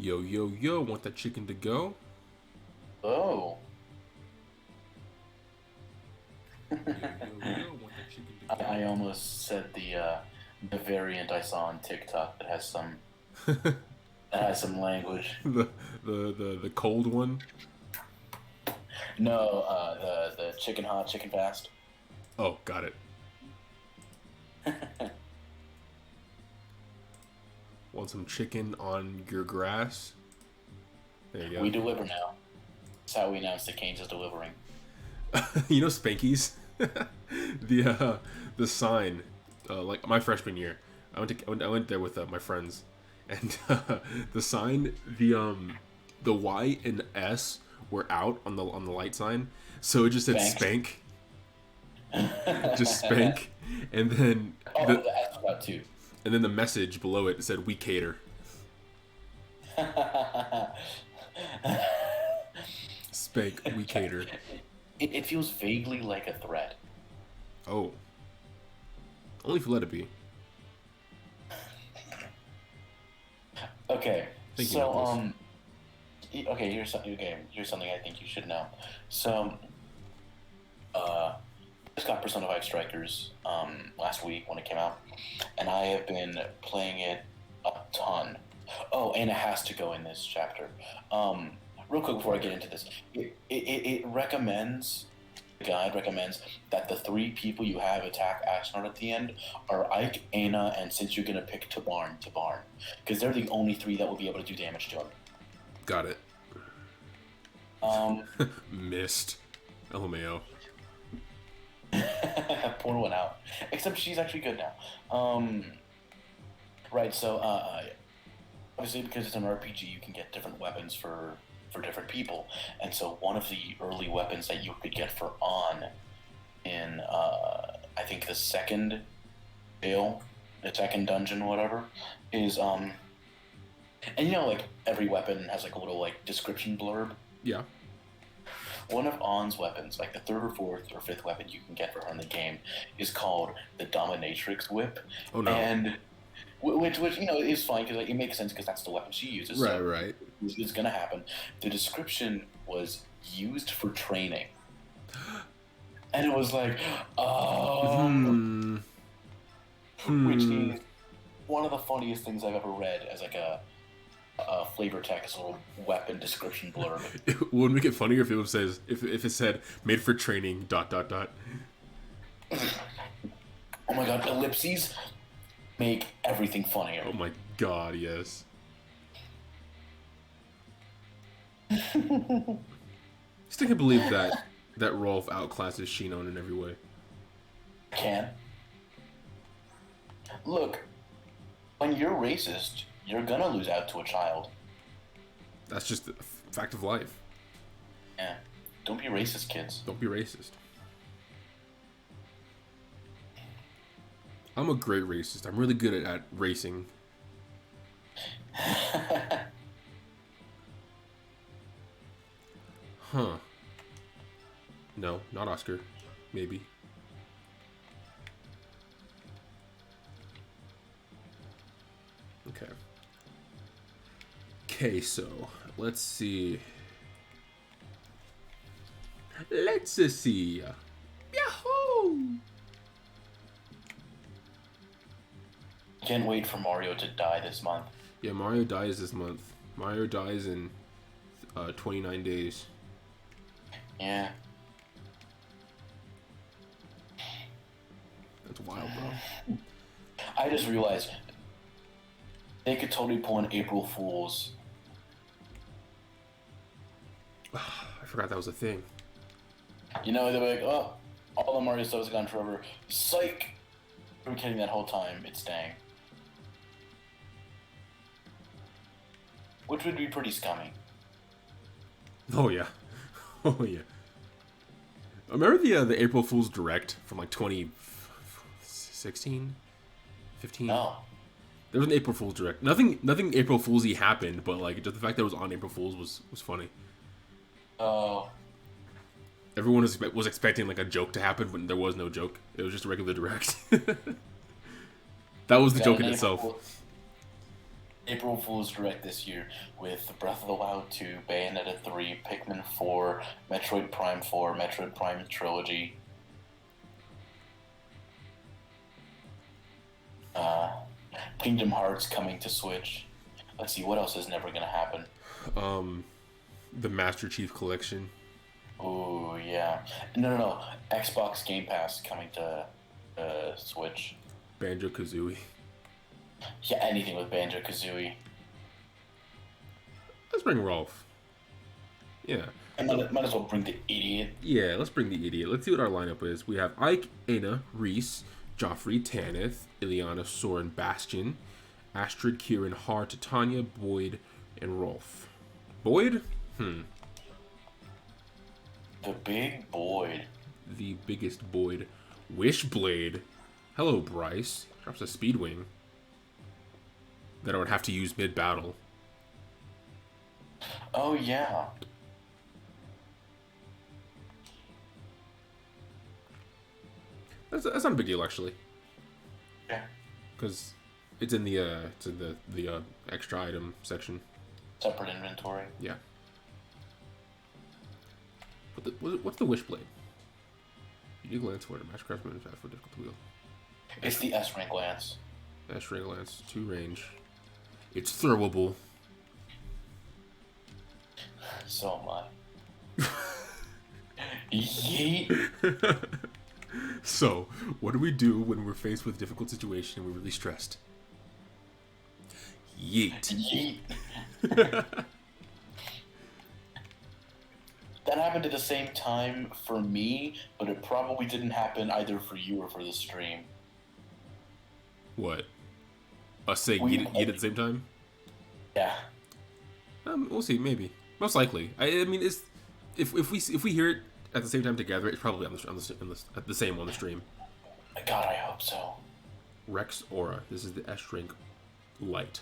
Yo, yo, yo, want that chicken to go? Oh, Yo, yo, yo, want that chicken to I go? almost said the variant I saw on TikTok that has some language. the, the cold one? No, the chicken hot, chicken fast. Oh, got it. Want some chicken on your grass? There you We deliver now. That's how we announced that Canes is delivering. go. You know Spanky's? The sign, like my freshman year, I went there with my friends, and the sign, the Y and S were out on the light sign, so it just said Thanks. spank, just spank, and then Oh, the the S got two. the message below it said we cater. Spank, we cater. It feels vaguely like a threat. Oh, only if you let it be. Okay, Thinking about so this. okay, here's something. Okay, here's something I think you should know. So, uh, just got Persona 5 Strikers last week when it came out, and I have been playing it a ton. Oh, and it has to go in this chapter. Um, Real quick before I get into this, it recommends, the guide recommends that the three people you have attack Ashnard at the end are Ike, Aina, and since you're gonna pick Tabarn, because they're the only three that will be able to do damage to him. Got it. Um, Missed. LMAO. Pour one out. Except she's actually good now. Right. So, obviously, because it's an RPG, you can get different weapons for different people, and so one of the early weapons that you could get for On in I think the second jail, the second dungeon, whatever, is and you know like every weapon has like a little like description blurb. Yeah. One of On's weapons, like the third or fourth or fifth weapon you can get for her in the game, is called the Dominatrix Whip, Oh no. and which you know is fine because like, it makes sense because that's the weapon she uses, Right, so right. it's gonna happen. The description was used for training, and it was like, Hmm. which Hmm. is one of the funniest things I've ever read as like a flavor text little weapon description blurb. It would make it funnier if it says if it said made for training dot dot dot. Oh my god, ellipses make everything funnier. Oh my god, yes. Still can't believe that Rolf outclasses Shinon in every way. Can look when you're racist, you're gonna lose out to a child. That's just a fact of life. Yeah, don't be racist, kids. Don't be racist. I'm a great racist. I'm really good at racing. Huh. No, not Oscar. Maybe. Okay. Okay, so let's see. Let's see. Yahoo! Can't wait for Mario to die this month. Yeah, Mario dies this month. Mario dies in 29 days. Yeah. That's wild, bro. I just realized they could totally pull an April Fool's. I forgot that was a thing. You know, they're like, oh, all the Mario stuff has gone forever. Psych! We were kidding that whole time. It's staying. Which would be pretty scummy. Oh yeah, oh yeah. Remember the April Fool's Direct from like 2016, 15? No. There was an April Fool's Direct. Nothing April Fool's-y happened, but like just the fact that it was on April Fool's was funny. Oh. Everyone was expecting like a joke to happen, but there was no joke. It was just a regular Direct. That was the Got joke an in April itself. Fool- April Fool's Direct this year with Breath of the Wild 2, Bayonetta 3, Pikmin 4, Metroid Prime 4, Metroid Prime Trilogy, uh, Kingdom Hearts coming to Switch. Let's see, what else is never going to happen? The Master Chief Collection. Oh, yeah. No. Xbox Game Pass coming to Switch. Banjo Kazooie. Yeah, anything with Banjo Kazooie. Let's bring Rolf. Yeah. I might as well bring the idiot. Yeah, let's bring the idiot. Let's see what our lineup is. We have Ike, Aina, Reese, Joffrey, Tanith, Ileana, Soren, Bastion, Astrid, Kieran, Har, Titania, Boyd, and Rolf. Boyd? The big Boyd. The biggest Boyd. Wishblade. Hello, Bryce. Drops a Speedwing that I would have to use mid-battle. Oh, yeah. That's not a big deal, actually. Yeah. Because it's in the extra item section. Separate inventory. Yeah. What's the Wishblade? Unique lance for it. Match craftsman and fast for difficult to wield. It's the S rank lance. S rank lance, 2 range. It's throwable. So am I. Yeet. So, what do we do when we're faced with a difficult situation and we're really stressed? Yeet. Yeet. That happened at the same time for me, but it probably didn't happen either for you or for the stream. What? Us saying yeet at the same time? Yeah. We'll see. Maybe. Most likely. I mean, it's if we hear it at the same time together, it's probably at the same on the stream. God, I hope so. Rex Aura. This is the S rank light.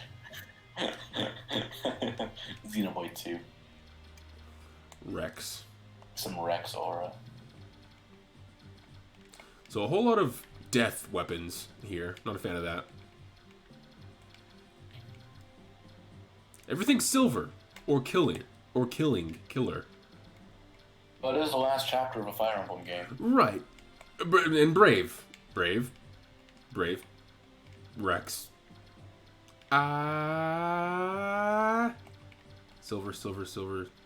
Xenoblade 2. Rex. Some Rex aura. So a whole lot of death weapons here. Not a fan of that. Everything's silver or killer. But it is the last chapter of a Fire Emblem game. Right. And Brave. Rex. Silver,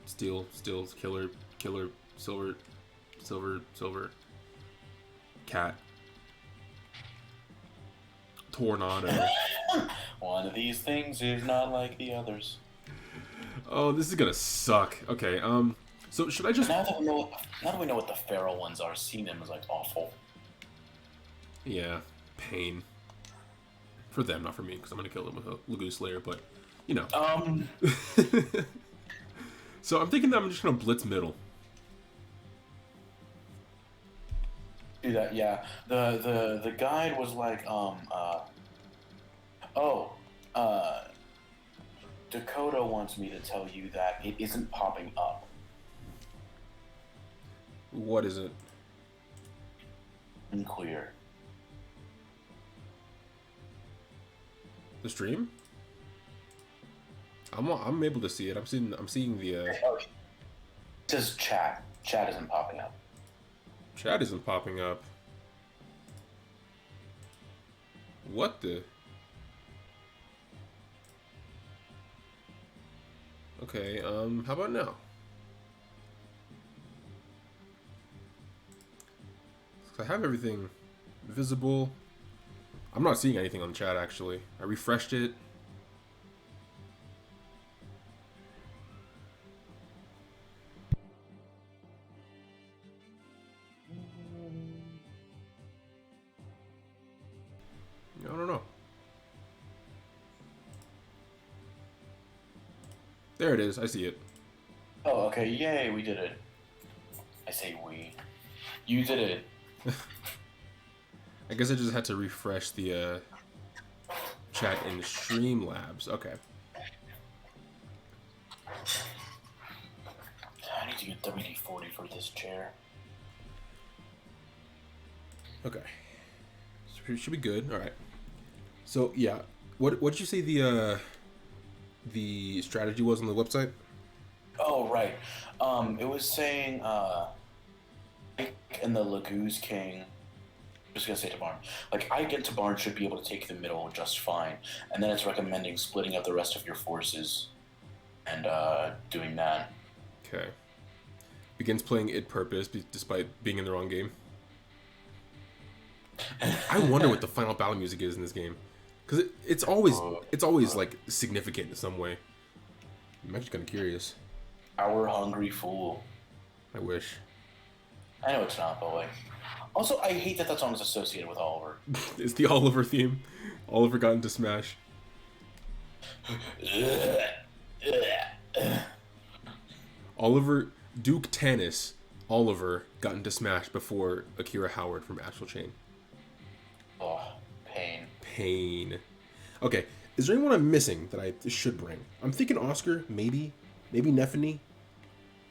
steel, killer, silver. Cat. Tornado. One of these things is not like the others. Oh, this is gonna suck. Okay, so should I just... Now that we know what the feral ones are, seeing them is like awful. Yeah, pain. For them, not for me, because I'm gonna kill them with a Lagoon Slayer, but, you know. So I'm thinking that I'm just gonna blitz middle. Do that, yeah. The guide was like, Dakota wants me to tell you that it isn't popping up. What is it? Unclear. The stream? I'm able to see it. I'm seeing the It says chat. Chat isn't popping up. chat isn't popping up. What the? Okay, how about now? I have everything visible. I'm not seeing anything on the chat, actually. I refreshed it. I don't know. There it is. I see it. Oh, okay. Yay, we did it. I say we. You did it. I guess I just had to refresh the chat in Streamlabs. Okay. I need to get WD-40 for this chair. Okay. Should be good. All right. So yeah, what did you say the the strategy was on the website? Oh, right. It was saying, Ike and the Laguz King. I'm just gonna say Tabarn. Like, Ike and Tabarn should be able to take the middle just fine, and then it's recommending splitting up the rest of your forces and doing that. Okay. Begins playing id purpose despite being in the wrong game. I wonder what the final battle music is in this game, because it's always like significant in some way. I'm actually kind of curious. Our hungry fool. I wish. I know it's not, but like. Also, I hate that song is associated with Oliver. It's the Oliver theme. Oliver got into Smash. Oliver Duke Tannis. Oliver got into Smash before Akira Howard from Astral Chain. Oh, pain. Pain. Okay, is there anyone I'm missing that I should bring? I'm thinking Oscar, maybe Neffany.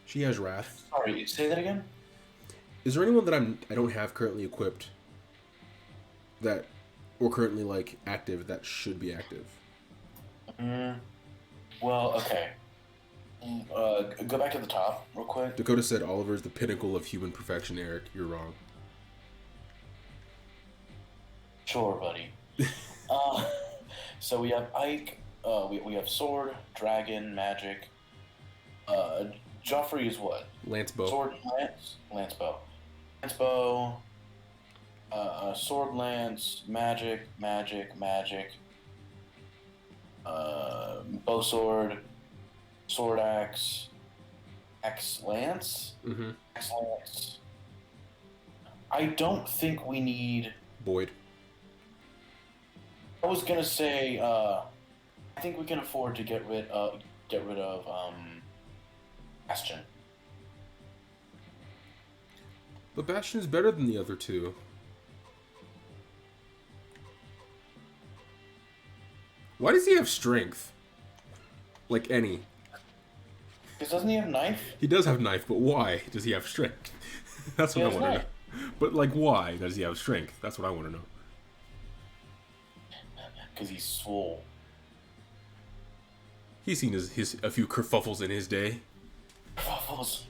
She has Wrath. Sorry, say that again? Is there anyone that I don't have currently equipped that or currently like active that should be active? Well, okay. Go back to the top real quick. Dakota said Oliver is the pinnacle of human perfection, Eric. You're wrong. Sure, buddy. So we have Ike, we have Sword, Dragon, Magic. Joffrey is what? Lance Bow. Sword, Lance? Lance Bow. Lance Bow, Sword, Lance, Magic, Bow Sword, Sword Axe, Axe Lance? Mm-hmm. Axe Lance. I don't think we need... Boyd. I was gonna say, I think we can afford to get rid of, Bastion. But Bastion is better than the other two. Why does he have strength? Like any. Because doesn't he have knife? He does have knife, but why does he have strength? That's what I want to know. But like, why does he have strength? That's what I want to know. Because he's swole. He's seen his a few kerfuffles in his day. Kerfuffles.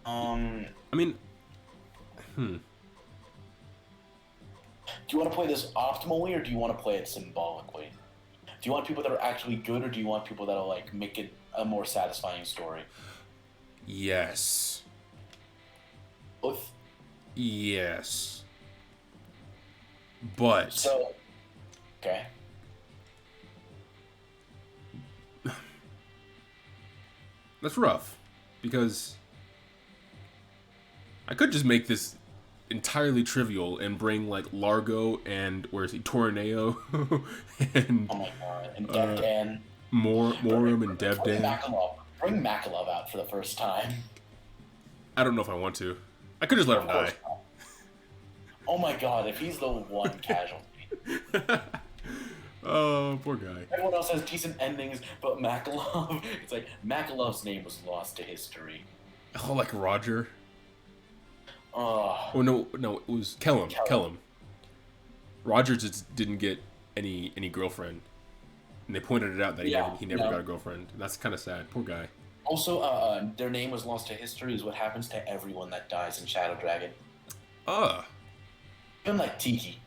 I mean, Do you want to play this optimally, or do you want to play it symbolically? Do you want people that are actually good, or do you want people that'll like make it a more satisfying story? Yes. Both. Yes. But So, okay. That's rough, because I could just make this entirely trivial and bring like Largo and where is he, Torneo and Oh my god, and Devdan. Morum and Bring Devdan. Makalov. Bring Makalov out for the first time. I don't know if I want to. I could just let him die. Not. Oh my god, if he's the one casualty. Oh, poor guy. Everyone else has decent endings, but Makalov, it's like Makalov's name was lost to history. Oh, like Roger. Oh no, it was Kellum. Roger just didn't get any girlfriend, and they pointed it out that he never got a girlfriend. And that's kind of sad. Poor guy. Also, their name was lost to history is what happens to everyone that dies in Shadow Dragon. Even like Tiki.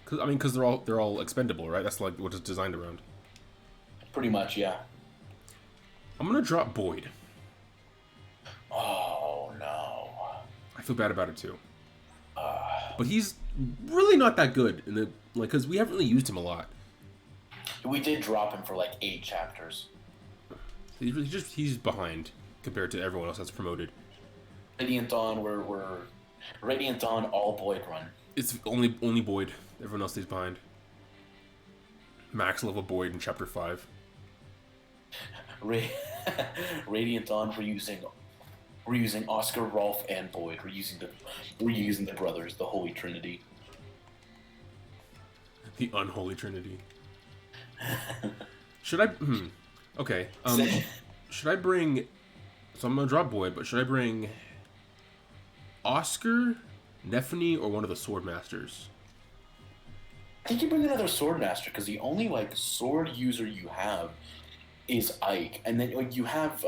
Because they're all expendable, right? That's like what it's designed around. Pretty much, yeah. I'm gonna drop Boyd. Oh no. I feel bad about it too. But he's really not that good in the because we haven't really used him a lot. We did drop him for like 8 chapters. He's behind compared to everyone else that's promoted. Radiant Dawn, we're Radiant Dawn all Boyd run. It's only Boyd. Everyone else stays behind. Max level Boyd in chapter 5. Radiant Dawn, we're using Oscar, Rolf, and Boyd. We're using the brothers, the Holy Trinity. The unholy Trinity. Should I? Okay. Should I bring? So I'm gonna drop Boyd, but should I bring Oscar, Neffany, or one of the Sword Masters? I think you bring another sword master because the only like sword user you have is Ike, and then like you have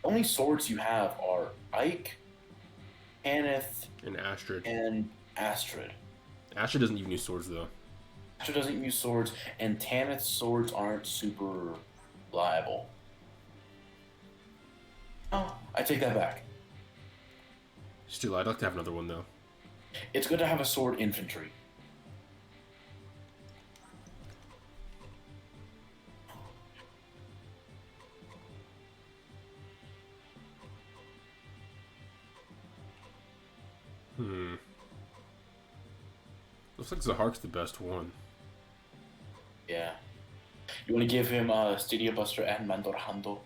only swords you have are Ike, Kenneth, And Astrid. and Astrid. Astrid doesn't even use swords though. Astrid doesn't use swords, and Tanith's swords aren't super reliable. Oh, I take that back. Still, I'd like to have another one though. It's good to have a sword infantry. Looks like Zahark's the best one. Yeah. You want to give him Stadia Buster and Mandorhando?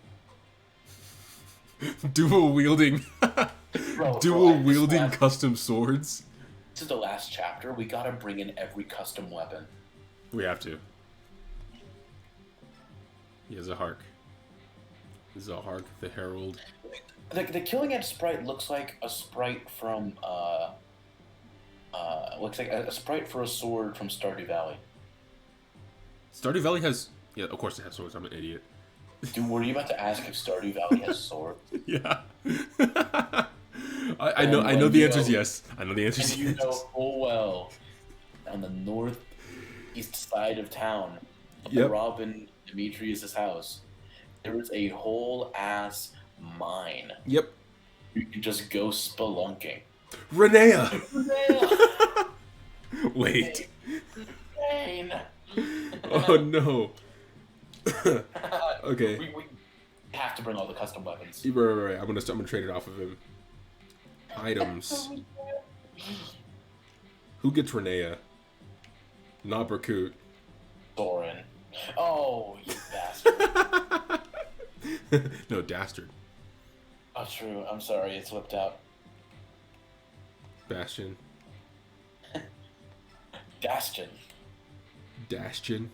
Dual wielding, Bro, dual wielding custom swords. This is the last chapter. We gotta bring in every custom weapon. We have to. Yeah, Zahark. Zahark, the Herald. The Killing Edge sprite looks like a sprite from looks like a sprite for a sword from Stardew Valley. Stardew Valley has, yeah, of course it has swords. I'm an idiot. Dude, were you about to ask if Stardew Valley has swords? Yeah. I know the answer is yes. I know the answer is And you yes. know full well, on the northeast side of town, of Yep. Robin Demetrius' house, there is a whole ass mine. Yep. You can just go spelunking. Renea! Wait. Pain. Oh no. Okay. We have to bring all the custom weapons. Right. I'm gonna trade it off of him. Items. Who gets Renea? Not Berkut. Soren. Oh, you bastard. No, Dastard. Oh, true. I'm sorry. It slipped out. Bastion. Dastion. Dastion.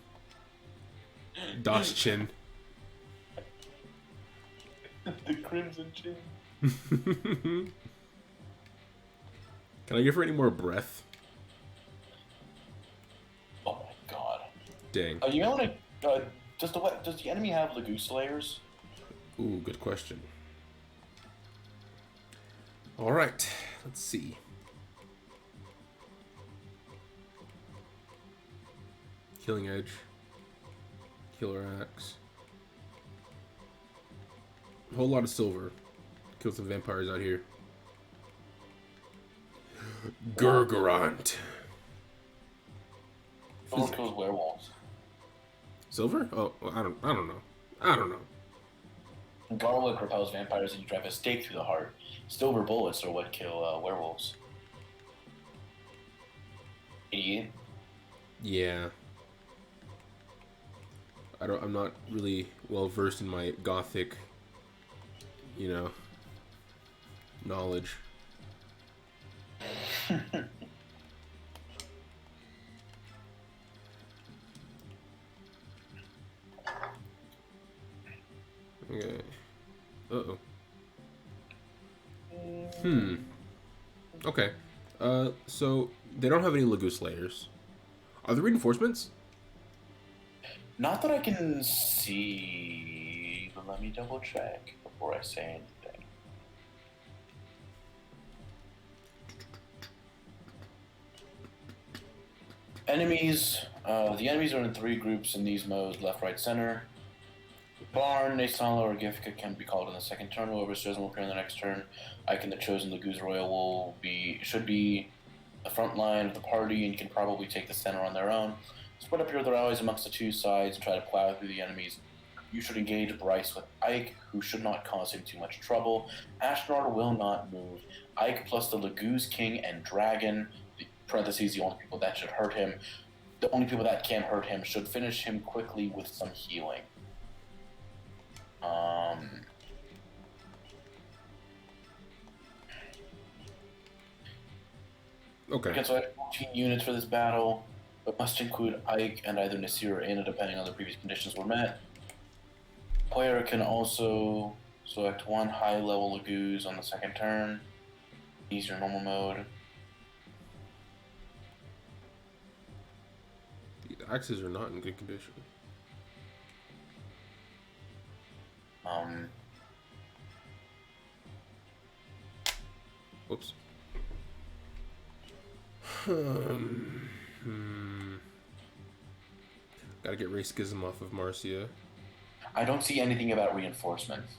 Daschin. The Crimson Chin. Can I give her any more breath? Oh my god. Dang. You know what? Does the enemy have Lagoon Slayers? Ooh, good question. All right, let's see. Killing Edge. Killer Axe. A whole lot of silver. Kill some vampires out here. Gurgurant. Silver kills werewolves. Silver? Oh, well, I don't know. I don't know. Garlic repels vampires and you drive a stake through the heart. Silver bullets are what kill werewolves. Idiot. Yeah. I'm not really well versed in my gothic, knowledge. Okay. Uh-oh. Okay. So they don't have any Lagoon Slayers. Are there reinforcements? Not that I can see, but let me double check before I say anything. Enemies. The enemies are in 3 groups in these modes: left, right, center. Barn, Nasala, or Gifka can be called in the second turn. Whoever's chosen will appear in the next turn. Icon the chosen Lagoon Royal should be the front line of the party, and you can probably take the center on their own. Spread up your other allies amongst the 2 sides and try to plow through the enemies. You should engage Bryce with Ike, who should not cause him too much trouble. Ashnard will not move. Ike plus the Lagoon's King and Dragon, parentheses, the only people that should hurt him. The only people that can hurt him should finish him quickly with some healing. Okay. You can select 14 units for this battle, but must include Ike and either Nasir or Anna, depending on the previous conditions were met. Player can also select 1 high-level Lagoos on the second turn. Use your normal mode. axes are not in good condition. Whoops. Gotta get Ray Schism off of Marcia. I don't see anything about reinforcements.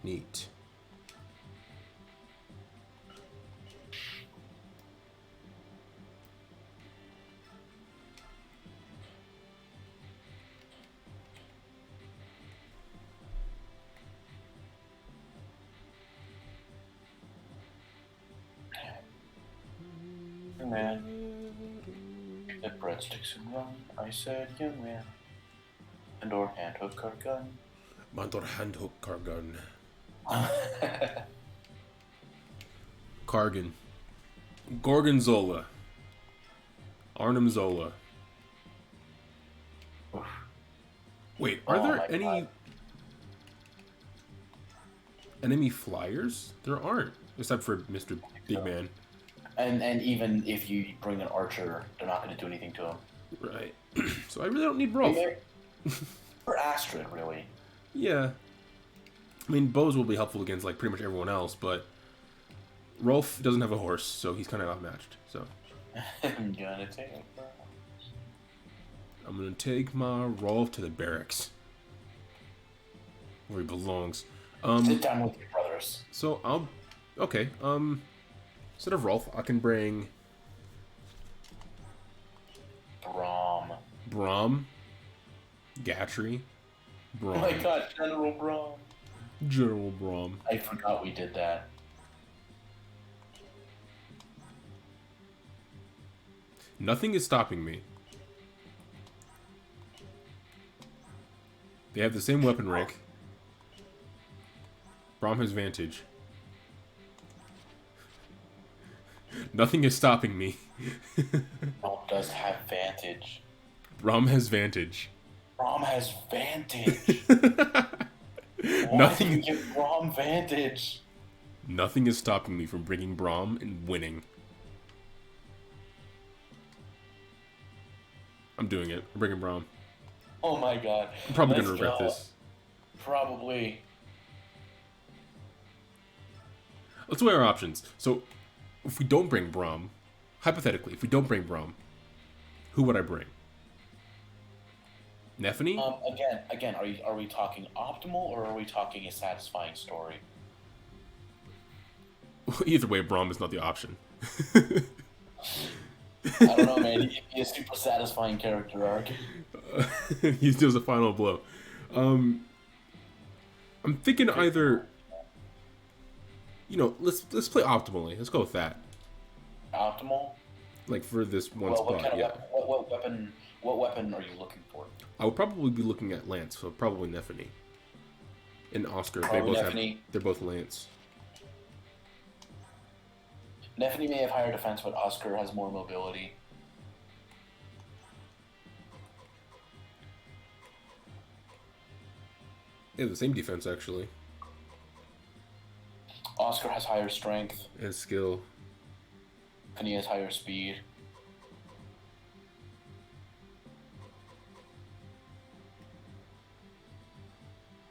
Neat. Young man, get breadsticks and run. I said, young man. Mandor hand hook our gun. Mandor hand hook Kargan. Kargan. Gorgonzola. Arnim Zola. Wait, are there any enemy flyers? There aren't, except for Mr. Big Man. And even if you bring an archer, they're not going to do anything to him. Right. So I really don't need Rolf. Or Astrid, really. Yeah. I mean, bows will be helpful against like pretty much everyone else, but Rolf doesn't have a horse, so he's kind of outmatched. So I'm gonna take it. I'm gonna take my Rolf to the barracks, where he belongs. Sit down with your brothers. So okay. Instead of Rolf, I can bring Braum, Gatry, Braum. Oh my god, General Braum. General Braum. I forgot we did that. Nothing is stopping me. They have the same weapon rank. Braum has Vantage. Nothing is stopping me. Braum does have Vantage. Braum has Vantage. Braum has Vantage. Why Nothing. do you give Braum Vantage? Nothing is stopping me from bringing Braum and winning. I'm doing it. I'm bringing Braum. Oh my god. I'm probably going to regret this. Probably. Let's weigh our options. So, if we don't bring Braum, hypothetically, if we don't bring Braum, who would I bring? Nephany? Again, are we talking optimal or are we talking a satisfying story? Either way, Braum is not the option. I don't know, man. He'd be a super satisfying character arc. He deals a final blow. I'm thinking either. You know, let's play optimally. Let's go with that. Optimal? Like for this one Well, spot, yeah. What weapon are you looking for? I would probably be looking at Lance, so probably Nephany. And Oscar. Probably they both Nephany. they're both Lance. Nephany may have higher defense, but Oscar has more mobility. They have the same defense actually. Oscar has higher strength. And skill. Nephany has higher speed.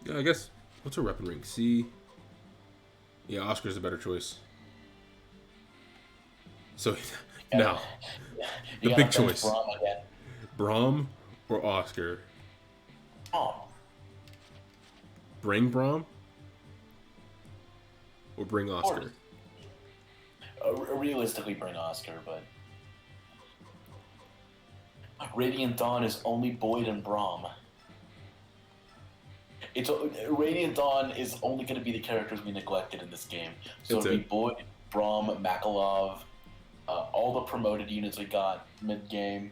Yeah, I guess. What's her weapon rank? C. Yeah, Oscar's a better choice. So, now, the big choice. Braum again. Braum or Oscar? Braum. Bring Braum? Or bring Oscar? Realistically, bring Oscar, but... Radiant Dawn is only Boyd and Braum. Radiant Dawn is only going to be the characters we neglected in this game. So it'll be Boyd, Braum, Makalov, all the promoted units we got mid-game.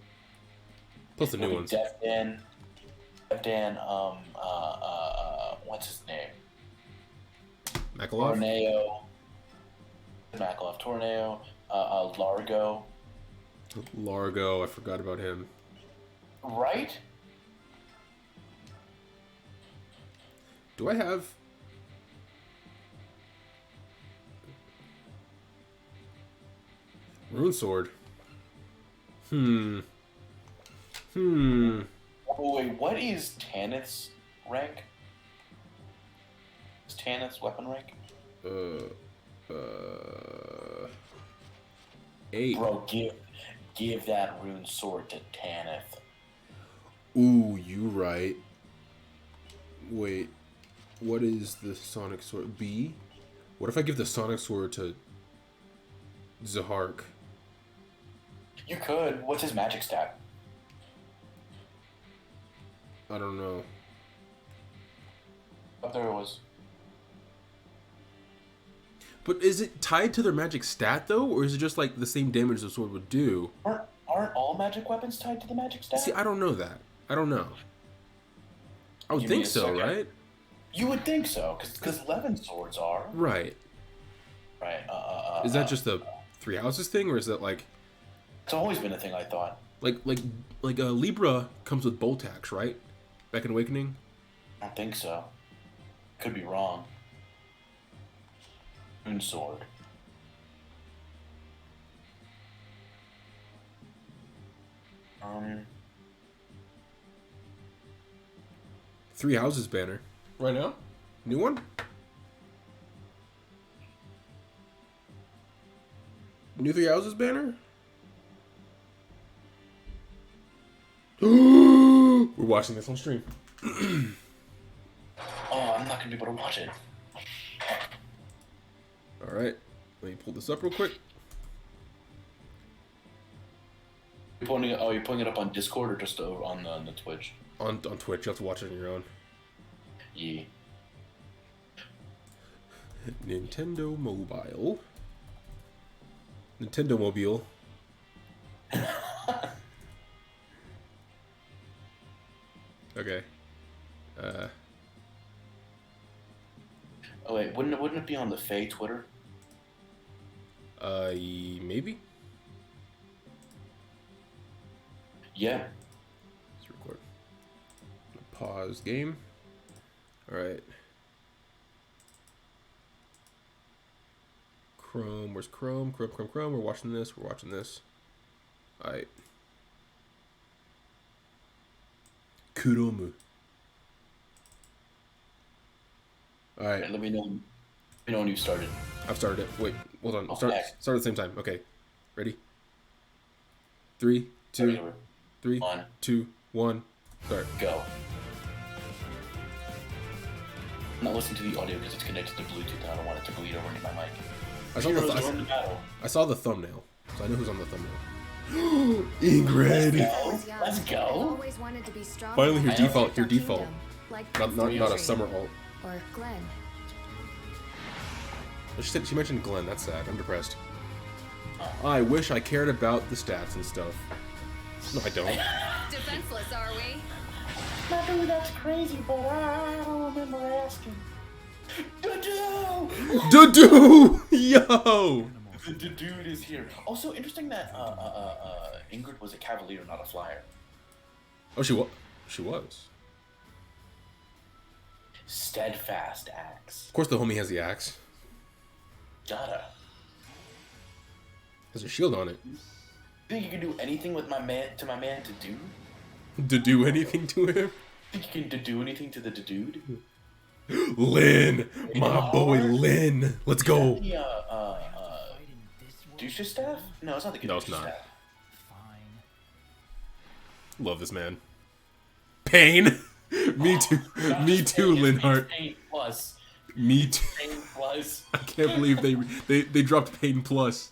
Plus the new ones. Devdan, what's his name? Makalov? Torneo, Largo. Largo, I forgot about him. Right? Do I have... Rune Sword? Hmm. Oh wait, what is Tanith's rank? Is Tanith's weapon rank? Uh. Uh. 8. Bro, give that rune sword to Tanith. Ooh, you right. Wait. What is the Sonic Sword? B? What if I give the Sonic Sword to Zahark? You could. What's his magic stat? I don't know. Up there it was. But is it tied to their magic stat though, or is it just like the same damage the sword would do? Aren't all magic weapons tied to the magic stat? See, I don't know that. I don't know. I would Give me think a so, second. right? You would think so, because Levin swords are. Right. Right. Is that just a Three Houses thing, or is that like It's always been a thing, I thought. like Libra comes with bolt axe, right? Back in Awakening. I don't think so. Could be wrong. Rune sword. Three Houses banner. Right now? New one? New Three Houses banner? We're watching this on stream. Oh, I'm not gonna be able to watch it. Alright. Let me pull this up real quick. You're pulling it up on Discord or just over on the Twitch? On Twitch. You have to watch it on your own. Yeah. Nintendo Mobile. Nintendo Mobile. Okay. Oh wait, wouldn't it be on the Faye Twitter? Maybe? Yeah. Let's record. Pause game. Alright. Chrome, where's Chrome? Chrome. We're watching this. Alright. Kuromu. Alright. Let me know. Let me know when you started. I've started it. Wait, hold on. Okay. Start at the same time. Okay. Ready? 3, 2, 3, 2, 1. Start. Go. I'm not listening to the audio because it's connected to Bluetooth and I don't want it to bleed over into my mic. I saw the thumbnail, so I know who's on the thumbnail. Ingrid! Let's go! Finally, her default. Not a summer alt. Or Glenn. She mentioned Glenn. That's sad. I'm depressed. I wish I cared about the stats and stuff. No, I don't. Defenseless, are we? Maybe that's crazy, but I don't remember asking. Dude! Yo! The dude is here. Also, interesting that Ingrid was a cavalier, not a flyer. Oh, she was. Steadfast axe. Of course, the homie has the axe. Gotta. Has a shield on it. You think you can do anything with my man to do? To do anything to him? Think you can do anything to the dude? Lynn! My boy Lynn! Let's go! Douche staff? No, it's not the No, it's Gadusha not. staff. Love this man. Pain! Me too. Me too, Linhart. Pain plus. Me too. Pain plus. I can't believe they dropped Pain Plus.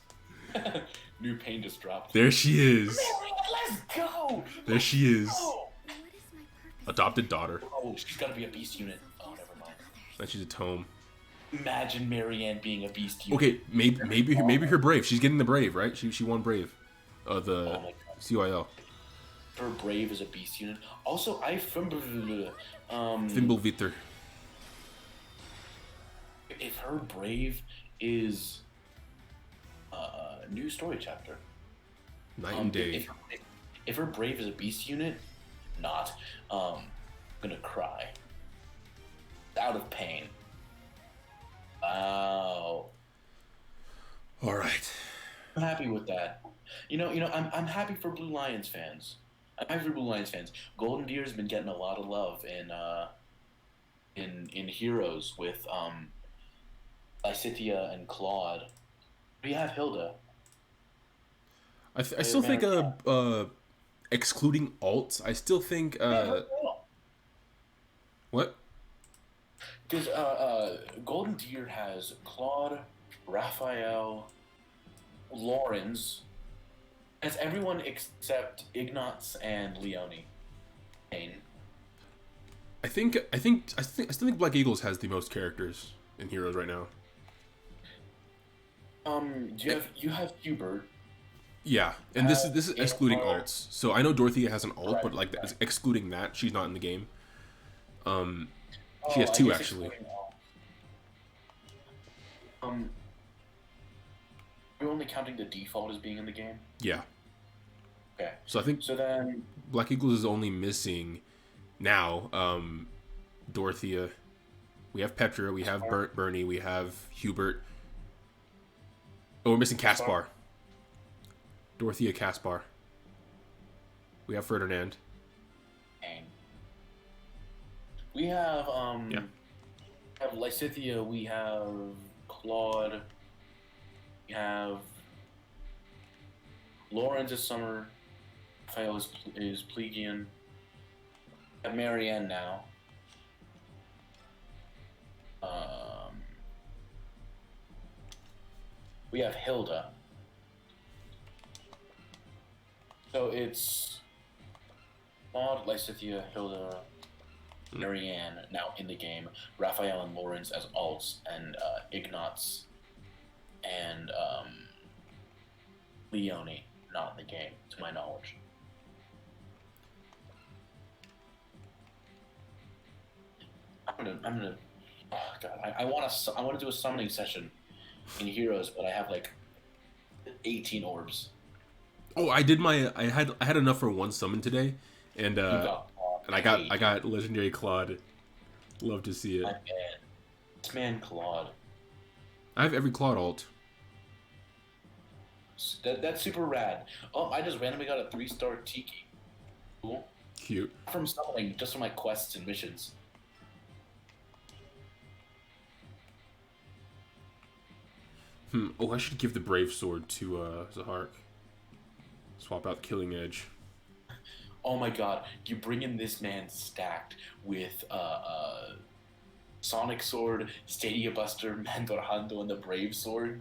New pain just dropped. There she is. Let's go! There she is. Oh, What is my purpose? Adopted daughter. oh, she's gotta be a beast unit. Oh, never mind. And she's a tome. Imagine Marianne being a beast unit. Okay, maybe her Brave. She's getting the Brave, right? She won Brave. Oh The my god. CYL. Her Brave is a beast unit. Also, I remember Thimblevitter. if her Brave is a new story chapter. Night and day. If her Brave is a beast unit, I'm gonna cry. Out of pain. Wow. All right. I'm happy with that. I'm happy for Blue Lions fans. I'm for Blue Lions fans. Golden Deer's been getting a lot of love in Heroes with Lysithea and Claude. We have Hilda. I still think Man, excluding alts, I still think what? because Golden Deer has Claude, Raphael, Lawrence, has everyone except Ignatz and Leone. Kane. I still think Black Eagles has the most characters in Heroes right now. You have Hubert. Yeah, and this is excluding April. alts. So I know Dorothea has an alt, but Right. excluding that, she's not in the game. She Oh, has I two guess actually. excluding um, we're only counting the default as being in the game. Yeah. Okay. So I think So then, Black Eagles is only missing now Dorothea. We have Petra, we have Bernie, we have Hubert. Oh, we're missing Caspar. Dorothea Caspar. We have Ferdinand. Kane. We have Yeah. have Lysithea, we have Claude, we have Lawrence is Summer, Raphael is Plegian, we have Marianne now. We have Hilda. So it's Claude, Lysithea, Hilda, Marianne now in the game, Raphael and Lawrence as alts, and Ignatz and Leone not in the game, to my knowledge. I'm gonna. Oh God, I want to do a summoning session in Heroes, but I have like 18 orbs. Oh, I had enough for one summon today, and You got I got legendary Claude. Love to see it. my man, this man Claude. I have every Claude alt. That's super rad. Oh, I just randomly got a 3-star Tiki. Cool. Cute. From summoning, just from my quests and missions. Oh, I should give the Brave Sword to Zahark. Swap out the Killing Edge. Oh my god, you bring in this man stacked with Sonic Sword, Stadia Buster, Mandorhando, and the Brave Sword.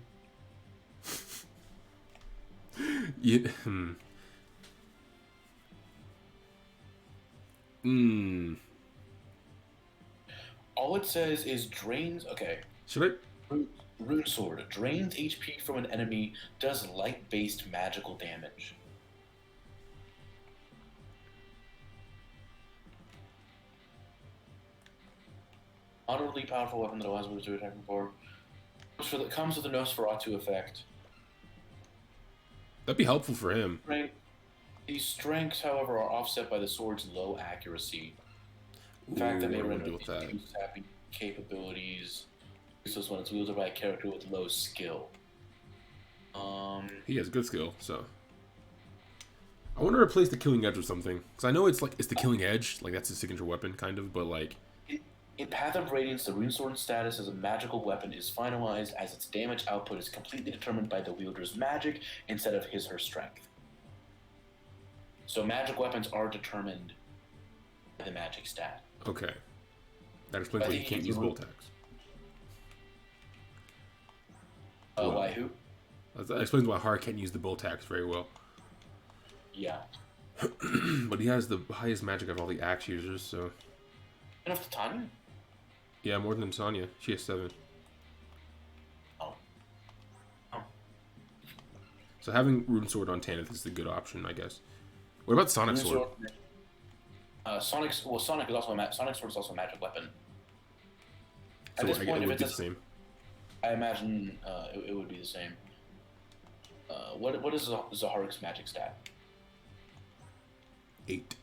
Yeah. All it says is drains. Okay. Should I? Rune Sword drains HP from an enemy, does light-based magical damage. Utterly powerful weapon that allows wizards to attack before. Comes with a Nosferatu effect. That'd be helpful for him. Right. These strengths, however, are offset by the sword's low accuracy. The fact that Ooh, may what do I render do with that? its tapping capabilities useless when it's wielded by a character with low skill. He has good skill, so. I want to replace the Killing Edge with something, because I know it's the Killing Edge, like that's his signature weapon, kind of, but like. In Path of Radiance, the Rune Sword's status as a magical weapon is finalized as its damage output is completely determined by the wielder's magic instead of his/her strength. So magic weapons are determined by the magic stat. Okay. That explains why you can't use bolt attacks. Why who? That explains why Har can't use the bolt attacks very well. Yeah. But he has the highest magic of all the axe users, so. Enough time? Yeah, more than Sonya. She has 7. Oh. So having Rune Sword on Tanith is the good option, I guess. What about Sonic Rune Sword? Sonic is also Sonic Sword is also a magic weapon. So At this I point, it if would be the it's same. I imagine it would be the same. What is Zahark's magic stat? 8.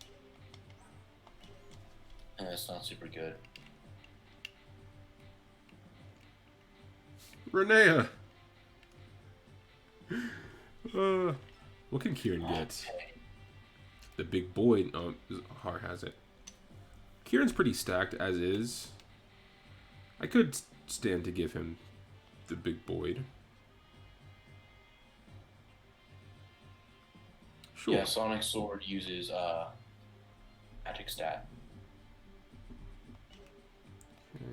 That's not super good. Renea! What can Kieran get? The big boy. Oh, Har has it. Kieran's pretty stacked as is. I could stand to give him the big Boyd. Sure. Yeah, Sonic Sword uses magic stat. Okay.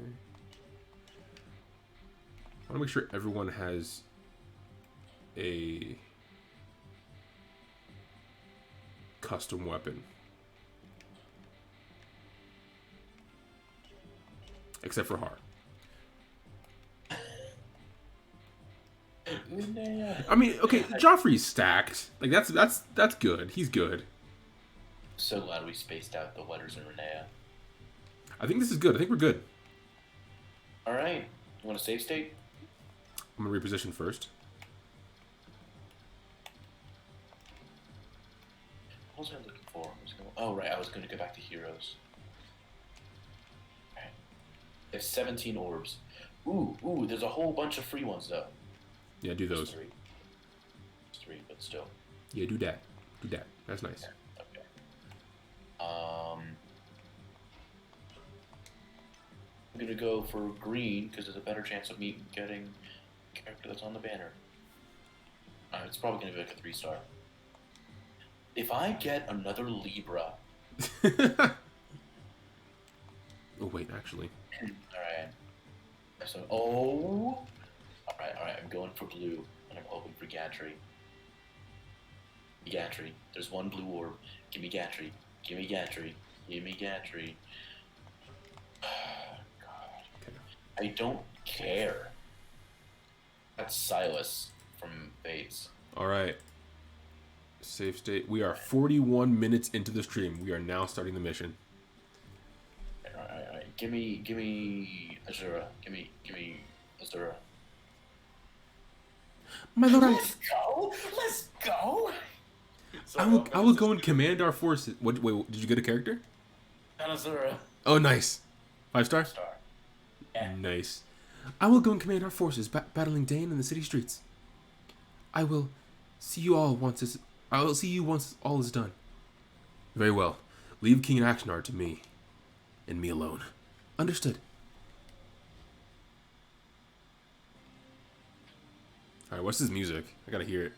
I want to make sure everyone has a custom weapon. Except for Har. I mean, okay, Joffrey's stacked. Like that's good. He's good. So glad we spaced out the letters in Renea. I think this is good. I think we're good. All right, you want a save state? I'm gonna reposition first. What was I looking for? Oh right, I was going to go back to heroes. Right. They have 17 orbs. Ooh, there's a whole bunch of free ones though. Yeah, do those. Just three, but still. Yeah, do that. Do that. That's nice. Okay. I'm gonna go for green because there's a better chance of me getting a character that's on the banner. It's probably gonna be like a 3-star. If I get another Libra. Oh wait, actually. Alright. So, oh. Alright, I'm going for blue, and I'm hoping for Gatry. Gatry. There's one blue orb. Give me Gatry. Give me Gatry. Give me Gatry. God. Okay. I don't care. That's Silas from Fates. Alright. Save state. We are 41 minutes into the stream. We are now starting the mission. Alright. Give me Azura. Give me Azura. My lord, Let's go! So, I will go and command our forces. Wait, did you get a character? Azura. Oh, nice. 5-star? Star. Yeah. Nice. I will go and command our forces battling Dane in the city streets. I will see you once all is done. Very well. Leave King Axnar to me. And me alone. Understood. Alright, what's his music? I gotta hear it.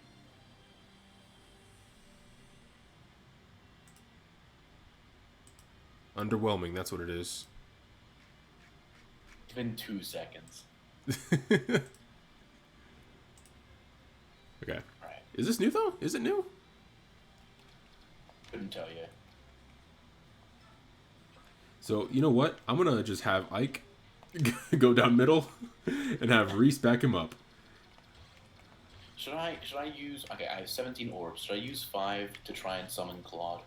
Underwhelming, that's what it is. It's been 2 seconds. Okay. Alright. Is this new though? Is it new? Couldn't tell you. So, you know what? I'm gonna just have Ike go down middle and have Reese back him up. Should I use... Okay, I have 17 orbs. Should I use 5 to try and summon Claude?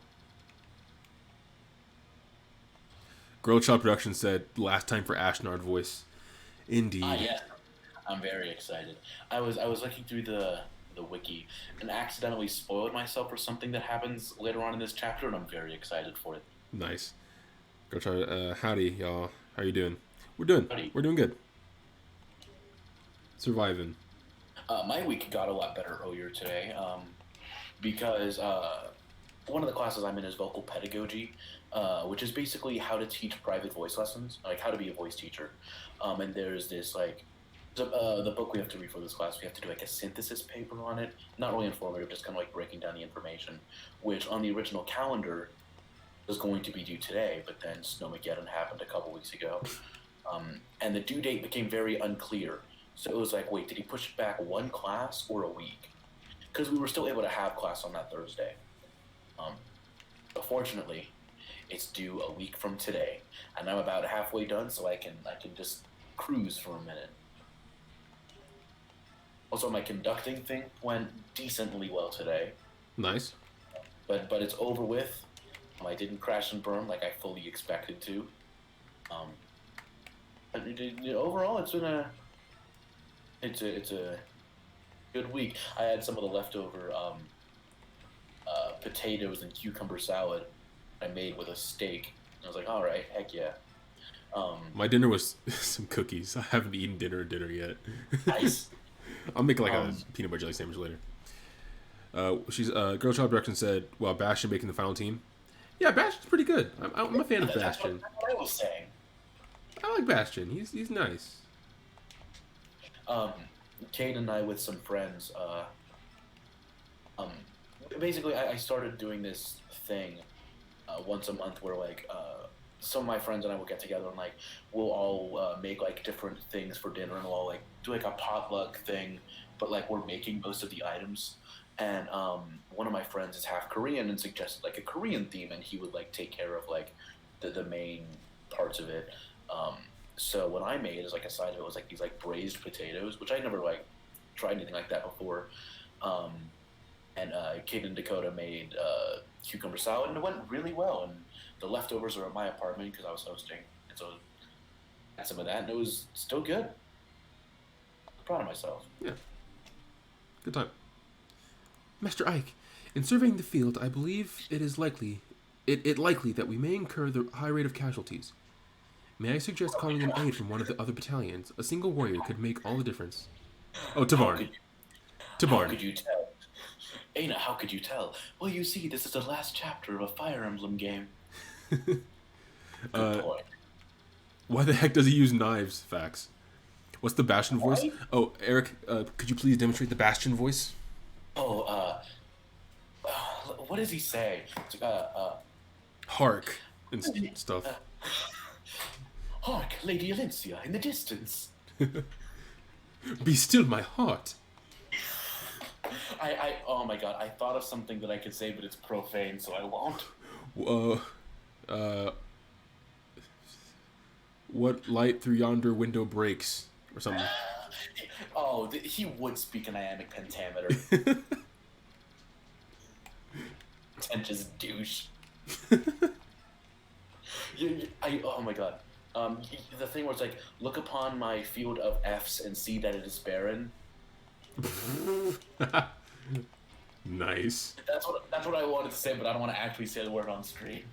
Girl Child Production said, last time for Ashnard voice. Indeed. Yeah. I'm very excited. I was looking through the wiki and accidentally spoiled myself for something that happens later on in this chapter, and I'm very excited for it. Nice. Girl Child, howdy, y'all. How you doing? We're doing good. Surviving. My week got a lot better earlier today, because one of the classes I'm in is vocal pedagogy, which is basically how to teach private voice lessons, like how to be a voice teacher. And there's this the book we have to read for this class, we have to do like a synthesis paper on it. Not really informative, just kind of like breaking down the information, which on the original calendar was going to be due today, but then Snowmageddon happened a couple weeks ago. And the due date became very unclear. So it was like, wait, did he push it back one class or a week? Because we were still able to have class on that Thursday. But fortunately, it's due a week from today, and I'm about halfway done, so I can just cruise for a minute. Also, my conducting thing went decently well today. Nice. But it's over with. I didn't crash and burn like I fully expected to. Overall, it's been it's a good week. I had some of the leftover potatoes and cucumber salad I made with a steak. I was like, all right, heck yeah. My dinner was some cookies. I haven't eaten dinner yet. Nice. I'll make like a peanut butter jelly sandwich later. She's Girl Child Direction said, "Well, Bastion making the final team." Yeah, Bastion's pretty good. I'm a fan of Bastion. That's what I was saying. I like Bastion. He's nice. Kate and I with some friends. Basically, I started doing this thing once a month where like some of my friends and I will get together and like we'll all make like different things for dinner and we'll all like do like a potluck thing, but like we're making most of the items. And one of my friends is half Korean and suggested like a Korean theme, and he would like take care of like the main parts of it. So what I made as like a side of it was like these like braised potatoes, which I never like tried anything like that before. And Kate and Dakota made cucumber salad, and it went really well. And the leftovers are at my apartment because I was hosting, and so I had some of that, and it was still good. I'm proud of myself. Yeah. Good time. Master Ike, in surveying the field, I believe it likely that we may incur the high rate of casualties. May I suggest calling an aid from one of the other battalions? A single warrior could make all the difference. Oh, Tavarn. How could you tell? Aina, how could you tell? Well, you see, this is the last chapter of a Fire Emblem game. Good point. Why the heck does he use knives, Fax? What's the Bastion voice? Oh, Eric, could you please demonstrate the Bastion voice? Oh, what does he say? It's like, Hark and stuff. Hark, Lady Alencia, in the distance. Be still, my heart. Oh my god, I thought of something that I could say, but it's profane, so I won't. What light through yonder window breaks, or something. Oh, he would speak an iambic pentameter. Pretentious douche. Oh my god. The thing where it's like, look upon my field of F's and see that it is barren. Nice. That's what I wanted to say, but I don't want to actually say the word on screen.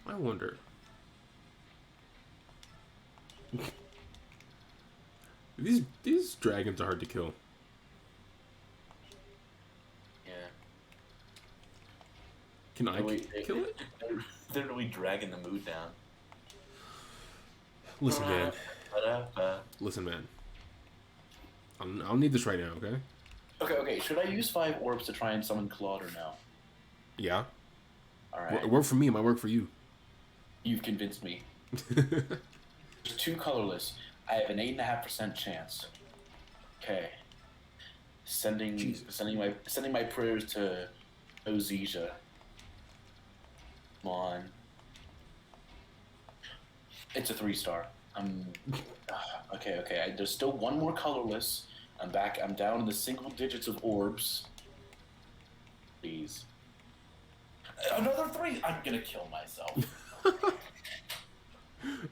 I wonder. These dragons are hard to kill. Yeah. Can I kill it? They're really dragging the mood down. Listen, man. Listen, man. I'll need this right now, okay? Okay. Should I use 5 orbs to try and summon Claude or no? Yeah. Alright. It worked for me. It might work for you. You've convinced me. There's 2 colorless. I have an 8.5% chance. Okay. Sending my prayers to Ozija. Come on. It's a 3-star. Okay. There's still 1 more colorless. I'm back. I'm down in the single digits of orbs. Please. Another 3. I'm gonna kill myself.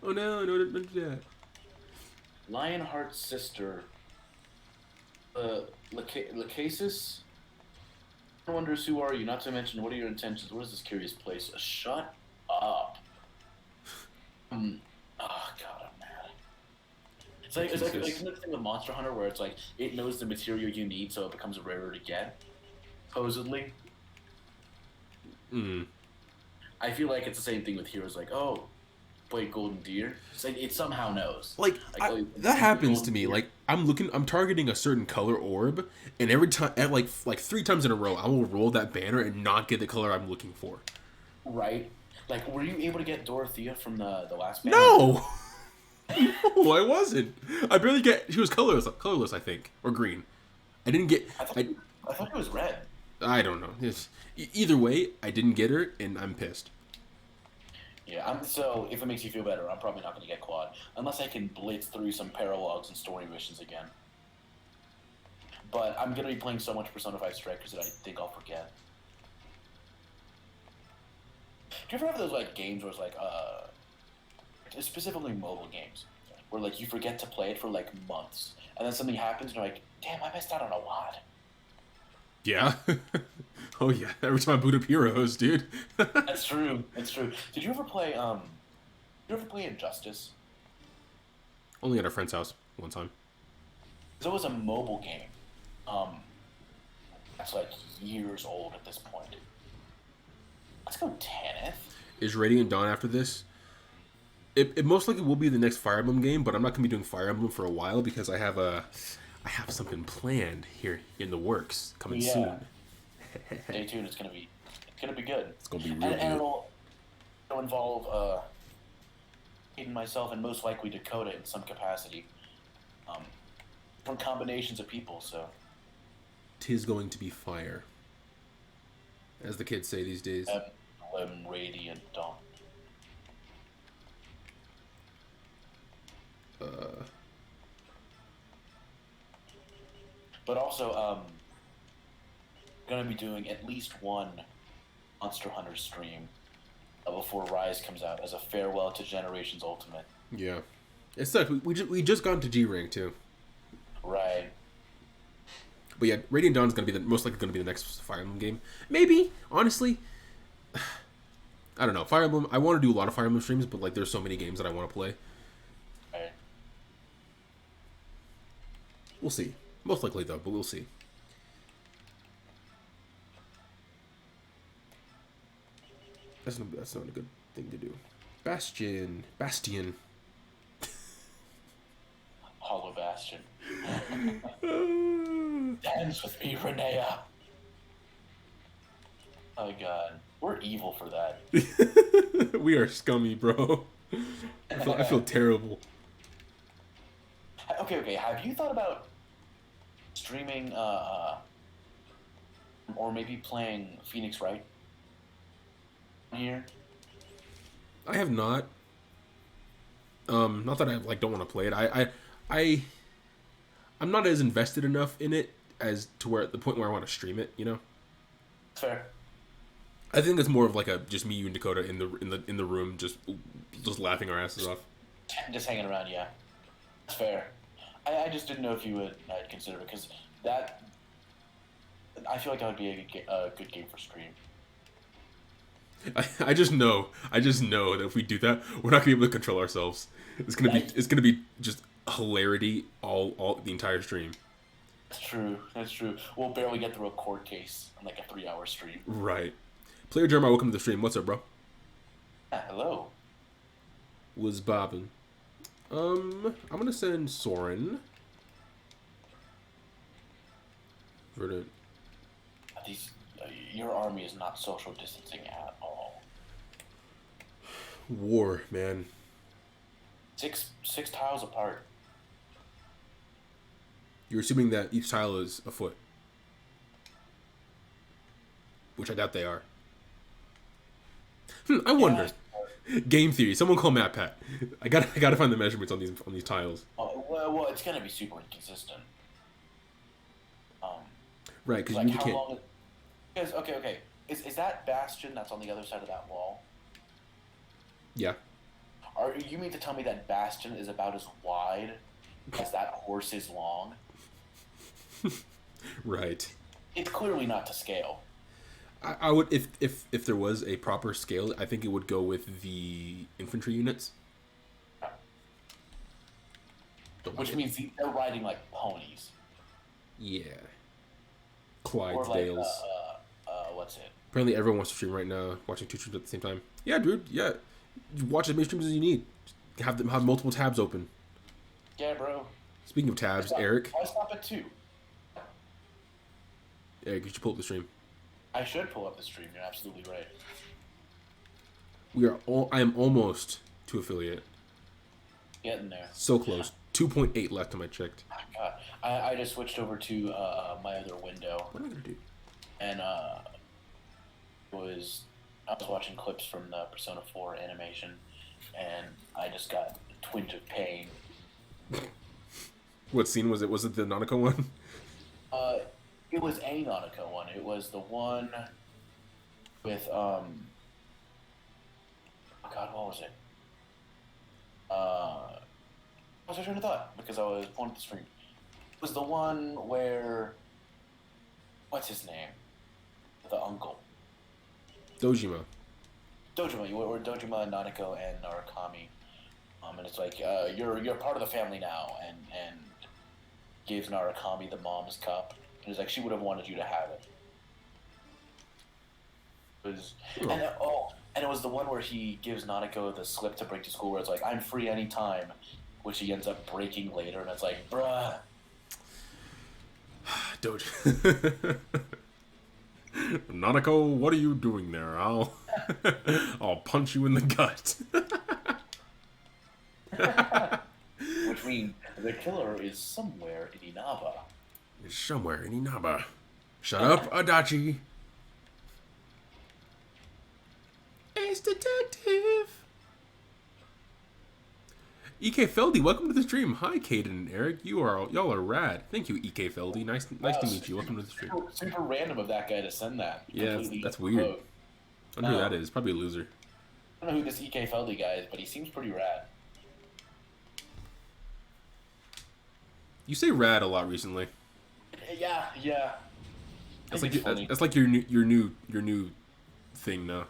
Oh no! Don't do that. Lionheart's sister. Lacasis. Wonders who are you? Not to mention, what are your intentions? What is this curious place? Shut up. Oh god, I'm mad. It's like the thing with Monster Hunter where it's like it knows the material you need, so it becomes rarer to get. Supposedly. I feel like it's the same thing with heroes. Like, oh, play Golden Deer. It's like it somehow knows. That happens to me. Deer. Like I'm targeting a certain color orb, and every time, at like 3 times in a row, I will roll that banner and not get the color I'm looking for. Right. Like, were you able to get Dorothea from the last banner? No. No, I wasn't. I barely get. She was colorless, I think, or green. I didn't get. I thought it was red. I don't know. Either way, I didn't get her, and I'm pissed. Yeah, so if it makes you feel better, I'm probably not going to get quad. Unless I can blitz through some paralogs and story missions again. But I'm going to be playing so much Persona 5 Strikers that I think I'll forget. Do you ever have those like games where it's like, specifically mobile games, where like you forget to play it for like months, and then something happens and you're like, damn, I missed out on a lot. Yeah. Oh yeah. Every time I boot up Heroes, dude. That's true. Did you ever play Injustice? Only at a friend's house one time. There was a mobile game. Um, that's like years old at this point. Let's go Tanith. Is Radiant Dawn after this? It most likely will be the next Fire Emblem game, but I'm not gonna be doing Fire Emblem for a while because I have something planned here in the works coming soon. Stay tuned. It's gonna be good. It's gonna be real And good. it'll involve Aiden, myself, and most likely Dakota in some capacity. From combinations of people. So 'Tis going to be fire, as the kids say these days. Emblem, Radiant Dawn. But also, gonna be doing at least one Monster Hunter stream before Rise comes out as a farewell to Generations Ultimate. Yeah, it sucks. We just got into G rank too. Right. But yeah, Radiant Dawn is gonna be most likely gonna be the next Fire Emblem game. Maybe, honestly, I don't know. Fire Emblem. I want to do a lot of Fire Emblem streams, but like, there's so many games that I want to play. Right. We'll see. Most likely though, but we'll see. That's not a good thing to do. Bastion. Hollow Bastion. Dance with me, Renea. Oh god. We're evil for that. We are scummy, bro. I feel terrible. Okay. Have you thought about streaming, or maybe playing Phoenix Wright here? I have not. Not that I like don't want to play it. I'm not as invested enough in it as to where at the point where I want to stream it. You know. Fair. I think it's more of like a just me, you, and Dakota in the room, just laughing our asses off. Just hanging around, yeah. That's fair. I just didn't know if you would consider it, because that... I feel like that would be a good game for stream. I just know that if we do that, we're not gonna be able to control ourselves. It's gonna be just hilarity all the entire stream. That's true. We'll barely get through a court case on like a 3-hour stream. Right. Player Jeremiah, welcome to the stream. What's up, bro? Hello. Was bobbing. I'm gonna send Soren. Verdant. Your army is not social distancing at all. War, man. Six tiles apart. You're assuming that each tile is a foot, which I doubt they are. I wonder. Game theory. Someone call Matt Pat. I gotta find the measurements on these tiles. Well, it's gonna be super inconsistent. Right, because like you how can't. long? Because okay. Is that bastion that's on the other side of that wall? Yeah. Are you mean to tell me that bastion is about as wide as that horse is long? Right. It's clearly not to scale. I would if there was a proper scale, I think it would go with the infantry units. Which means they're riding like ponies. Yeah. Or like, Clydesdales. what's it? Apparently everyone wants to stream right now, watching 2 streams at the same time. Yeah, dude. Yeah. Watch as many streams as you need. Have multiple tabs open. Yeah, bro. Speaking of tabs, Eric. Why stop at 2? Eric, you should pull up the stream. I should pull up the stream. You're absolutely right. I am almost to affiliate. Getting there. So close. 2.8 left time I checked. Oh, God. I just switched over to my other window. What am I gonna do? And I was watching clips from the Persona 4 animation, and I just got a twinge of pain. What scene was it? Was it the Nanako one? It was a Nanako one. It was the one with oh God, what was it? What was I trying to thought? Because I was pulling up the stream. It was the one where, what's his name? The uncle. Dojima. Where Dojima, Nanako, and Narakami. And it's like you're part of the family now, and gives Narukami the mom's cup. And he's like, she would have wanted you to have it. And it was the one where he gives Nanako the slip to break to school, where it's like, I'm free anytime, which he ends up breaking later, and it's like, bruh. Don't. Nanako, what are you doing there? I'll punch you in the gut. Which means the killer is somewhere in Inaba. It's somewhere in Inaba. Shut up, Adachi. Ace Detective. EK Feldy, welcome to the stream. Hi, Caden and Eric. Y'all are rad. Thank you, EK Feldy. Nice to meet you. Welcome to the stream. Super random of that guy to send that. Yeah, that's weird. I wonder who that is. Probably a loser. I don't know who this EK Feldy guy is, but he seems pretty rad. You say rad a lot recently. Yeah. That's like your new thing now.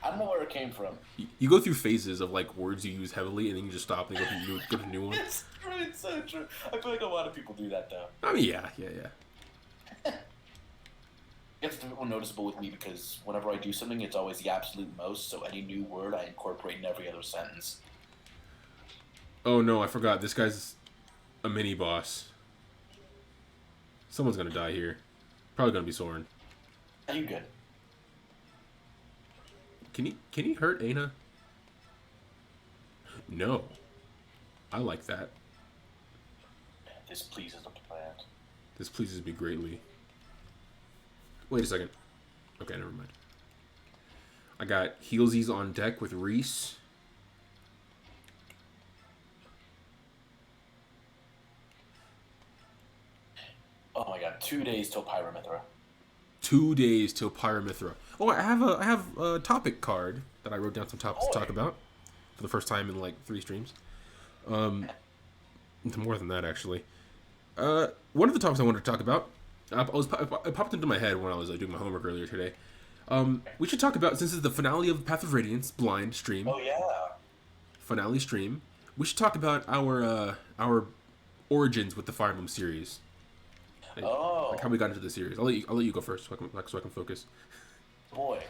I don't know where it came from. You go through phases of like words you use heavily, and then you just stop and go to new ones. It's true. It's so true. I feel like a lot of people do that though. I mean, yeah. It's a bit more noticeable with me because whenever I do something, it's always the absolute most. So any new word I incorporate in every other sentence. Oh no, I forgot. This guy's a mini boss. Someone's gonna die here. Probably gonna be Soren. Are you good? Can he hurt Aina? No. I like that. This pleases the plant. This pleases me greatly. Wait a second. Okay, never mind. I got Heelsies on deck with Reese. Oh my god, 2 days till Pyramithra. 2 days till Pyramithra. Oh, I have a topic card that I wrote down some topics to talk about for the first time in like 3 streams. More than that actually. One of the topics I wanted to talk about, it popped into my head when I was doing my homework earlier today. We should talk about, since it's the finale of Path of Radiance blind stream. Oh yeah. Finale stream. We should talk about our origins with the Fire Emblem series. Like how we got into the series. I'll let you go first so I can focus. Boy.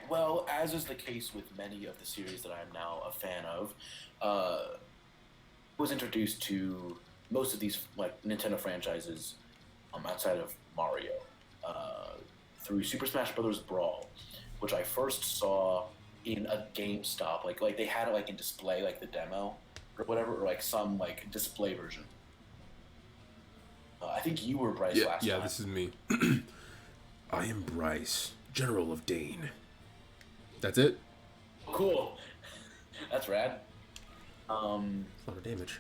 Well, as is the case with many of the series that I'm now a fan of, was introduced to most of these like Nintendo franchises outside of Mario through Super Smash Bros. Brawl, which I first saw in a GameStop. Like they had it like in display, like the demo or whatever, or like some like display version. I think you were Bryce last time. Yeah, this is me. I am Bryce, General of Dane. That's it? Cool. That's rad. It's a lot of damage.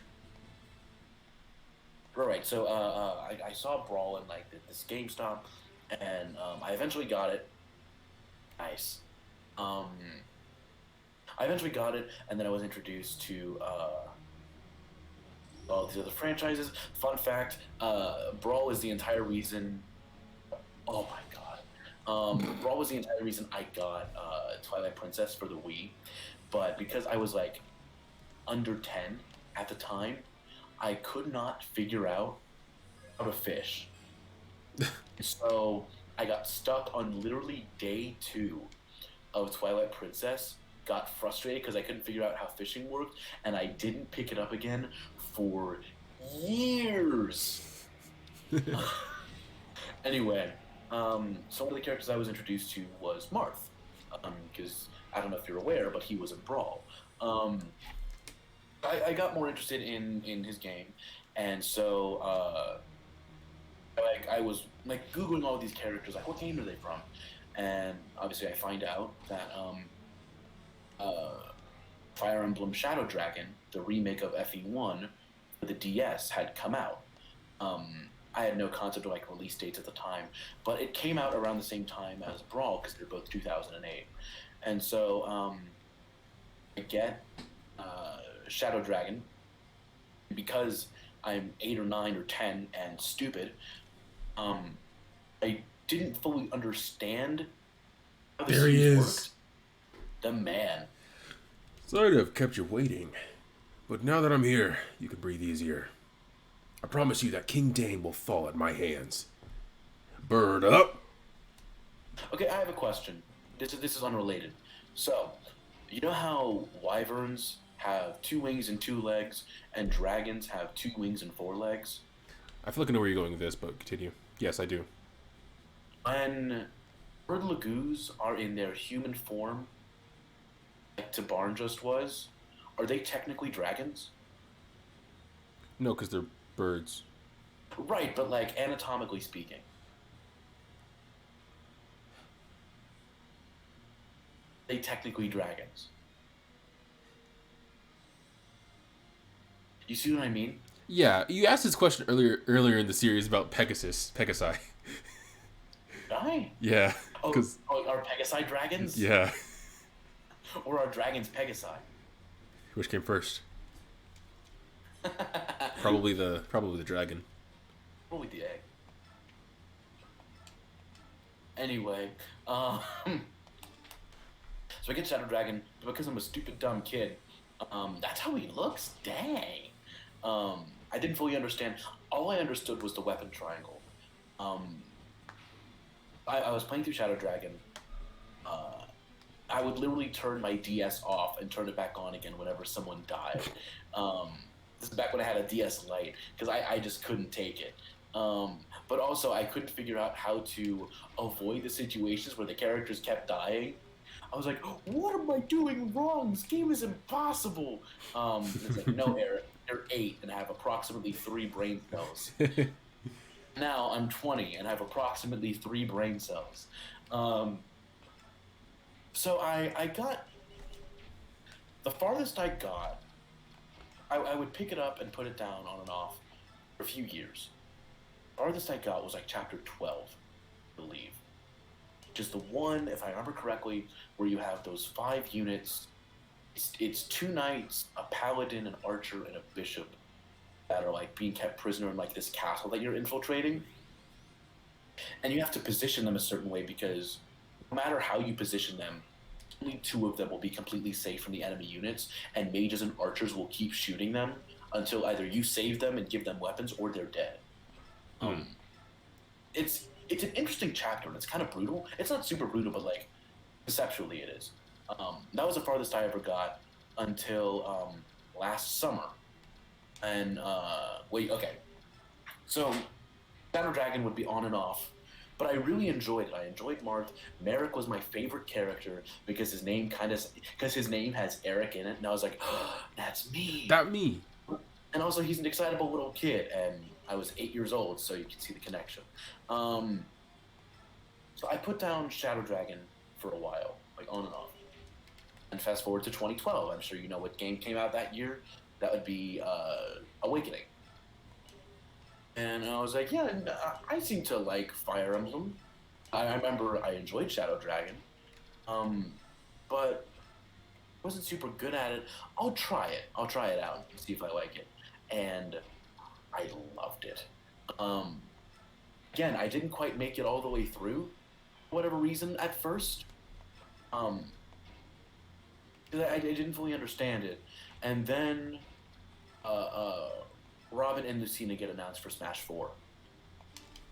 Right, so I saw Brawl in like this GameStop, and I eventually got it. Nice. I eventually got it, and then I was introduced to all these other franchises. Fun fact: Brawl is the entire reason. Oh my god! Brawl was the entire reason I got Twilight Princess for the Wii, but because I was like under 10 at the time, I could not figure out how to fish. So I got stuck on literally day 2 of Twilight Princess, got frustrated because I couldn't figure out how fishing worked, and I didn't pick it up again for years. Anyway, so one of the characters I was introduced to was Marth, because I don't know if you're aware, but he was in Brawl. I got more interested in his game, and so I was like Googling all these characters, like what game are they from? And obviously I find out that Fire Emblem Shadow Dragon, the remake of FE1 for the DS, had come out. I had no concept of like release dates at the time, but it came out around the same time as Brawl because they're both 2008. And so I get Shadow Dragon because I'm 8 or 9 or 10 and stupid. I didn't fully understand how the series worked. The man. Sorry to have kept you waiting, but now that I'm here, you can breathe easier. I promise you that King Dane will fall at my hands. Bird up. Okay, I have a question. This is unrelated. So, you know how wyverns have 2 wings and 2 legs, and dragons have 2 wings and 4 legs? I feel like I know where you're going with this, but continue. Yes, I do. When bird lagoos are in their human form, like Tabarn just was, are they technically dragons? No, because they're birds. Right, but like anatomically speaking. They technically dragons. You see what I mean? Yeah, you asked this question earlier in the series about Pegasi. Die? Yeah, Oh, because are Pegasi dragons? yeah, Or are dragons Pegasi? which came first? Probably the dragon. Probably the egg. Anyway, so I get Shadow Dragon, but because I'm a stupid dumb kid, that's how he looks? Dang. I didn't fully understand. All I understood was the weapon triangle. I was playing through Shadow Dragon. I would literally turn my DS off and turn it back on again whenever someone died. This is back when I had a DS Lite, because I just couldn't take it. But also, I couldn't figure out how to avoid the situations where the characters kept dying. I was like, what am I doing wrong? This game is impossible. It's like, no, Eric, you're 8 and I have approximately 3 brain cells. Now I'm 20 and I have approximately 3 brain cells. So I got, the farthest I got, I would pick it up and put it down on and off for a few years. The farthest I got was like chapter 12, I believe. Just the one, if I remember correctly, where you have those 5 units. It's 2 knights, a paladin, an archer, and a bishop that are like being kept prisoner in like this castle that you're infiltrating. And you have to position them a certain way because no matter how you position them, only 2 of them will be completely safe from the enemy units, and mages and archers will keep shooting them until either you save them and give them weapons or they're dead. It's an interesting chapter, and it's kind of brutal. It's not super brutal, but like conceptually it is. That was the farthest I ever got until last summer. And okay. So Shadow Dragon would be on and off, but I really enjoyed it. I enjoyed Marth. Merrick was my favorite character because his name has Eric in it, and I was like, oh, that's me. That me. And also, he's an excitable little kid, and I was 8 years old, so you can see the connection. So I put down Shadow Dragon for a while, like on and off. And fast forward to 2012. I'm sure you know what game came out that year. That would be Awakening. And I was like, yeah, I seem to like Fire Emblem. I remember I enjoyed Shadow Dragon, but wasn't super good at it. I'll try it. I'll try it out and see if I like it. And I loved it. Again, I didn't quite make it all the way through, for whatever reason, at first. I didn't fully understand it. And then Robin and Lucina get announced for Smash 4.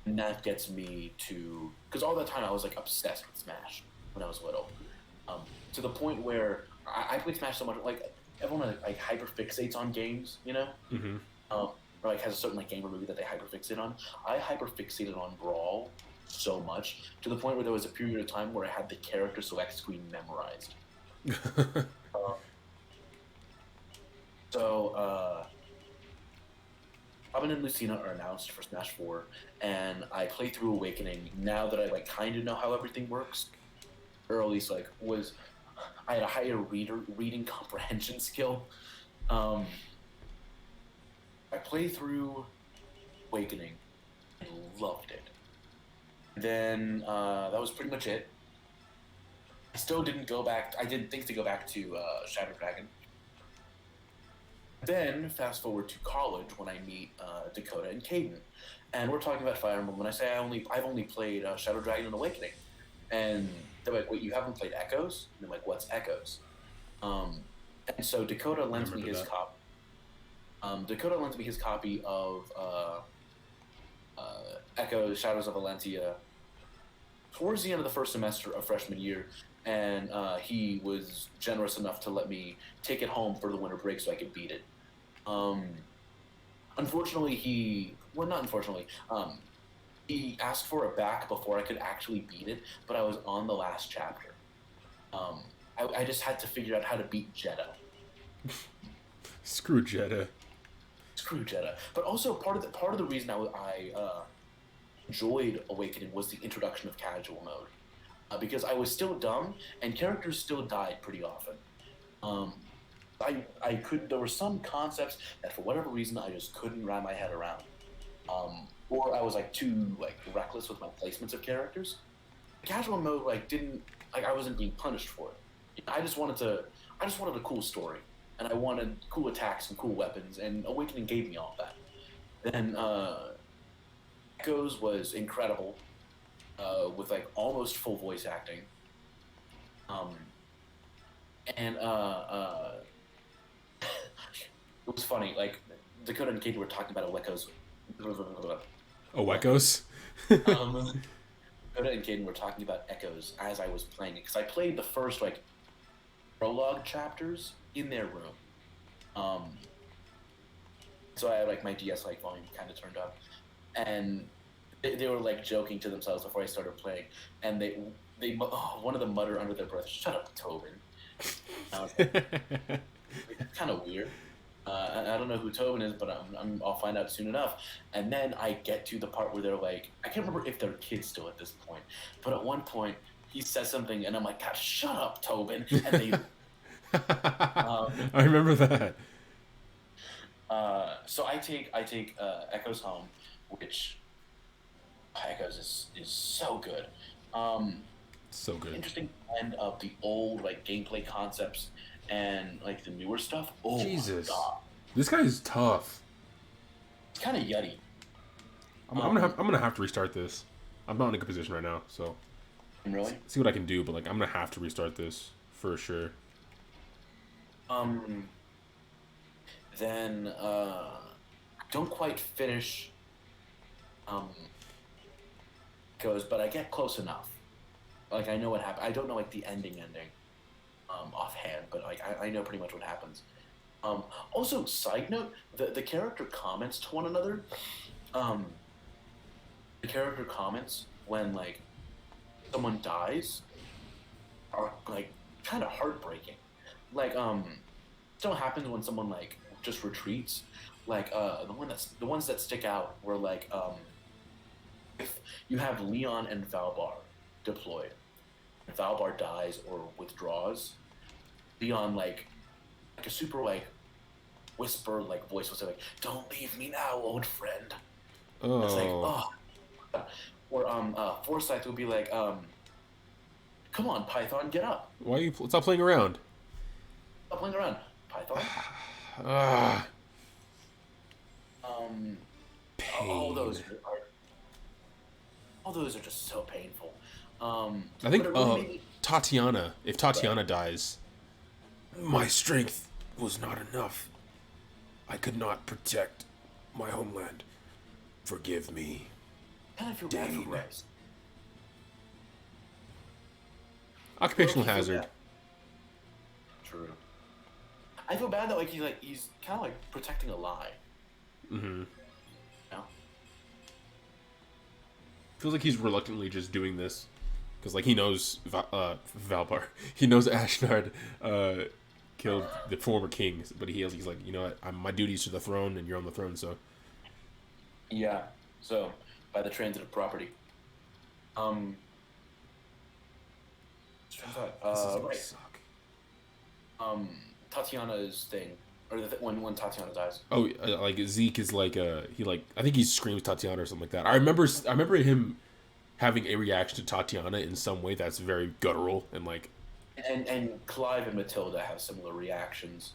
And that gets me to... Because all that time I was like obsessed with Smash when I was little. To the point where I played Smash so much, like everyone like hyperfixates on games, you know? Mm-hmm. Or like has a certain like game or movie that they hyperfixate on. I hyperfixated on Brawl so much to the point where there was a period of time where I had the character select screen memorized. Robin and Lucina are announced for Smash 4, and I play through Awakening now that I like kind of know how everything works, or at least like I had a higher reading comprehension skill. I play through Awakening and loved it. Then that was pretty much it. I still didn't go back. I didn't think to go back to Shadow Dragon. Then fast forward to college when I meet Dakota and Caden, and we're talking about Fire Emblem. When I say I've only played Shadow Dragon and Awakening, and they're like, "Wait, you haven't played Echoes?" And I'm like, "What's Echoes?" And so Dakota lends me his copy. Dakota lent me his copy of Echo Shadows of Valentia towards the end of the first semester of freshman year, and he was generous enough to let me take it home for the winter break so I could beat it. Unfortunately, not unfortunately, he asked for it back before I could actually beat it, but I was on the last chapter. I just had to figure out how to beat Jeddah. Screw Jeddah. Screw Jeddah. But also part of the reason I enjoyed Awakening was the introduction of casual mode, because I was still dumb and characters still died pretty often. There were some concepts that for whatever reason I just couldn't wrap my head around, or I was too reckless with my placements of characters. Casual mode didn't I wasn't being punished for it. I just wanted a cool story, and I wanted cool attacks and cool weapons, and Awakening gave me all that. Then Echoes was incredible, with almost full voice acting. And it was funny. Dakota and Katie were talking about Echoes. Oh, Echoes? Dakota and Katie were talking about Echoes as I was playing it, because I played the first prologue chapters in their room. So I had my DS volume kind of turned up, and they were joking to themselves before I started playing, and one of them muttered under their breath, "Shut up, Tobin." I was it's kind of weird. I don't know who Tobin is, but I'll find out soon enough. And then I get to the part where they're I can't remember if they're kids still at this point, but at one point he says something, and I'm like, "God, shut up, Tobin!" And they. I remember that. So I take Echoes home, which Echoes is so good. So good. Interesting blend of the old gameplay concepts and the newer stuff. Oh Jesus, my God. This guy is tough. It's kind of yutty. I'm gonna have to restart this. I'm not in a good position right now, so Really? see what I can do. But I'm gonna have to restart this for sure. Then don't quite finish Echoes, but I get close enough. I know what happened. I don't know the ending offhand, but I know pretty much what happens. Also, side note, the character comments to one another. The character comments when someone dies are kind of heartbreaking. Still happens when someone just retreats. The ones that stick out were if you have Leon and Valbar deployed, and Valbar dies or withdraws, Leon a super whisper voice will say "Don't leave me now, old friend." Oh. It's oh. Or Forsyth will be "Come on, Python, get up. Why are you stop playing around? Stop playing around, Python." Pain. All those are just so painful. I think Tatiana. If Tatiana dies, my strength was not enough. I could not protect my homeland. Forgive me. I kind of feel bad for Bryce. Occupational hazard. True. I feel bad that he's kind of protecting a lie. Mm-hmm. No. Feels like he's reluctantly just doing this because he knows Valbar. He knows Ashnard killed the former kings, but he's you know what? My duty's to the throne, and you're on the throne, so. Yeah. So by the transitive property. Right. Suck. Tatiana's thing, or when Tatiana dies. Oh, Zeke is I think he screams Tatiana or something like that. I remember him having a reaction to Tatiana in some way that's very guttural and And Clive and Matilda have similar reactions.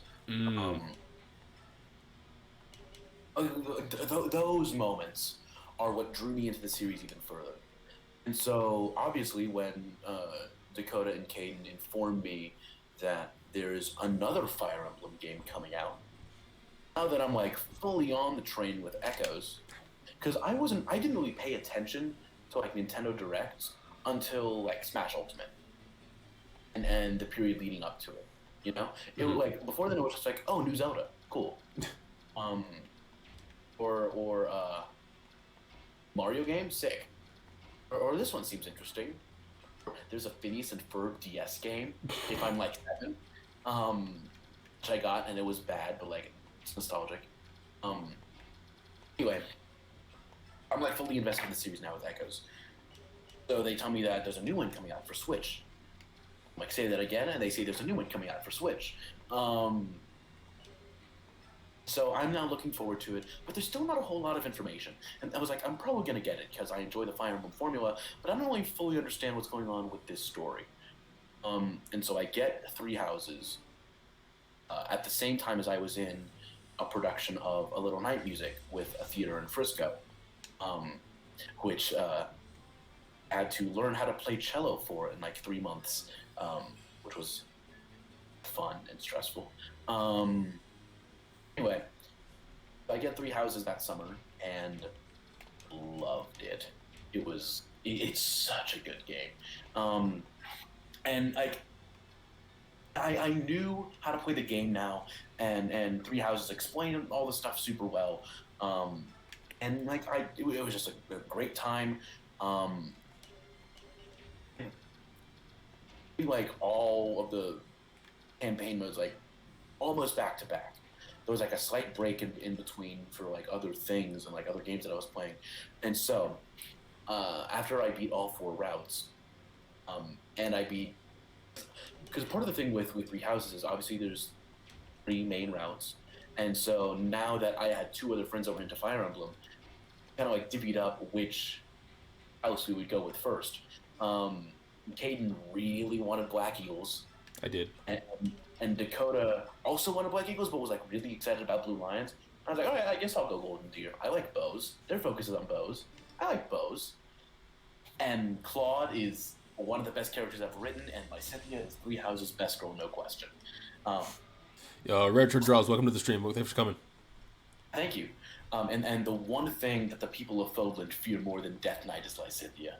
Those moments are what drew me into the series even further. And so, obviously, when Dakota and Caden informed me that there's another Fire Emblem game coming out, now that I'm like fully on the train with Echoes, because I didn't really pay attention to like Nintendo Directs until like Smash Ultimate, and the period leading up to it. You know, it was like before then it was just like, oh, new Zelda, cool, um, or Mario game, sick, or this one seems interesting. There's a Phineas and Ferb DS game. If I'm like 7, which I got and it was bad, but like it's nostalgic. Anyway, I'm like fully invested in the series now with Echoes. So they tell me that there's a new one coming out for Switch. I'm like, say that again, and they say there's a new one coming out for Switch. So I'm now looking forward to it, but there's still not a whole lot of information. And I was like, I'm probably going to get it because I enjoy the Fire Emblem formula, but I don't really fully understand what's going on with this story. And so I get Three Houses at the same time as I was in a production of A Little Night Music with a theater in Frisco, which had to learn how to play cello for in like 3 months, which was fun and stressful. Anyway, I get Three Houses that summer and loved it. It's such a good game. And like, I knew how to play the game now, and Three Houses explained all the stuff super well. And like, it was just a great time. Like all of the campaign modes, like almost back to back. There was like a slight break in between for like other things and like other games that I was playing. And so after I beat all 4 routes, and I beat, because part of the thing with Three Houses is obviously there's 3 main routes. And so now that I had 2 other friends over into Fire Emblem, kind of like divvied up which house we would go with first. Caden really wanted Black Eagles. I did. And Dakota also wanted Black Eagles, but was like really excited about Blue Lions. I was like, all right, I guess I'll go Golden Deer. I like bows. Their focus is on bows. I like bows. And Claude is one of the best characters I've written, and Cynthia is Three Houses' best girl, no question. Retro Draws, welcome to the stream. Thanks for coming. Thank you. And the one thing that the people of Fodland fear more than Death Knight is Lysithea.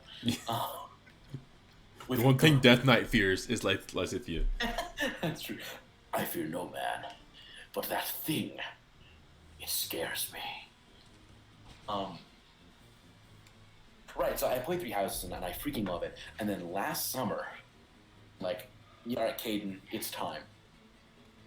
The one thing Death Knight fears is Lysithea. That's true. I fear no man, but that thing, it scares me. Right, so I played Three Houses and I freaking love it. And then last summer, like, all right, Caden, it's time.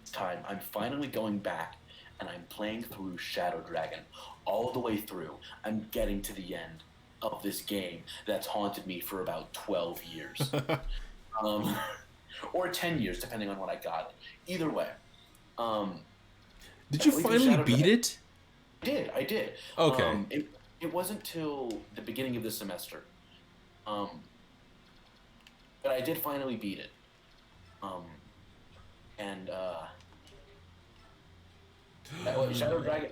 It's time. I'm finally going back and I'm playing through Shadow Dragon all the way through. I'm getting to the end of this game that's haunted me for about 12 years. Or 10 years, depending on what I got. Either way. Did you finally beat it? I did. Okay. It wasn't till the beginning of the semester. But I did finally beat it. Shadow Dragon,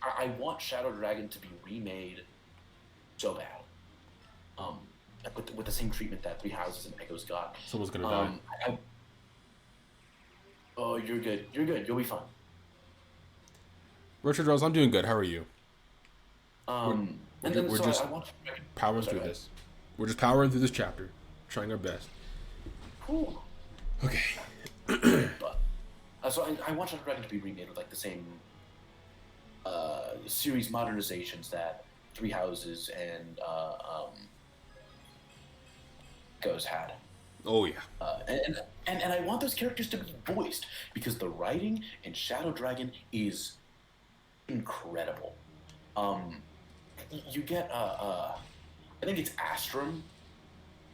I want Shadow Dragon to be remade so bad. With the same treatment that Three Houses and Echoes got. Someone's gonna die. Oh, you're good. You're good. You'll be fine. Richard Rose, I'm doing good. How are you? We're just powering through this. We're just powering through this chapter, trying our best. Cool. Okay. But so I want Shadow Dragon to be remade with like the same series modernizations that Three Houses and Echoes had. Oh yeah. And I want those characters to be voiced because the writing in Shadow Dragon is incredible. You get I think it's Astrum.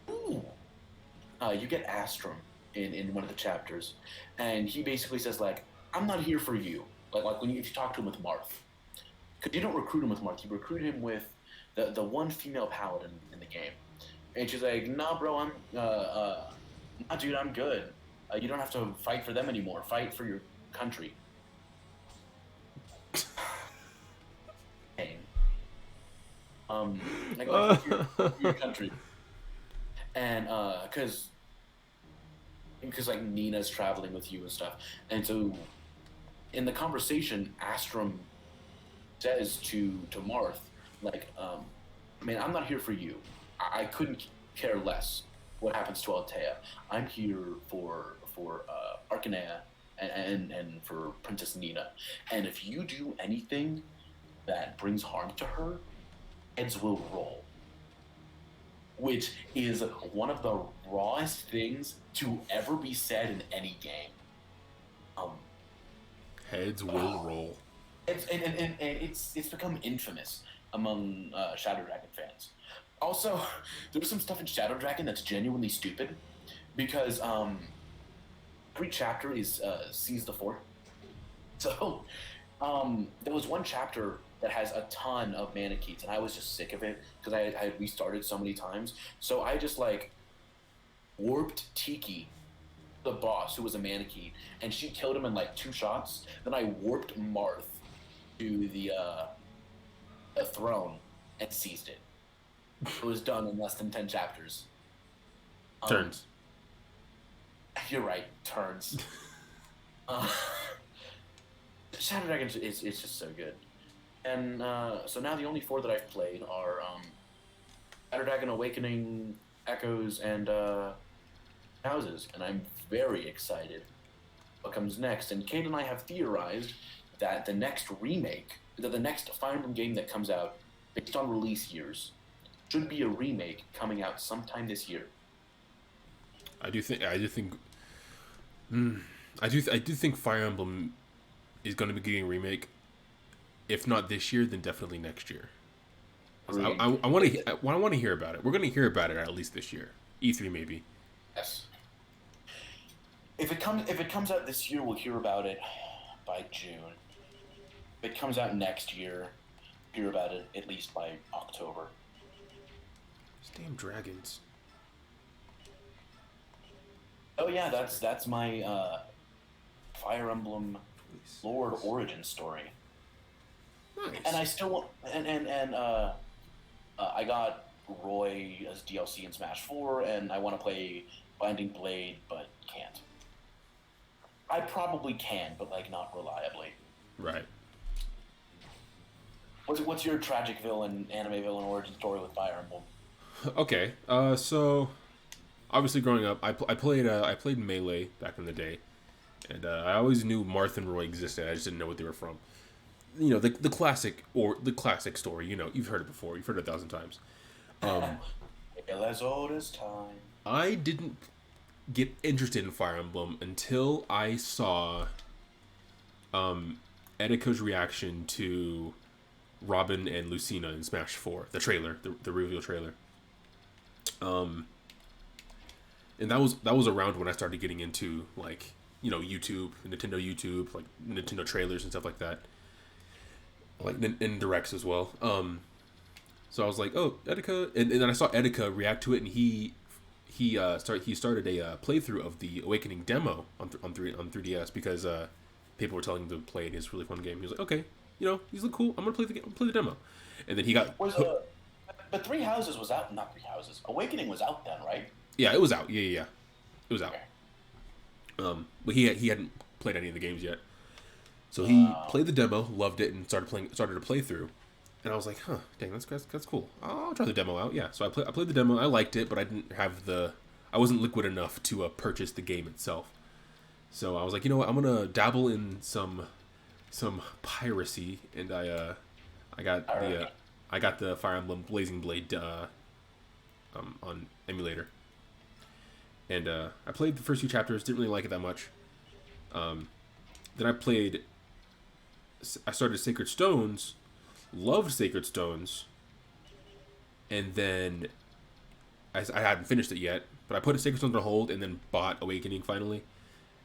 Ooh. You get Astrum in one of the chapters, and he basically says like, "I'm not here for you." Like if you talk to him with Marth, because you don't recruit him with Marth, you recruit him with the one female paladin in the game, and she's like, "Nah, bro, I'm nah, dude, I'm good. You don't have to fight for them anymore. Fight for your country." Like your country, and because like Nina's traveling with you and stuff, and so in the conversation, Astrum says to Marth, like, man, I'm not here for you. I couldn't care less what happens to Altea. I'm here for Arcanea and for Princess Nina. And if you do anything that brings harm to her, heads will roll. Which is one of the rawest things to ever be said in any game. Heads will roll. It's become infamous among Shadow Dragon fans. Also, there's some stuff in Shadow Dragon that's genuinely stupid because every chapter is Seize the Fort. So there was one chapter that has a ton of Manicheets, and I was just sick of it because I had restarted so many times. So I just like warped Tiki, the boss, who was a Manicheet, and she killed him in like 2 shots. Then I warped Marth to the throne and seized it. It was done in less than 10 chapters. Turns. You're right, turns. Shadow Dragon is just so good. And so now the only 4 that I've played are Shadow Dragon Awakening, Echoes, and Houses. And I'm very excited what comes next. And Kate and I have theorized that the next Fire Emblem game that comes out based on release years should be a remake coming out sometime this year. I do think Fire Emblem is going to be getting a remake. If not this year, then definitely next year. I want to hear about it. We're going to hear about it at least this year. E3 maybe. Yes. If it comes out this year, we'll hear about it by June. If it comes out next year, hear about it at least by October. These damn dragons. Oh yeah, that's my Fire Emblem Lord origin story. Nice. And I still want, I got Roy as DLC in Smash 4, and I want to play Binding Blade, but can't. I probably can, but like not reliably. Right. What's your tragic villain, anime villain origin story with Fire Emblem? Okay. So obviously growing up, I played Melee back in the day, and I always knew Marth and Roy existed. I just didn't know what they were from. You know, the classic story. You know, you've heard it before. You've heard it 1,000 times. As old as time. I didn't get interested in Fire Emblem until I saw Etika's reaction to Robin and Lucina in Smash 4, the trailer, the reveal trailer. And that was around when I started getting into, like, you know, YouTube, Nintendo YouTube, like Nintendo trailers and stuff like that. Like in directs as well. So I was like, oh, Etika, and then I saw Etika react to it, and he started a playthrough of the Awakening demo on 3DS because people were telling him to play it. It's a really fun game. He was like, okay, you know, these look cool. I'm gonna play the demo, and then he got. But Three Houses was out. Not Three Houses. Awakening was out then, right? Yeah, it was out. Yeah, it was out. Okay. But he hadn't played any of the games yet. So he played the demo, loved it, and started a playthrough. And I was like, huh, dang, that's cool. I'll try the demo out. Yeah, so I played the demo. I liked it, but I wasn't liquid enough to purchase the game itself. So I was like, you know what, I'm gonna dabble in some piracy, and I got the Fire Emblem Blazing Blade on emulator. And I played the first few chapters, didn't really like it that much. Then I started Sacred Stones, loved Sacred Stones, and then I hadn't finished it yet, but I put Sacred Stones on hold and then bought Awakening finally,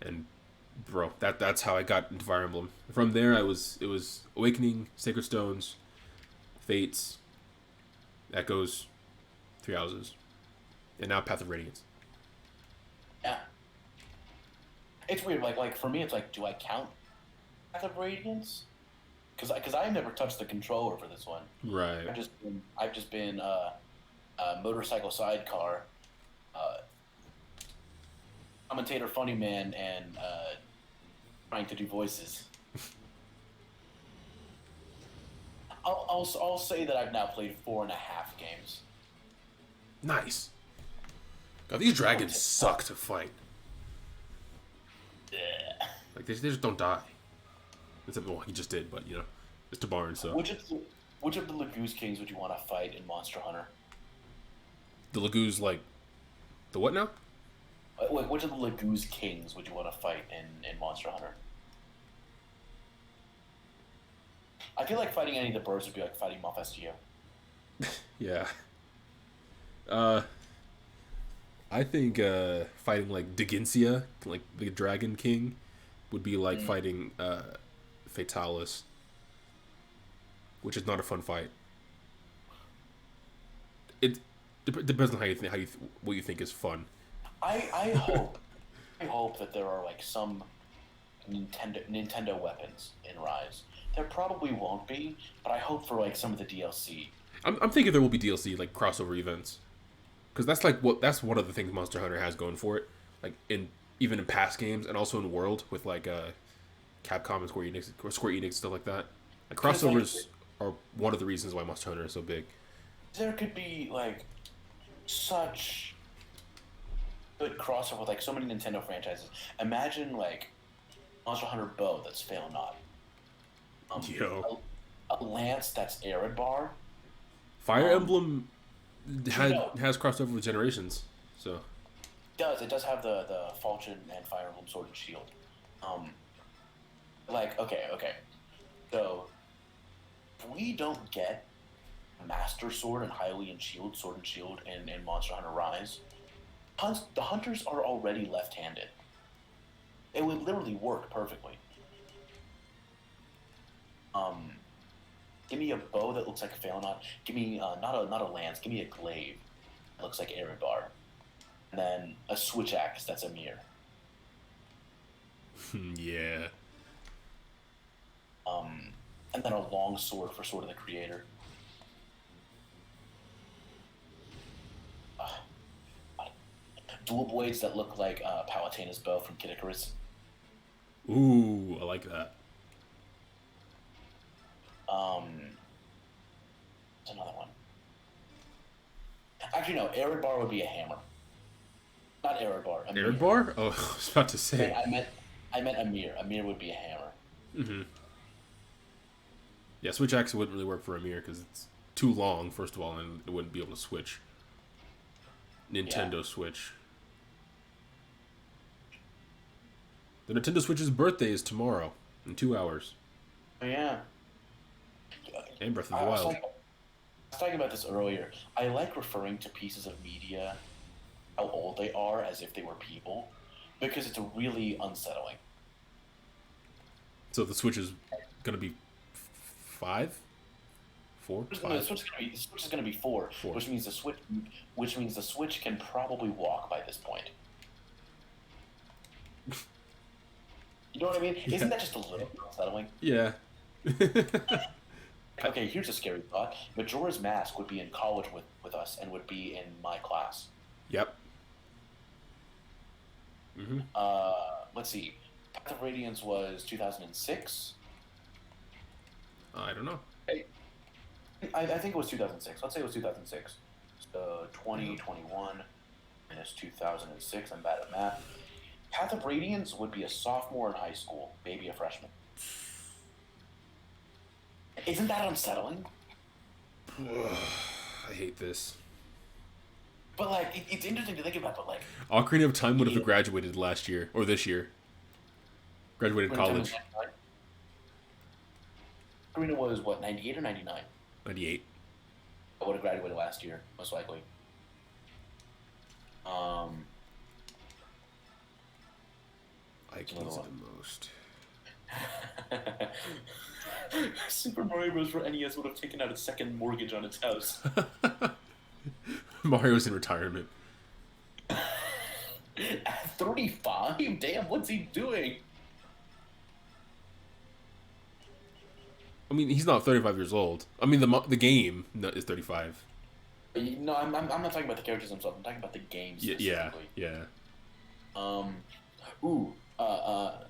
and bro, that's how I got into Fire Emblem. From there, it was Awakening, Sacred Stones, Fates, Echoes, Three Houses, and now Path of Radiance. Yeah. It's weird. Like for me, it's like, do I count Path of Radiance? Because I never touched the controller for this one. Right. I've just been motorcycle sidecar, commentator, funny man, and trying to do voices. I'll say that I've now played 4.5 games. Nice. God, these dragons suck to fight. Yeah. Like they just don't die. Except well, he just did, but you know, it's Tabarin, so Which of the Lagoose Kings would you want to fight in Monster Hunter? the Lagoos like the what now? Which of the Lagoose Kings would you want to fight in Monster Hunter? I feel like fighting any of the birds would be like fighting Mephisto. Yeah. I think fighting like Diginsia, like the Dragon King, would be like fighting Fatalis, which is not a fun fight. It depends on what you think is fun. I hope that there are like some Nintendo weapons in Rise. There probably won't be, but I hope for like some of the DLC. I'm thinking there will be DLC like crossover events, because that's one of the things Monster Hunter has going for it. Like even in past games and also in World with like Capcom and Square Enix stuff like that. Like crossovers are one of the reasons why Monster Hunter is so big. There could be like such good crossover with like so many Nintendo franchises. Imagine like Monster Hunter Bow that's Failnaught. Yo. A lance that's Eridbar. Fire Emblem has crossed with generations, so It does have the Falchion and Fire Emblem Sword and Shield. Okay. So if we don't get Master Sword and Hylian Shield, Sword and Shield in Monster Hunter Rise, the hunters are already left-handed. It would literally work perfectly. Give me a bow that looks like a Failnaught. Give me not a lance. Give me a glaive that looks like Eridbar, and then a switch axe that's a mirror. yeah. And then a long sword for Sword of the Creator. Dual blades that look like Palutena's bow from Kid Icarus. Ooh, I like that. What's another one? Actually, no. Eridbar would be a hammer. Not Eridbar. Eridbar? Oh, I was about to say. I meant Amir. Amir would be a hammer. Mm-hmm. Yeah, switch axe wouldn't really work for Amir because it's too long, first of all, and it wouldn't be able to switch. Nintendo Switch. The Nintendo Switch's birthday is tomorrow, in 2 hours. Oh, yeah. And Breath of the Wild. I was talking about this earlier. I like referring to pieces of media, how old they are, as if they were people, because it's really unsettling. So the Switch is going to be 5? 4? The Switch is going to be 4, which means the Switch can probably walk by this point. You know what I mean? Yeah. Isn't that just a little unsettling? Yeah. Okay, here's a scary thought. Majora's Mask would be in college with us and would be in my class. Yep. Mm-hmm. Let's see. Path of Radiance was 2006. I don't know. I think it was 2006. Let's say it was 2006. So 2021 minus 2006. I'm bad at math. Path of Radiance would be a sophomore in high school, maybe a freshman. Isn't that unsettling? I hate this. But like, it's interesting to think about. But like, Ocarina of Time would have graduated last year or this year. Graduated college. Ocarina was what, 98 or 99? 98. I would have graduated last year, most likely. Vikings are the most. Super Mario Bros. For NES would have taken out a second mortgage on its house. Mario's in retirement. At 35? Damn, what's he doing? I mean, he's not 35 years old. I mean, the game is 35. No, I'm not talking about the characters themselves. I'm talking about the games specifically. Yeah.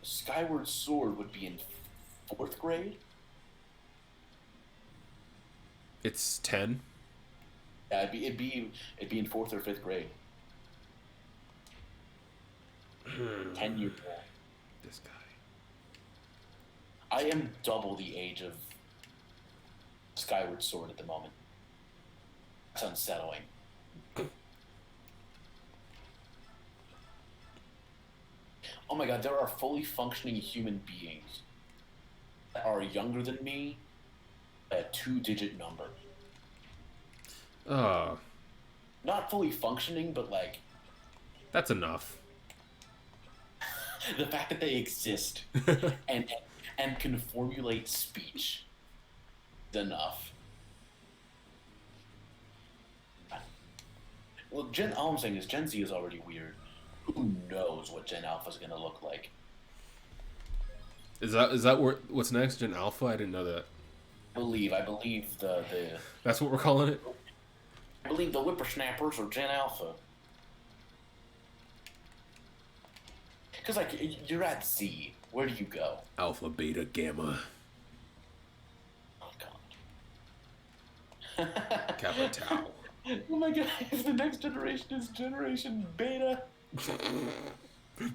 Skyward Sword would be in 4th grade. It's 10. Yeah, it'd be in fourth or fifth grade. 10 years old. This guy. I am double the age of Skyward Sword at the moment. It's unsettling. Oh my god, there are fully functioning human beings that are younger than me by a 2-digit number. Uh, Not fully functioning, but like that's enough. the fact that they exist and and can formulate speech is enough. Well, all I'm saying is Gen Z is already weird. Who knows what Gen Alpha is going to look like? Is that what's next? Gen Alpha? I didn't know that. I believe the That's what we're calling it? I believe the whippersnappers are Gen Alpha. Because like you're at Z, where do you go? Alpha, beta, gamma, Oh god. kappa, tau. Oh my god! If the next generation is Generation Beta.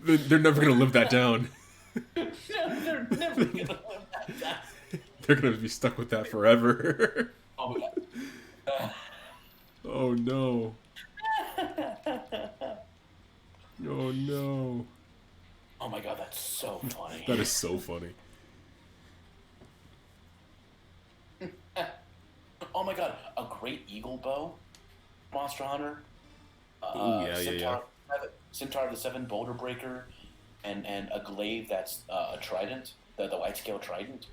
They're never gonna live that down. No, they're never gonna live that down. They're gonna be stuck with that forever. Oh my god. Oh no. Oh no. Oh my god, that's so funny. That is so funny. Oh my god, a great eagle bow, Monster Hunter. Ooh, yeah. Centaur the Seven Boulder Breaker, and a glaive that's a trident, the white scale trident,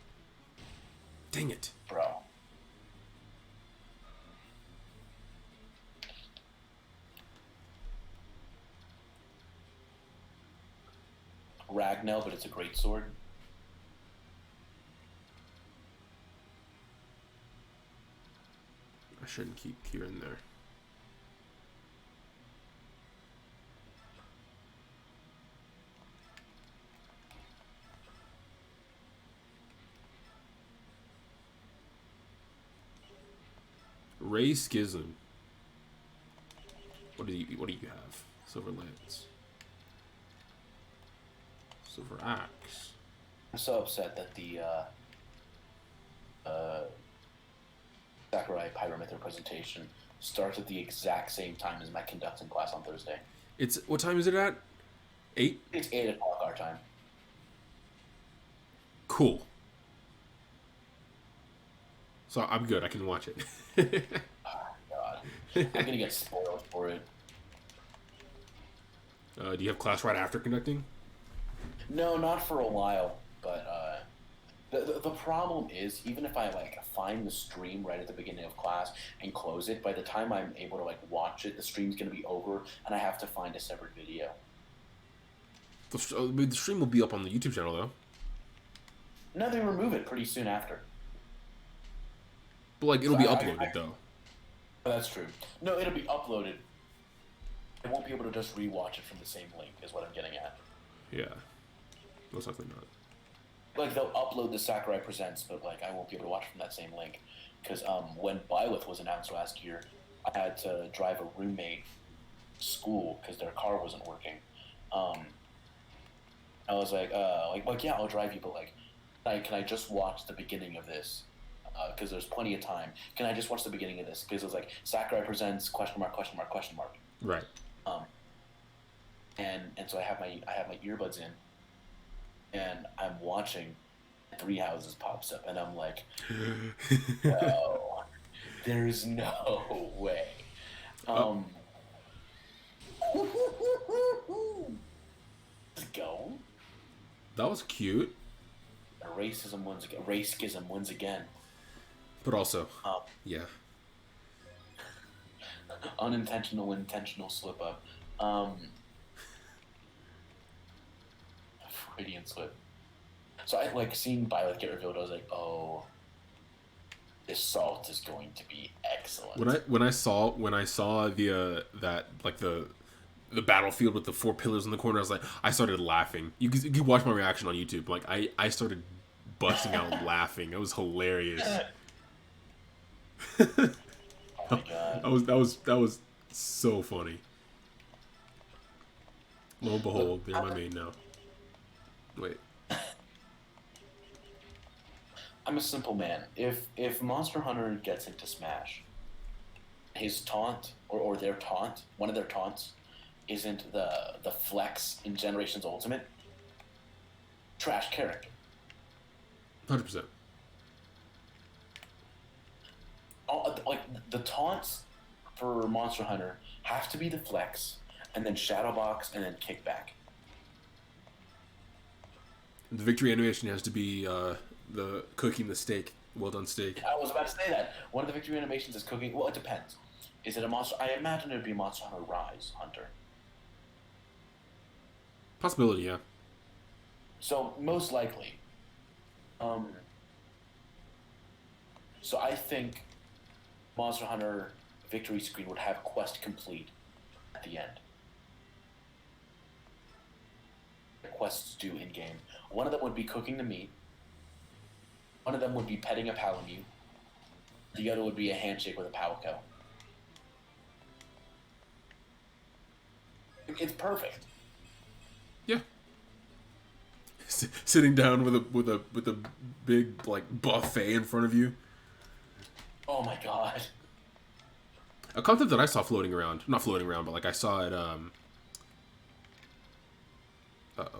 Dang it. bro. Ragnell, but it's a great sword. I shouldn't keep Kieran there. Ray Schism. What do you have? Silver Lance. Silver Axe. I'm so upset that the Sakurai Pyromancer presentation starts at the exact same time as my conducting class on Thursday. It's what time is it at? 8? It's 8 o'clock our time. Cool. So I'm good. I can watch it. Oh, God. I'm gonna get spoiled for it. Do you have class right after conducting? No, not for a while, but the problem is, even if I like find the stream right at the beginning of class and close it, by the time I'm able to like watch it, the stream's gonna be over, and I have to find a separate video. The stream will be up on the YouTube channel though. No, they remove it pretty soon after. But like it'll be uploaded though. Oh, that's true. No, it'll be uploaded. I won't be able to just rewatch it from the same link, is what I'm getting at. Yeah. Most likely not. Like, they'll upload the Sakurai Presents, but, like, I won't be able to watch from that same link. Because when Byleth was announced last year, I had to drive a roommate to school because their car wasn't working. I was like, yeah, I'll drive you, but, like, can I just watch the beginning of this? Because there's plenty of time. Can I just watch the beginning of this? Because it was like, Sakurai Presents, question mark, question mark, question mark. Right. And so I have my earbuds in, and I'm watching. Three Houses pops up, and I'm like, no, there's no way. Let's go. That was cute. Racism wins again. Racism wins again. But also, yeah. Unintentional, intentional slip up. Freudian slip. So I like seeing Violet get revealed. I was like, oh, this salt is going to be excellent. When I saw the that like the battlefield with the 4 pillars in the corner, I started laughing. You can watch my reaction on YouTube. Like I started busting out laughing. It was hilarious. Oh my god. That was so funny. Lo and Look, behold, they're my main now. Wait. I'm a simple man. If Monster Hunter gets into Smash, his taunt or their taunt, one of their taunts, isn't the flex in Generations Ultimate. Trash character. 100%. Like the taunts for Monster Hunter have to be the flex, and then shadow box, and then kickback. The victory animation has to be the cooking the steak. Well done steak. I was about to say that one of the victory animations is cooking. Well, it depends. Is it a monster? I imagine it would be Monster Hunter Rise Hunter. Possibility, yeah. So most likely. So I think Monster Hunter victory screen would have quest complete at the end. The quests due in game. One of them would be cooking the meat. One of them would be petting a Palamute. The other would be a handshake with a Palico. It's perfect. Yeah. Sitting down with a big like buffet in front of you. Oh my god. A concept that I saw floating around, not floating around, but like I saw it.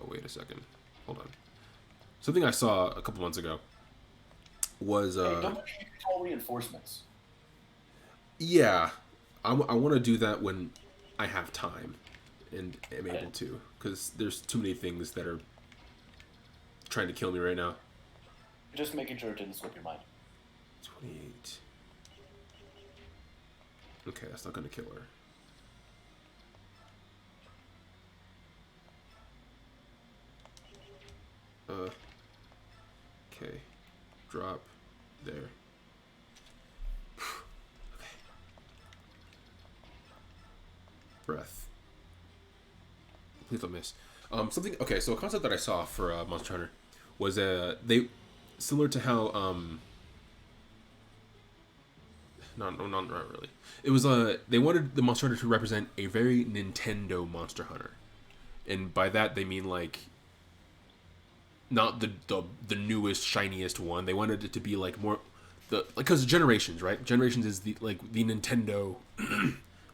Wait a second. Hold on. Something I saw a couple months ago was Hey, don't you call reinforcements? yeah, I want to do that when I have time and am able to, because there's too many things that are trying to kill me right now. Just making sure it didn't slip your mind. 28. Okay, that's not gonna kill her. Okay. Drop there. Okay. Breath. Please don't miss. Something. Okay, so a concept that I saw for Monster Hunter was they similar to how not really. It was they wanted the Monster Hunter to represent a very Nintendo Monster Hunter, and by that they mean like not the newest shiniest one. They wanted it to be like more the because Generations, right? Generations is the like the Nintendo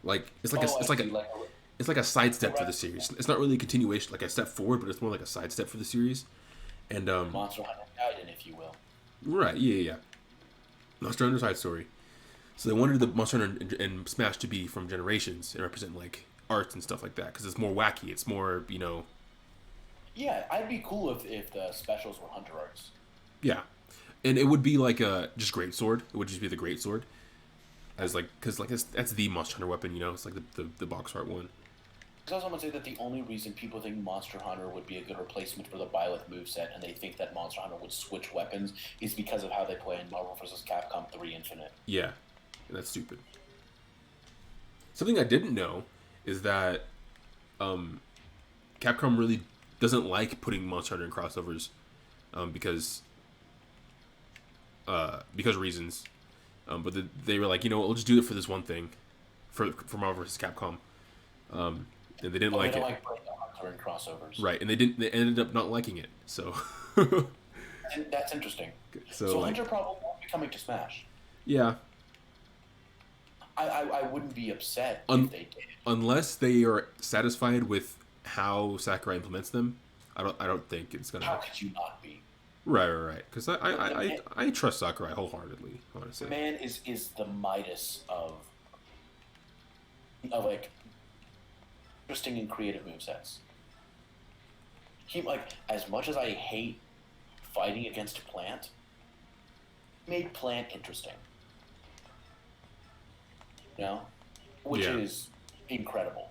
like it's like it's like a sidestep for the series. It's not really a continuation, like a step forward, but it's more like a sidestep for the series. And Monster Hunter Gaiden, if you will. right, yeah. Monster Hunter side story. So they wanted the Monster Hunter and Smash to be from Generations and represent like arts and stuff like that because it's more wacky. It's more Yeah, I'd be cool if the specials were Hunter arts. yeah, and it would be like a just great sword. It would just be the great sword, as like because like that's the Monster Hunter weapon. It's like the box art one. I was also going to say that the only reason people think Monster Hunter would be a good replacement for the Byleth moveset and they think that Monster Hunter would switch weapons is because of how they play in Marvel vs. Capcom 3 Infinite. Yeah, and that's stupid. Something I didn't know is that Capcom really doesn't like putting Monster Hunter in crossovers because reasons. But they were like, we'll just do it for this one thing, for Marvel vs. Capcom. And they didn't like they it. don't like putting Hunter in crossovers. Right, and they ended up not liking it. So And that's interesting. So, So like, Hunter probably won't be coming to Smash. yeah, I wouldn't be upset if they did. unless they are satisfied with how Sakurai implements them, I don't think it's gonna. How could you not be? Right. Because I trust Sakurai wholeheartedly. Honestly, The man is the Midas of like interesting and creative movesets. He like as much as I hate fighting against Plant, he made Plant interesting. Which Yeah. is incredible.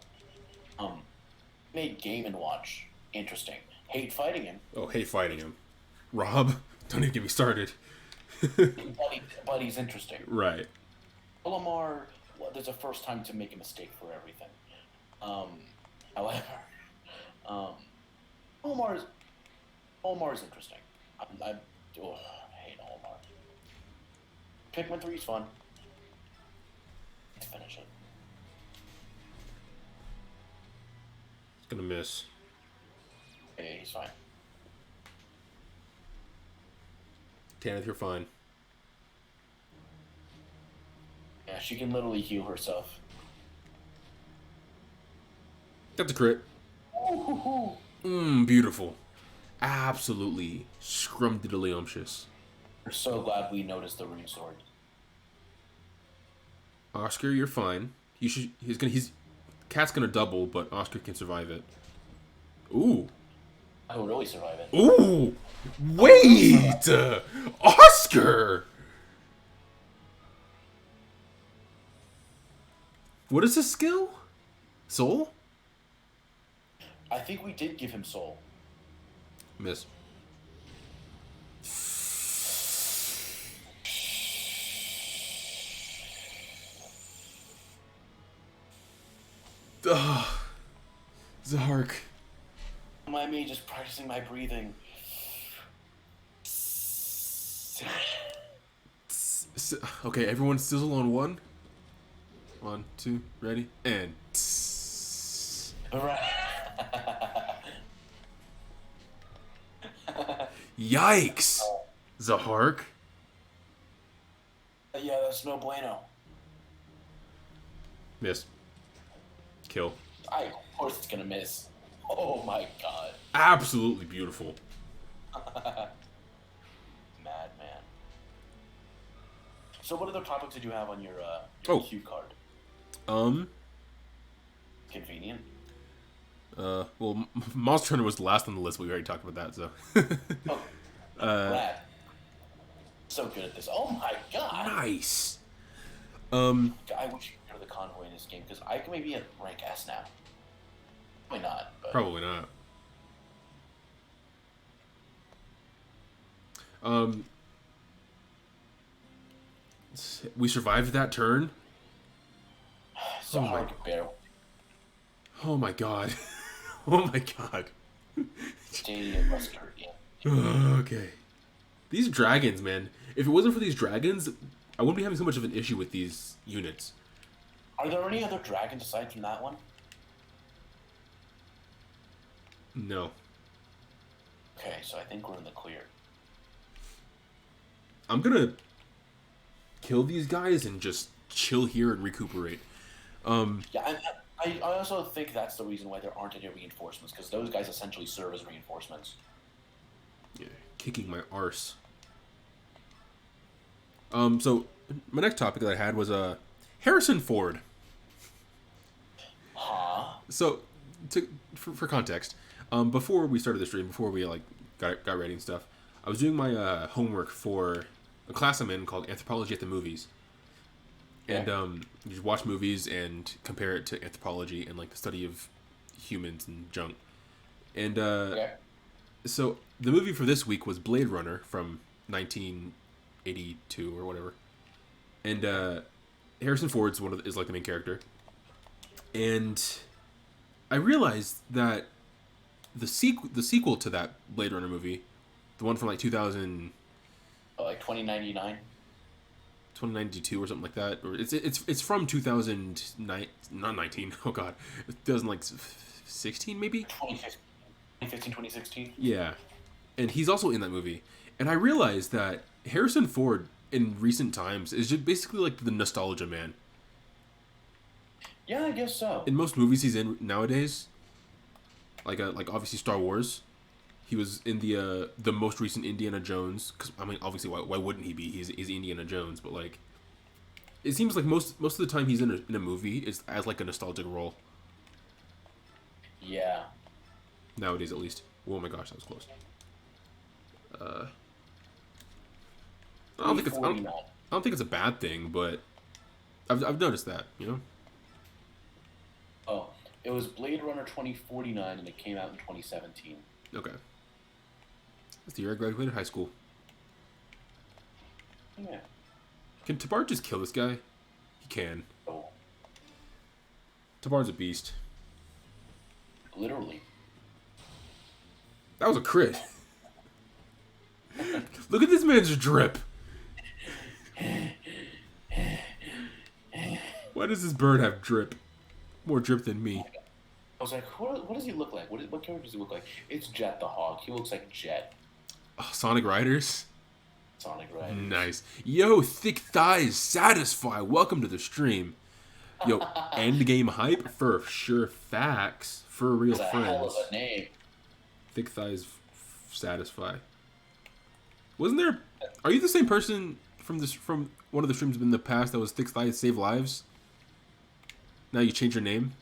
Made Game and Watch interesting. Hate fighting him, oh, hate fighting him, Rob. Don't even get me started. but he's interesting. Right. Olimar, well, there's a first time to make a mistake for everything. However, Olimar's interesting. I hate Olimar. Pikmin 3 is fun. Gonna miss. Yeah, he's fine. Tanith, you're fine. Yeah, she can literally heal herself. That's a crit. Ooh. Beautiful. Absolutely scrumdiddlyumptious. We're so glad we noticed the rune sword. Oscar, you're fine. Cat's gonna double, but Oscar can survive it. Ooh. I would really survive it. Ooh! Wait! Oscar! What is his skill? Soul? I think we did give him soul. Miss. Ugh. Zark. Mind me just practicing my breathing. Okay, everyone sizzle on one. 1, 2, ready, and. Yikes! Zahark. Yeah, that's no bueno. Miss. Kill. Of course it's gonna miss. Oh my god. Absolutely beautiful. Madman. So what other topics did you have on your Oh. cue card? Convenient. Well, Monster Hunter was the last on the list, but we already talked about that, so. Oh, Brad. So good at this. Oh my god. Nice. I wish you could go to the convoy in this game, because I can maybe at rank S now. Probably not, but... Probably not. We survived that turn. So Oh my- hard to bear. Oh my god. Oh my god. Stadium Buster, yeah. Okay. These dragons, man. If it wasn't for these dragons, I wouldn't be having so much of an issue with these units. Are there any other dragons aside from that one? No. Okay, so I think we're in the clear. I'm gonna kill these guys and just chill here and recuperate. Yeah, I also think that's the reason why there aren't any reinforcements, because those guys essentially serve as reinforcements. Yeah, kicking my arse. So my next topic that I had was Harrison Ford. Huh? So, for context, before we started the stream, before we got ready and stuff, I was doing my homework for a class I'm in called Anthropology at the Movies. And you just watch movies and compare it to anthropology and like the study of humans and junk. And so the movie for this week was Blade Runner from 1982 or whatever. And Harrison Ford's is like the main character. And I realized that the sequel to that Blade Runner movie, the one from like 2000, Like 2099? 2092 or something like that, or it's from 2009, not 19. Oh god, 2016 maybe. 2015, 2016? Yeah, and he's also in that movie. And I realized that Harrison Ford in recent times is just basically like the nostalgia man. Yeah, I guess so. In most movies he's in nowadays, like obviously Star Wars. He was in the most recent Indiana Jones. Because I mean, obviously, why wouldn't he be? He's Indiana Jones, but like, it seems like most of the time he's in a movie is as like a nostalgic role. Yeah. Nowadays, at least. Oh my gosh, that was close. I don't think it's a bad thing, but I've noticed that, you know. Oh, it was Blade Runner 2049, and it came out in 2017. Okay. That's the year I graduated high school. Yeah. Can Tabar just kill this guy? He can. Oh, Tabar's a beast. literally. That was a crit. Look at this man's drip. Why does this bird have drip? More drip than me. I was like, what does he look like? What character does he look like? It's Jet the Hawk. He looks like Jet. Oh, Sonic Riders. Sonic Riders. Nice. Yo, thick thighs satisfy. Welcome to the stream. Yo, end game hype for sure. Facts for real That's a hell of friends. a name. Thick thighs satisfy. Wasn't there? Are you the same person from one of the streams in the past that was thick thighs save lives? Now you change your name.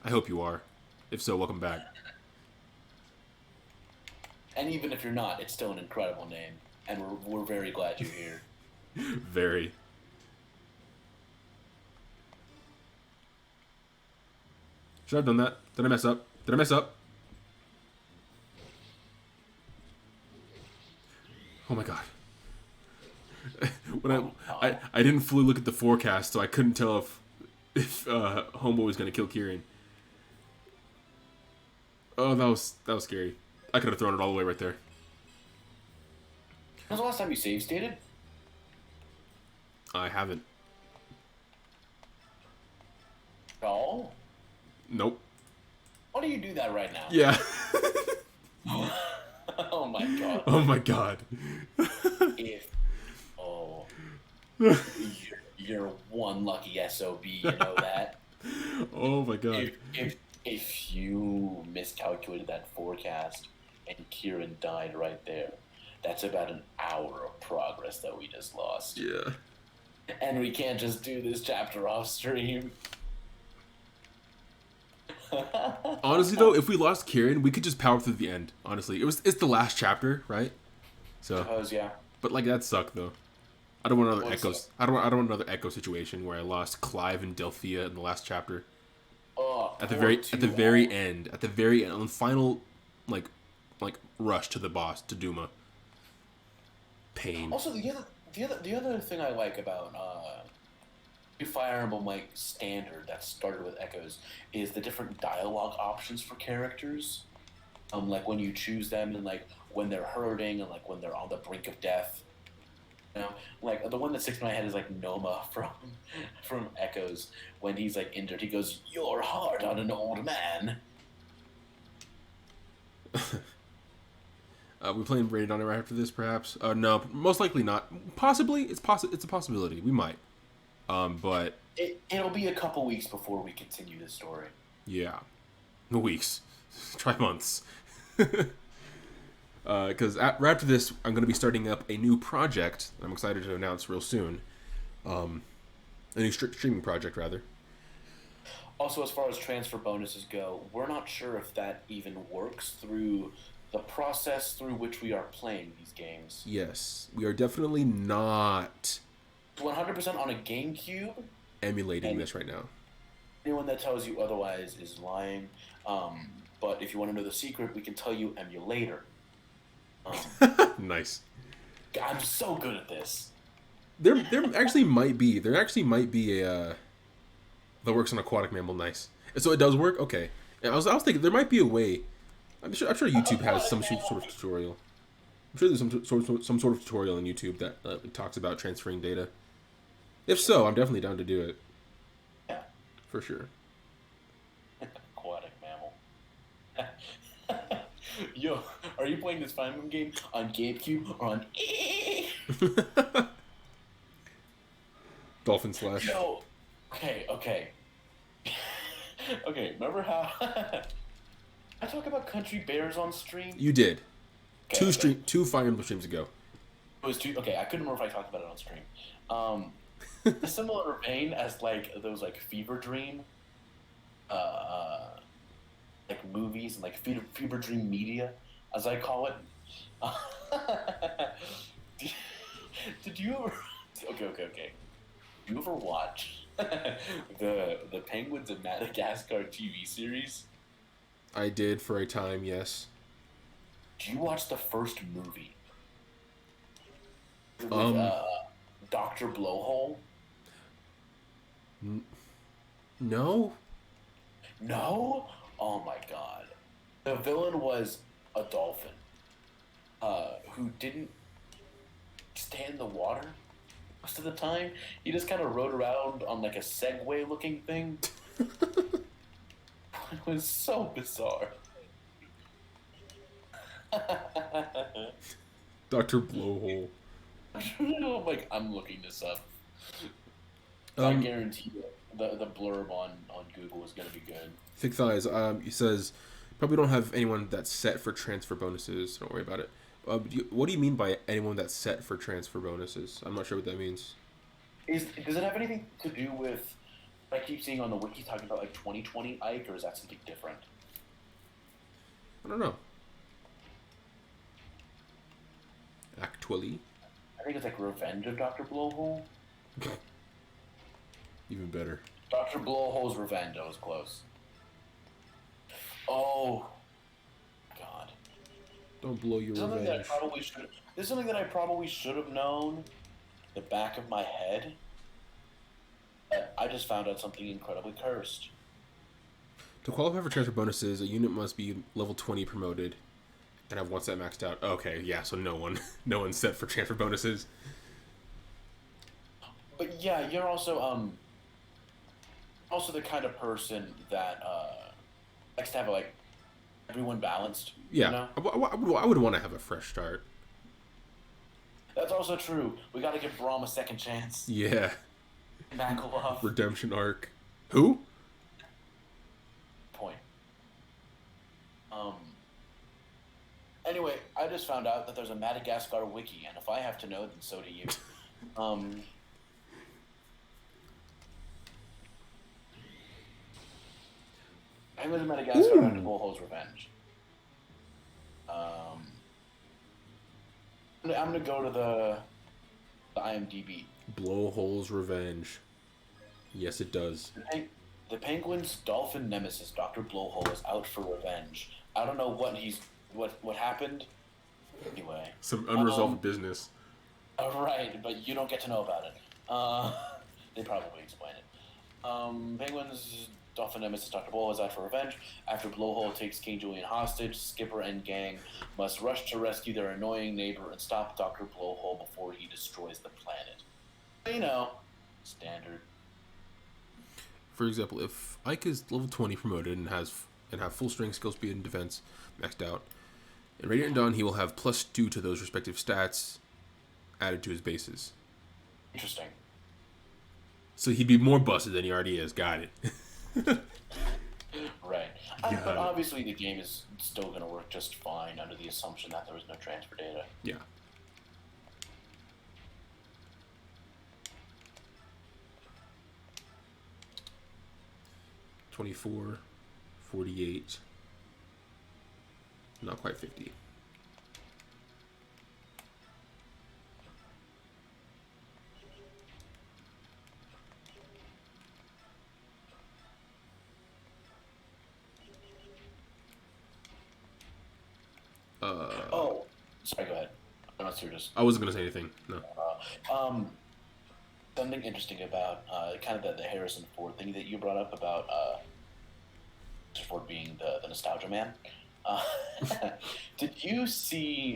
I hope you are. If so, welcome back. And even if you're not, it's still an incredible name, and we're very glad you're here. Very. Should I have done that? Did I mess up? Did I mess up? Oh my god. When I didn't fully look at the forecast, so I couldn't tell if Homeboy was gonna kill Kieran. Oh, that was scary. I could have thrown it all the way right there. When was the last time you save stated? I haven't. No. Nope. Why do you do that right now? Yeah. Oh my god. Oh my god. If you're one lucky SOB, you know that. Oh my god. If you miscalculated that forecast and Kieran died right there, that's about an hour of progress that we just lost. Yeah. And we can't just do this chapter off stream. Honestly though, if we lost Kieran, we could just power through the end. Honestly, it's the last chapter, right? So, Suppose, yeah. but like that sucked though. I don't want another What's echoes. I don't want another echo situation where I lost Clive and Delphia in the last chapter. Oh, At the very end, on the final like rush to the boss to Duma. Pain. Also, the other thing I like about Fire Emblem like standard that started with echoes is the different dialogue options for characters. Like when you choose them and like when they're hurting and like when they're on the brink of death. You know, like the one that sticks in my head is like Noma from Echoes. When he's like injured, he goes, "You're hard on an old man." We playing Rated on it right after this, perhaps? No, most likely not. Possibly, it's a possibility. We might. But It'll be a couple weeks before we continue this story. yeah, weeks, try months. Because right after this, I'm going to be starting up a new project. I'm excited to announce real soon. A new streaming project, rather. Also, as far as transfer bonuses go, we're not sure if that even works through the process through which we are playing these games. Yes, we are definitely not 100% on a GameCube. emulating this right now. Anyone that tells you otherwise is lying. But if you want to know the secret, we can tell you emulator. Nice. I'm so good at this. There actually might be a that works on Aquatic Mammal. Nice. And so it does work. Okay. And I was thinking there might be a way. I'm sure YouTube has some sort of tutorial. I'm sure there's some sort of tutorial on YouTube that talks about transferring data. If so, I'm definitely down to do it. Yeah. For sure. Aquatic mammal. Yo, are you playing this Fire Emblem game on GameCube or on? Dolphin Slash. Yo, okay. Okay, remember how I talk about country bears on stream? You did. Okay, Two Fire Emblem streams ago. It was two. Okay, I couldn't remember if I talked about it on stream. A similar vein as like those like Fever Dream, like movies and like Fever Dream media, as I call it. Did you ever? Okay. Did you ever watch the Penguins of Madagascar TV series? I did for a time, yes. Did you watch the first movie? With, Dr. Blowhole? No? No? Oh my god. The villain was a dolphin who didn't stay in the water most of the time. He just kind of rode around on like a Segway looking thing. It was so bizarre. Dr. Blowhole. I'm looking this up. I Um, guarantee you the blurb on Google is gonna be good. Thick Thighs. He says, probably don't have anyone that's set for transfer bonuses. Don't worry about it. What do you mean by anyone that's set for transfer bonuses? I'm not sure what that means. Does it have anything to do with? I keep seeing on the wiki talking about like 2020 Ike, or is that something different? I don't know. Actually, I think it's like Revenge of Dr. Blowhole. even better. Dr. Blowhole's Revenge. I was close. Oh, God. Don't blow your Something that I revenge. probably should. This is something that I probably should have known. The back of my head. But I just found out something incredibly cursed. To qualify for transfer bonuses, a unit must be level 20 promoted and have one set maxed out. Okay, yeah, so no one's set for transfer bonuses. But yeah, you're also the kind of person that likes to have like everyone balanced. Yeah, You know? I would want to have a fresh start. That's also true. We got to give Braum a second chance. Yeah, Knuckle off. redemption arc. Who? Point. Anyway, I just found out that there's a Madagascar wiki, and if I have to know, then so do you. Penguins of Madagascar after Bullho's Revenge. I'm gonna go to the IMDb. Blowhole's Revenge. Yes, it does. The Penguin's dolphin nemesis, Dr. Blowhole, is out for revenge. I don't know what happened. Anyway. Some unresolved business. Right, but you don't get to know about it. They probably explain it. Penguin's dolphin nemesis, Dr. Blowhole, is out for revenge. After Blowhole takes King Julian hostage, Skipper and gang must rush to rescue their annoying neighbor and stop Dr. Blowhole before he destroys the planet. You know, standard. For example, if Ike is level 20 promoted and have full strength, skill speed, and defense maxed out, in Radiant Dawn he will have +2 to those respective stats added to his bases. Interesting. So he'd be more busted than he already is. Got it. Right. Yeah. But obviously the game is still going to work just fine under the assumption that there was no transfer data. Yeah. $24, $48, not quite 50. Oh, sorry, go ahead. Unless you're just... I wasn't gonna say anything. No. Something interesting about kind of the Harrison Ford thing that you brought up about Harrison Ford being the nostalgia man. Did you see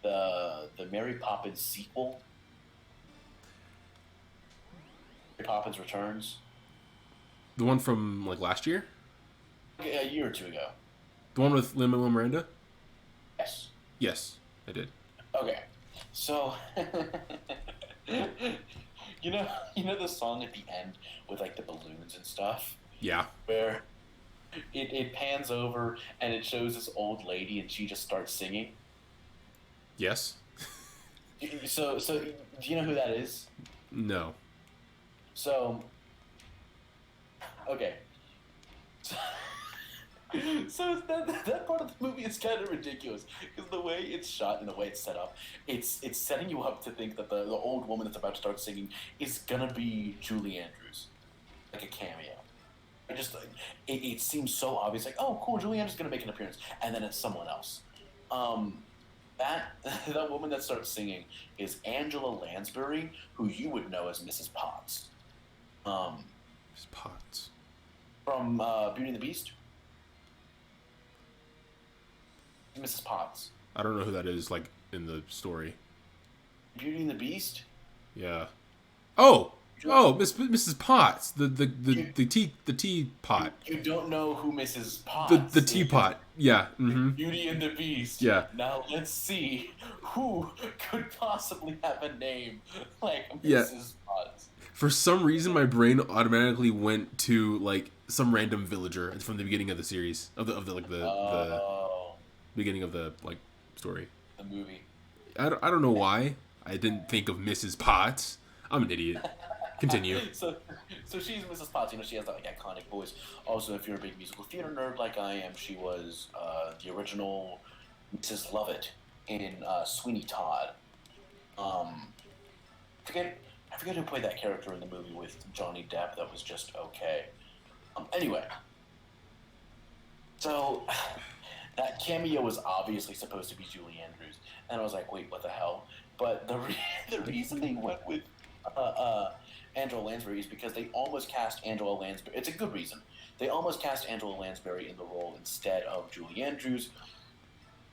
the Mary Poppins sequel? Mary Poppins Returns? The one from like last year? A year or two ago. The one with Lin-Manuel Miranda? Yes. Yes, I did. Okay. So you know the song at the end with like the balloons and stuff? Yeah. Where it pans over and it shows this old lady and she just starts singing. Yes. So do you know who that is? No. So okay. So that part of the movie is kind of ridiculous because the way it's shot and the way it's set up, it's setting you up to think that the old woman that's about to start singing is gonna be Julie Andrews, like a cameo. It seems so obvious, like, oh cool, Julie Andrews is gonna make an appearance, and then it's someone else. That woman that starts singing is Angela Lansbury, who you would know as Mrs. Potts. It's Potts. From Beauty and the Beast. Mrs. Potts. I don't know who that is, like, in the story. Beauty and the Beast? Yeah. Oh! Oh, Mrs. Potts, the teapot, You don't know who Mrs. the Potts is. teapot. Yeah. Mm-hmm. Beauty and the Beast. Yeah. Now let's see who could possibly have a name like Yeah. Mrs. Potts. For some reason, my brain automatically went to like some random villager from the beginning of the series of the like the Oh, beginning of the like story. the movie. I don't know why I didn't think of Mrs. Potts. I'm an idiot. Continue. So she's Mrs. Potts. You know, she has that like iconic voice. Also, if you're a big musical theater nerd like I am, she was the original Mrs. Lovett in Sweeney Todd. I forget who played that character in the movie with Johnny Depp. That was just okay. Anyway, so that cameo was obviously supposed to be Julie Andrews, and I was like, wait, what the hell? But the reason they went with Angela Lansbury is because they almost cast Angela Lansbury. It's a good reason. They almost cast Angela Lansbury in the role instead of Julie Andrews.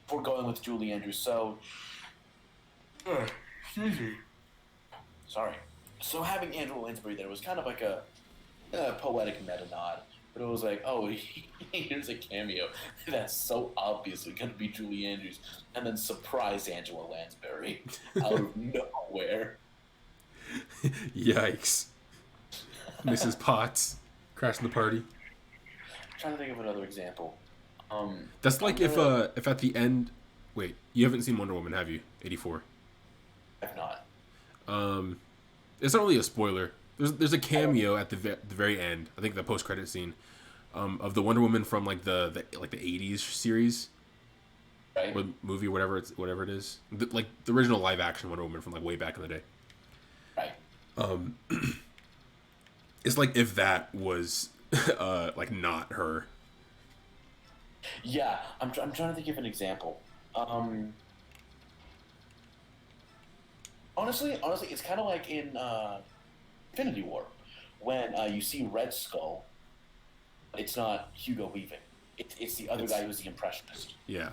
For going with Julie Andrews, so excuse me. Sorry. So having Angela Lansbury there was kind of like a poetic meta nod. But it was like, oh, here's a cameo that's so obviously going to be Julie Andrews, and then surprise Angela Lansbury out of nowhere. Yikes. Mrs. Potts crashing the party. I'm trying to think of another example. That's like if at the end, wait, you haven't seen Wonder Woman, have you? 84. I've not. It's not really a spoiler. There's a cameo at the very end. I think the post credit scene, of the Wonder Woman from like the 80s series, Right. or movie, whatever it is, like the original live action Wonder Woman from like way back in the day. Right. It's like if that was like not her. Yeah, I'm trying to think of an example. Honestly, it's kind of like in Infinity War, when you see Red Skull. It's not Hugo Weaving. It's the other guy who's the impressionist. Yeah.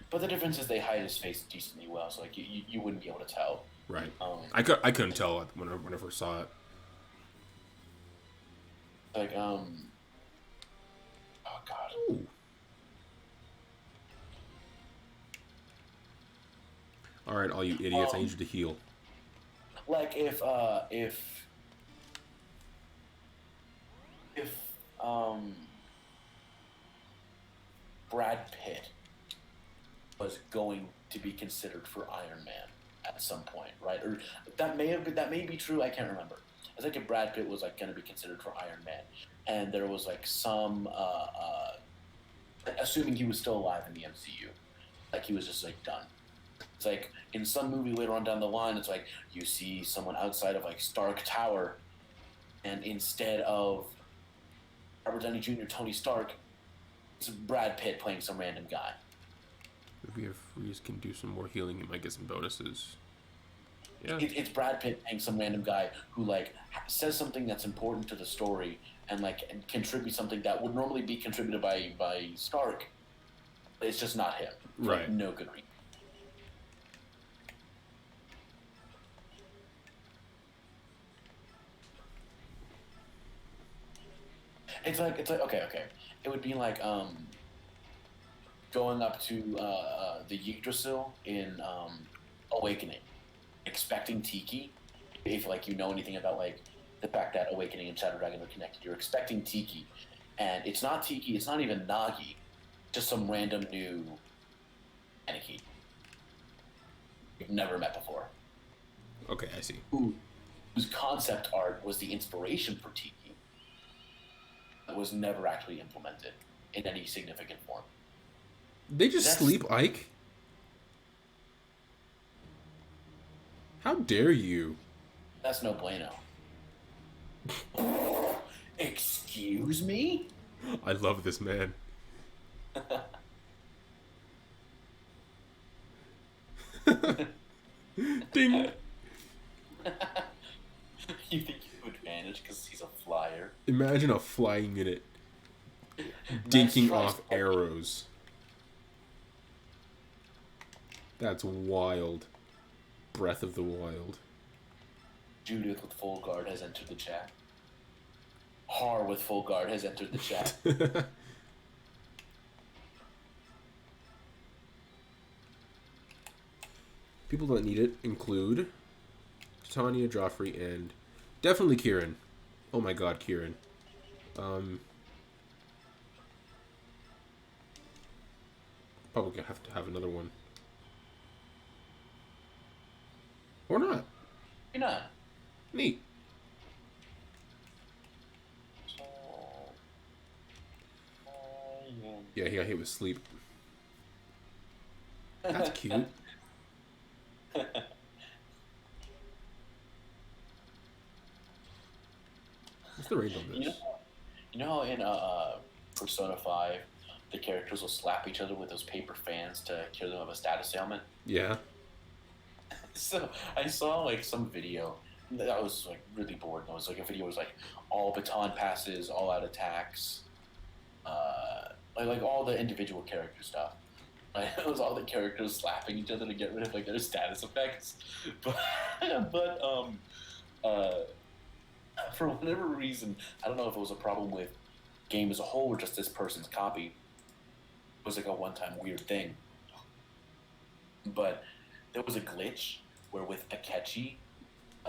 But the difference is they hide his face decently well, so like you wouldn't be able to tell. Right. I couldn't tell when I first saw it. Like oh god. Ooh. All right, all you idiots, I need you to heal. Like if Brad Pitt was going to be considered for Iron Man at some point, right? Or that may be true. I can't remember. I think if Brad Pitt was like going to be considered for Iron Man, and there was like some, assuming he was still alive in the MCU, like he was just like done. It's like in some movie later on down the line, it's like you see someone outside of like Stark Tower, and instead of Robert Downey Jr., Tony Stark, it's Brad Pitt playing some random guy. Maybe if Reese can do some more healing, he might get some bonuses. Yeah. It's Brad Pitt playing some random guy who like says something that's important to the story and like contributes something that would normally be contributed by Stark. But it's just not him. Right. Like, no good reason. It's like okay. It would be like going up to the Yggdrasil in Awakening, expecting Tiki. If like you know anything about like the fact that Awakening and Shadow Dragon are connected, you're expecting Tiki, and it's not Tiki. It's not even Nagi, just some random new Aniki you've never met before. Okay, I see. Whose concept art was the inspiration for Tiki. That was never actually implemented in any significant form. They just sleep, Ike? How dare you? That's no bueno. Excuse me? I love this man. Ding! You think you have advantage because he's a flyer? Imagine a flying minute dinking try, off arrows. That's wild. Breath of the Wild. Judith with full guard has entered the chat. Har with full guard has entered the chat. People that need it include Tanya, Joffrey, and definitely Kieran. Oh my god, Kieran. Probably gonna have to have another one. Or not. You're not. Neat. So, Yeah, he got hit with sleep. That's cute. What's the rate on this? You know how in Persona 5, the characters will slap each other with those paper fans to cure them of a status ailment? Yeah. So I saw like some video that I was like really bored. And it was like a video was like all baton passes, all out attacks, like all the individual character stuff. Like, it was all the characters slapping each other to get rid of like their status effects. But for whatever reason, I don't know if it was a problem with game as a whole or just this person's copy. It was like a one-time weird thing. But there was a glitch where with Akechi,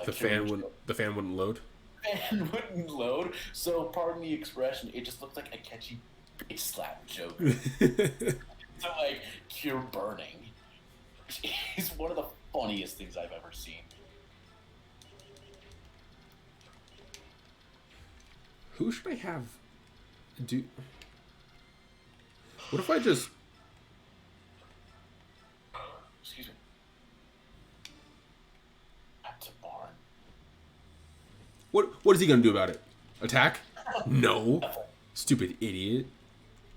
The fan wouldn't load. fan wouldn't load. So pardon the expression, it just looked like Akechi bitch slap joke. So like cure burning. It's one of the funniest things I've ever seen. Who should I have do? What if I just? Excuse me. That's a barn. What is he gonna do about it? Attack? No. Stupid idiot.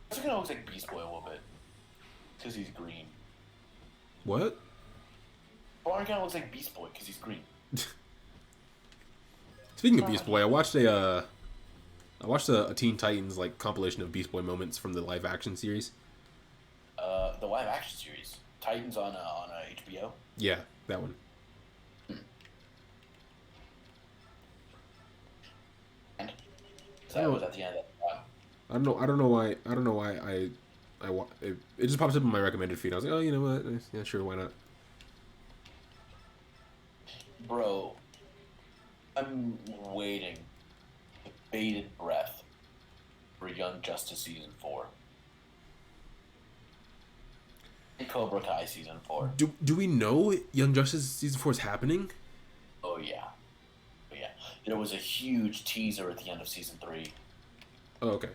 This kind of looks like Beast Boy a little bit. Because he's green. What? Barn kind of looks like Beast Boy because he's green. Speaking of Beast Boy, I watched a Teen Titans like compilation of Beast Boy moments from the live action series. The live action series. Titans on HBO. Yeah, that one. And so that was at the end of that. I don't know why it just pops up in my recommended feed. I was like, oh, you know what? Yeah, sure, why not? Bro, I'm waiting with bated breath for Young Justice Season 4. And Cobra Kai Season 4. Do we know Young Justice Season 4 is happening? Oh, yeah. Oh, yeah. There was a huge teaser at the end of Season 3. Oh, okay.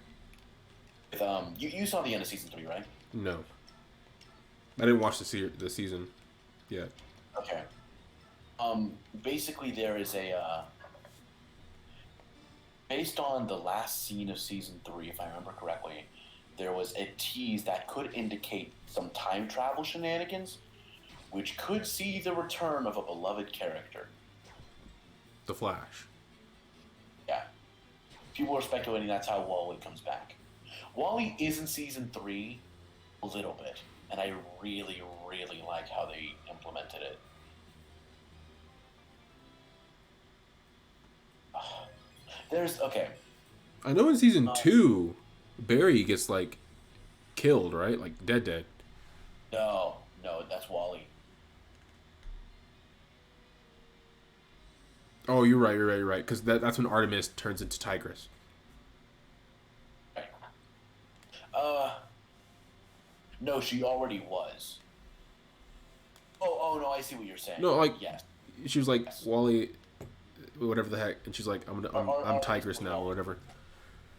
With, you saw the end of Season 3, right? No. I didn't watch the season yet. Okay. Basically there is a, based on the last scene of Season 3, if I remember correctly, there was a tease that could indicate some time travel shenanigans, which could see the return of a beloved character. The Flash. Yeah. People are speculating that's how Wally comes back. Wally is in Season 3 a little bit, and I really, really like how they implemented it. Okay. I know in season 2, Barry gets like killed, right? Like dead. No, that's Wally. Oh, you're right. Because that's when Artemis turns into Tigress. Right. No, she already was. Oh, no, I see what you're saying. No, like yes. she was like Yes. Wally, whatever the heck, and she's like, I'm Tigress now or whatever.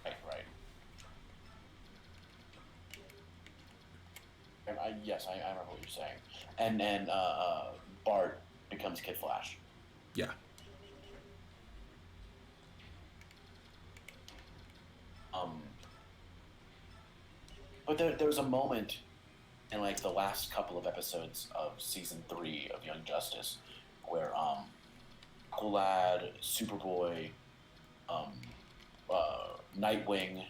Right. And yes, I remember what you're saying. And then Bart becomes Kid Flash. Yeah. But there was a moment in like the last couple of episodes of Season 3 of Young Justice where Aqualad, Superboy, Nightwing,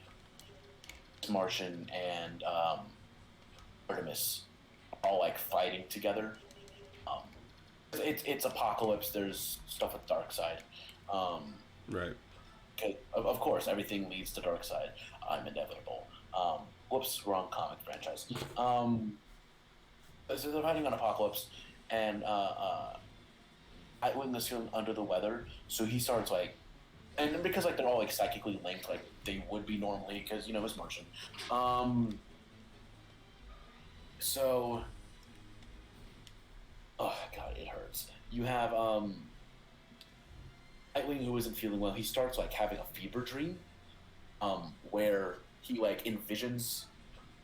Martian, and Artemis all like fighting together. Um, it's Apocalypse. There's stuff with Darkseid. Right. Of course, everything leads to Darkseid. I'm inevitable. Whoops, wrong comic franchise. So they're fighting on Apocalypse, and Nightwing is feeling under the weather, so he starts like, and because like they're all like psychically linked, like they would be normally, because it's Martian. So, oh god, it hurts. You have Nightwing, who isn't feeling well. He starts like having a fever dream, where he like envisions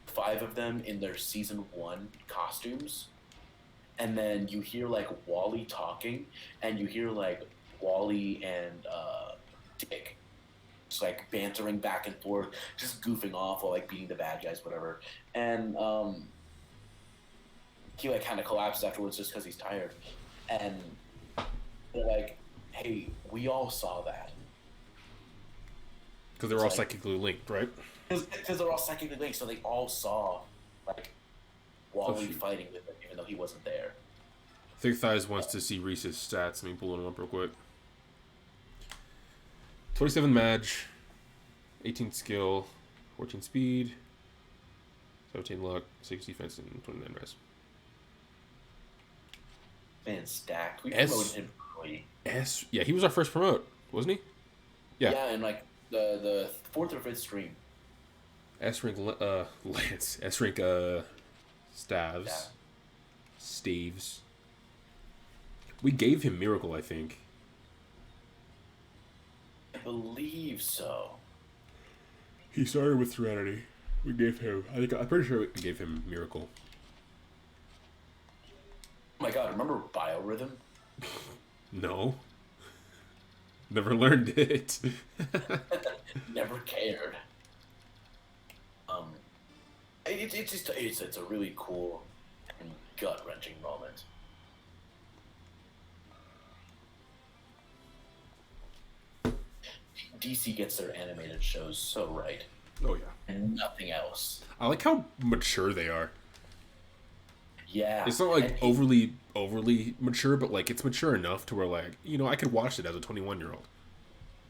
5 of them in their season 1 costumes, and then you hear like Wally talking, and you hear like Wally and Dick just like bantering back and forth, just goofing off while like beating the bad guys, whatever. And he like kind of collapses afterwards just because he's tired. And they're like, "Hey, we all saw that." Because they're all psychically linked, right? Because they're all psychically linked, so they all saw like Wally fighting with him, even though he wasn't there. Thick Thighs wants to see Reese's stats. Let me pull them up real quick. 27 Madge, 18 skill, 14 speed, 17 luck, 6 defense, and 29 res. Man, stacked. We promoted him early. Yeah, he was our first promote, wasn't he? Yeah. Yeah, and like the 4th or 5th stream. S rank Lance. S rank Staves. Staves. We gave him Miracle, I think. I believe so. He started with Serenity. We gave him. I'm pretty sure we gave him Miracle. Oh my god! Remember Biorhythm? No. Never learned it. Never cared. It's a really cool and gut wrenching moment. DC gets their animated shows so right. Oh yeah. And nothing else. I like how mature they are. Yeah. It's not like overly mature, but like it's mature enough to where like, I could watch it as a 21-year-old.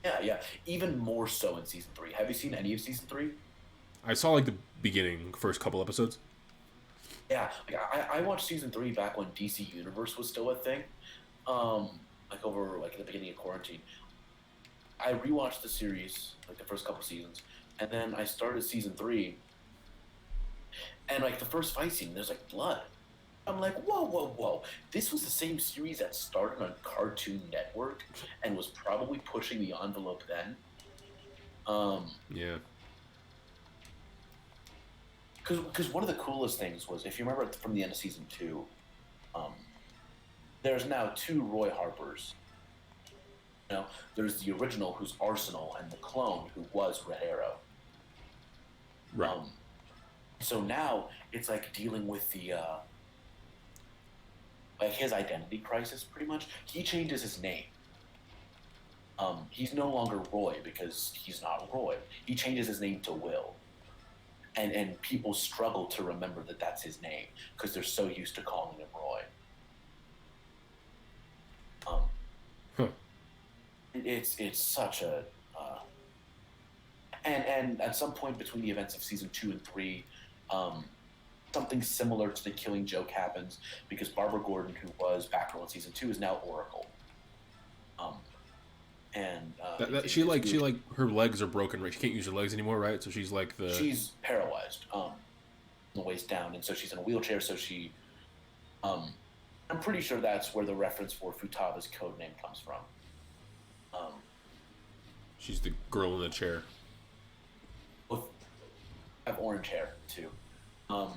Yeah. Even more so in season 3. Have you seen any of season 3? I saw like the beginning, first couple episodes. Yeah, like I watched season 3 back when DC Universe was still a thing. Like over like at the beginning of quarantine. I rewatched the series, like the first couple seasons, and then I started season 3, and like the first fight scene, there's like blood. I'm like, whoa. This was the same series that started on Cartoon Network and was probably pushing the envelope then. Yeah. Because one of the coolest things was, if you remember from the end of season 2, there's now 2 Roy Harpers. There's the original, who's Arsenal, and the clone, who was Red Arrow. Right. So now it's like dealing with the like his identity crisis, pretty much. He changes his name. He's no longer Roy because he's not Roy. He changes his name to Will. And people struggle to remember that that's his name because they're so used to calling him Roy. It's such a and at some point between the events of season 2 and 3, something similar to the Killing Joke happens because Barbara Gordon, who was Batgirl in season 2, is now Oracle. She her legs are broken, right? She can't use her legs anymore, right? So she's like she's paralyzed, from the waist down, and so she's in a wheelchair. So she, I'm pretty sure that's where the reference for Futaba's code name comes from. She's the girl in the chair. Have orange hair too. And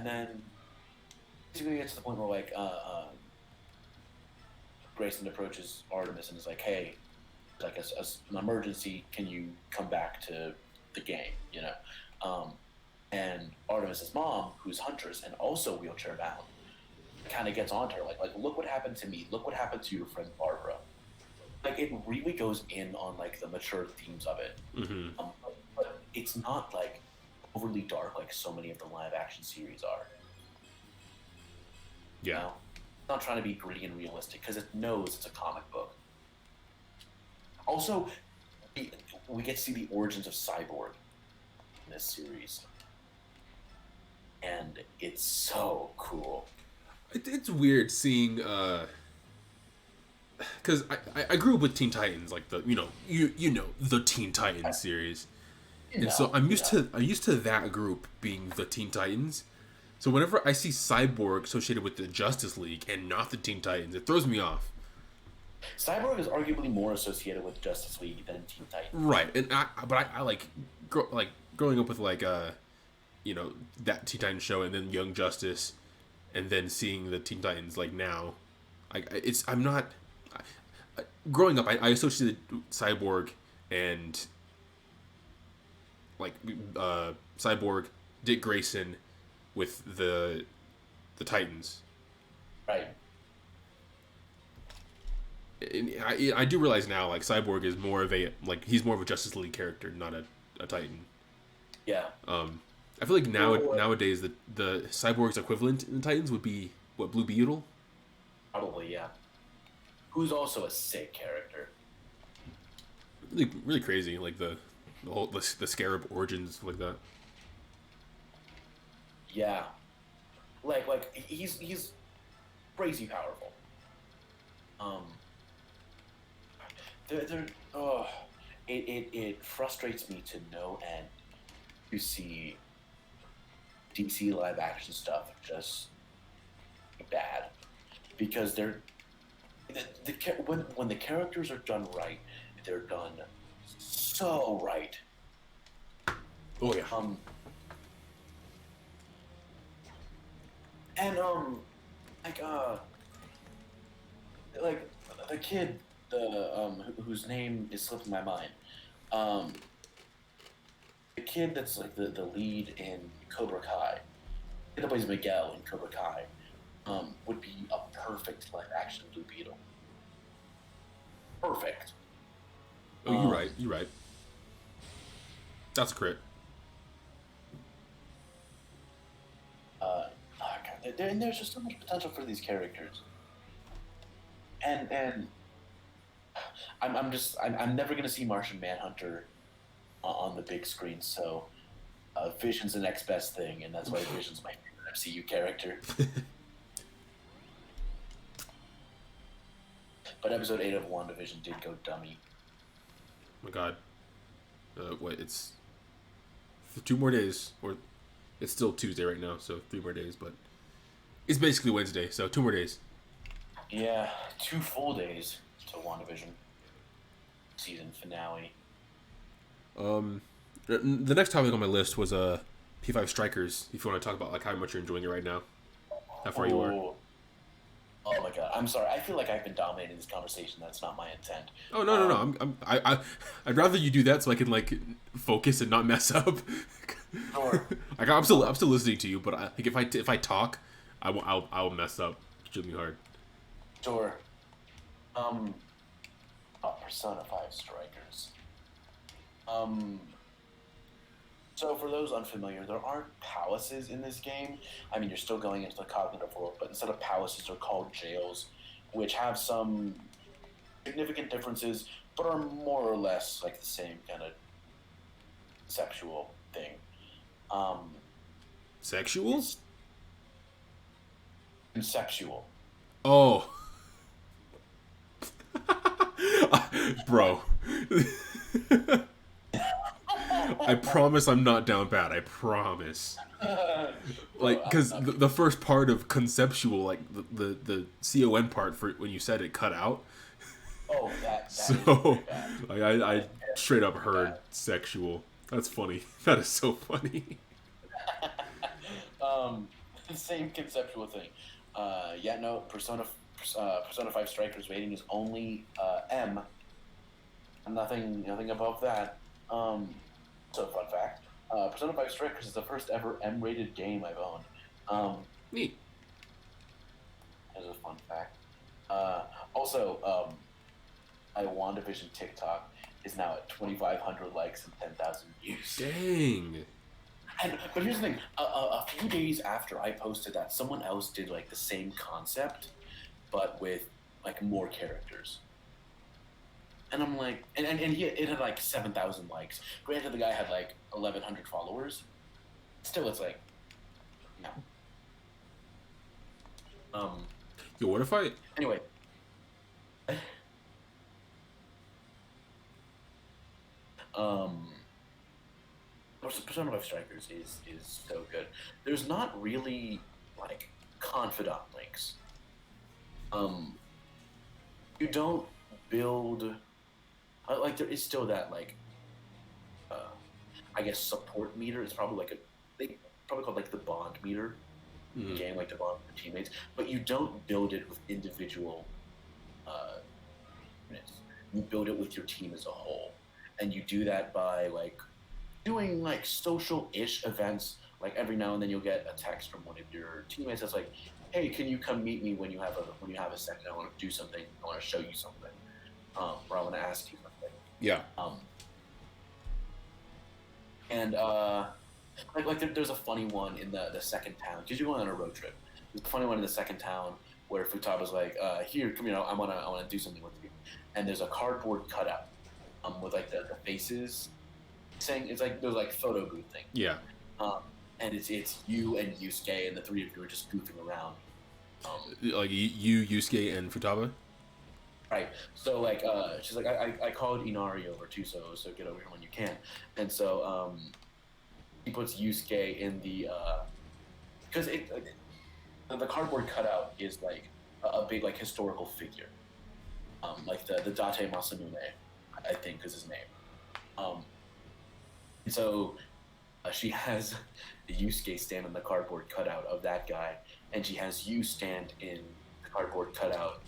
then basically gets to the point where like Grayson approaches Artemis and is like, "Hey, like an emergency, can you come back to the game?" And Artemis's mom, who's Huntress and also wheelchair bound, kind of gets on to her like, "Look what happened to me. Look what happened to your friend Barbara." Like it really goes in on like the mature themes of it. Mm-hmm. But it's not like overly dark like so many of the live action series are. You Yeah. know? It's not trying to be gritty and realistic because it knows it's a comic book. Also, we get to see the origins of Cyborg in this series, and it's so cool. It's weird seeing because I grew up with Teen Titans, like the you know the Teen Titans series, and so I'm used to that group being the Teen Titans. So whenever I see Cyborg associated with the Justice League and not the Teen Titans, it throws me off. Cyborg is arguably more associated with Justice League than Teen Titans. Right, and I like growing up with like that Teen Titans show and then Young Justice, and then seeing the Teen Titans like now, I'm not growing up. I associated Cyborg and like Cyborg, Dick Grayson, with the Titans. Right. And I do realize now, like Cyborg is more of a he's more of a Justice League character, not a Titan. Yeah. I feel like nowadays the Cyborg's equivalent in the Titans would be what, Blue Beetle? Probably, yeah. Who's also a sick character. Really, really crazy, like the whole the Scarab origins like that. Yeah. Like he's crazy powerful. It frustrates me to no end to see DC live action stuff just bad, because when the characters are done right, they're done so right. Oh yeah. And like the kid, whose name is slipping my mind, the kid that's like the lead in Cobra Kai, the kid that plays Miguel in Cobra Kai, would be a perfect live action Blue Beetle. Perfect. Oh, you're right. You're right. That's a crit. And there's just so much potential for these characters. And I'm never gonna see Martian Manhunter on the big screen, so Vision's the next best thing, and that's why Vision's my favorite MCU character. But episode 8 of WandaVision did go dummy. Oh my god. It's 2 more days, or it's still Tuesday right now, so 3 more days, but it's basically Wednesday, so 2 more days. Yeah, 2 full days to WandaVision season finale. The next topic on my list was P5 Strikers. If you want to talk about like how much you're enjoying it right now, how far you are. Oh my god, I'm sorry. I feel like I've been dominating this conversation. That's not my intent. Oh no. I'd rather you do that so I can like focus and not mess up. Sure. Like I'm still listening to you, but I think if I talk, I'll mess up extremely hard. Sure. Persona 5 Strikers. So for those unfamiliar, there aren't palaces in this game. I mean, you're still going into the cognitive world, but instead of palaces, they're called jails, which have some significant differences, but are more or less like the same kind of conceptual thing. Sexual? Conceptual. Oh. Bro. I promise I'm not down bad. I promise. Like, because the first part of conceptual, like the CON part for when you said it cut out. Oh, that so like, I straight up heard sexual. That's funny. That is so funny. Same conceptual thing. Yeah, no, Persona 5 Strikers rating is only M. Nothing above that. So fun fact, Persona 5 Strikers is the first ever M-rated game I've owned. Neat. As a fun fact. Also, my WandaVision TikTok is now at 2,500 likes and 10,000 views. Dang. But here's the thing: a few days after I posted that, someone else did like the same concept, but with like more characters. And I'm like, and it had like 7,000 likes. Granted, the guy had like 1,100 followers. Still, it's like, no. Yo, what if I? Anyway. Persona 5 Strikers is so good. There's not really like confidant links. You don't build like there is still that like I guess support meter. It's probably like they probably called like the bond meter in the game, like the bond with teammates. But you don't build it with individual units. You build it with your team as a whole, and you do that by like doing like social-ish events. Like every now and then you'll get a text from one of your teammates that's like, "Hey, can you come meet me when you have a second? I want to do something. I want to show you something, or I want to ask you something." Yeah. And there's a funny one in the second town because you're going on a road trip. There's a funny one in the second town where Futaba's like, "Here, come here. I wanna do something with you." And there's a cardboard cutout with like the faces saying it's like there's like photo booth thing. Yeah. And it's you and Yusuke and the three of you are just goofing around. Like you, Yusuke, and Futaba. Right. So like she's like I called Inari over too, so get over here when you can. And so he puts Yusuke in the because the cardboard cutout is like a big like historical figure. Like the Date Masamune, I think is his name. And so she has Yusuke stand on the cardboard cutout of that guy, and she has you stand in the cardboard cutout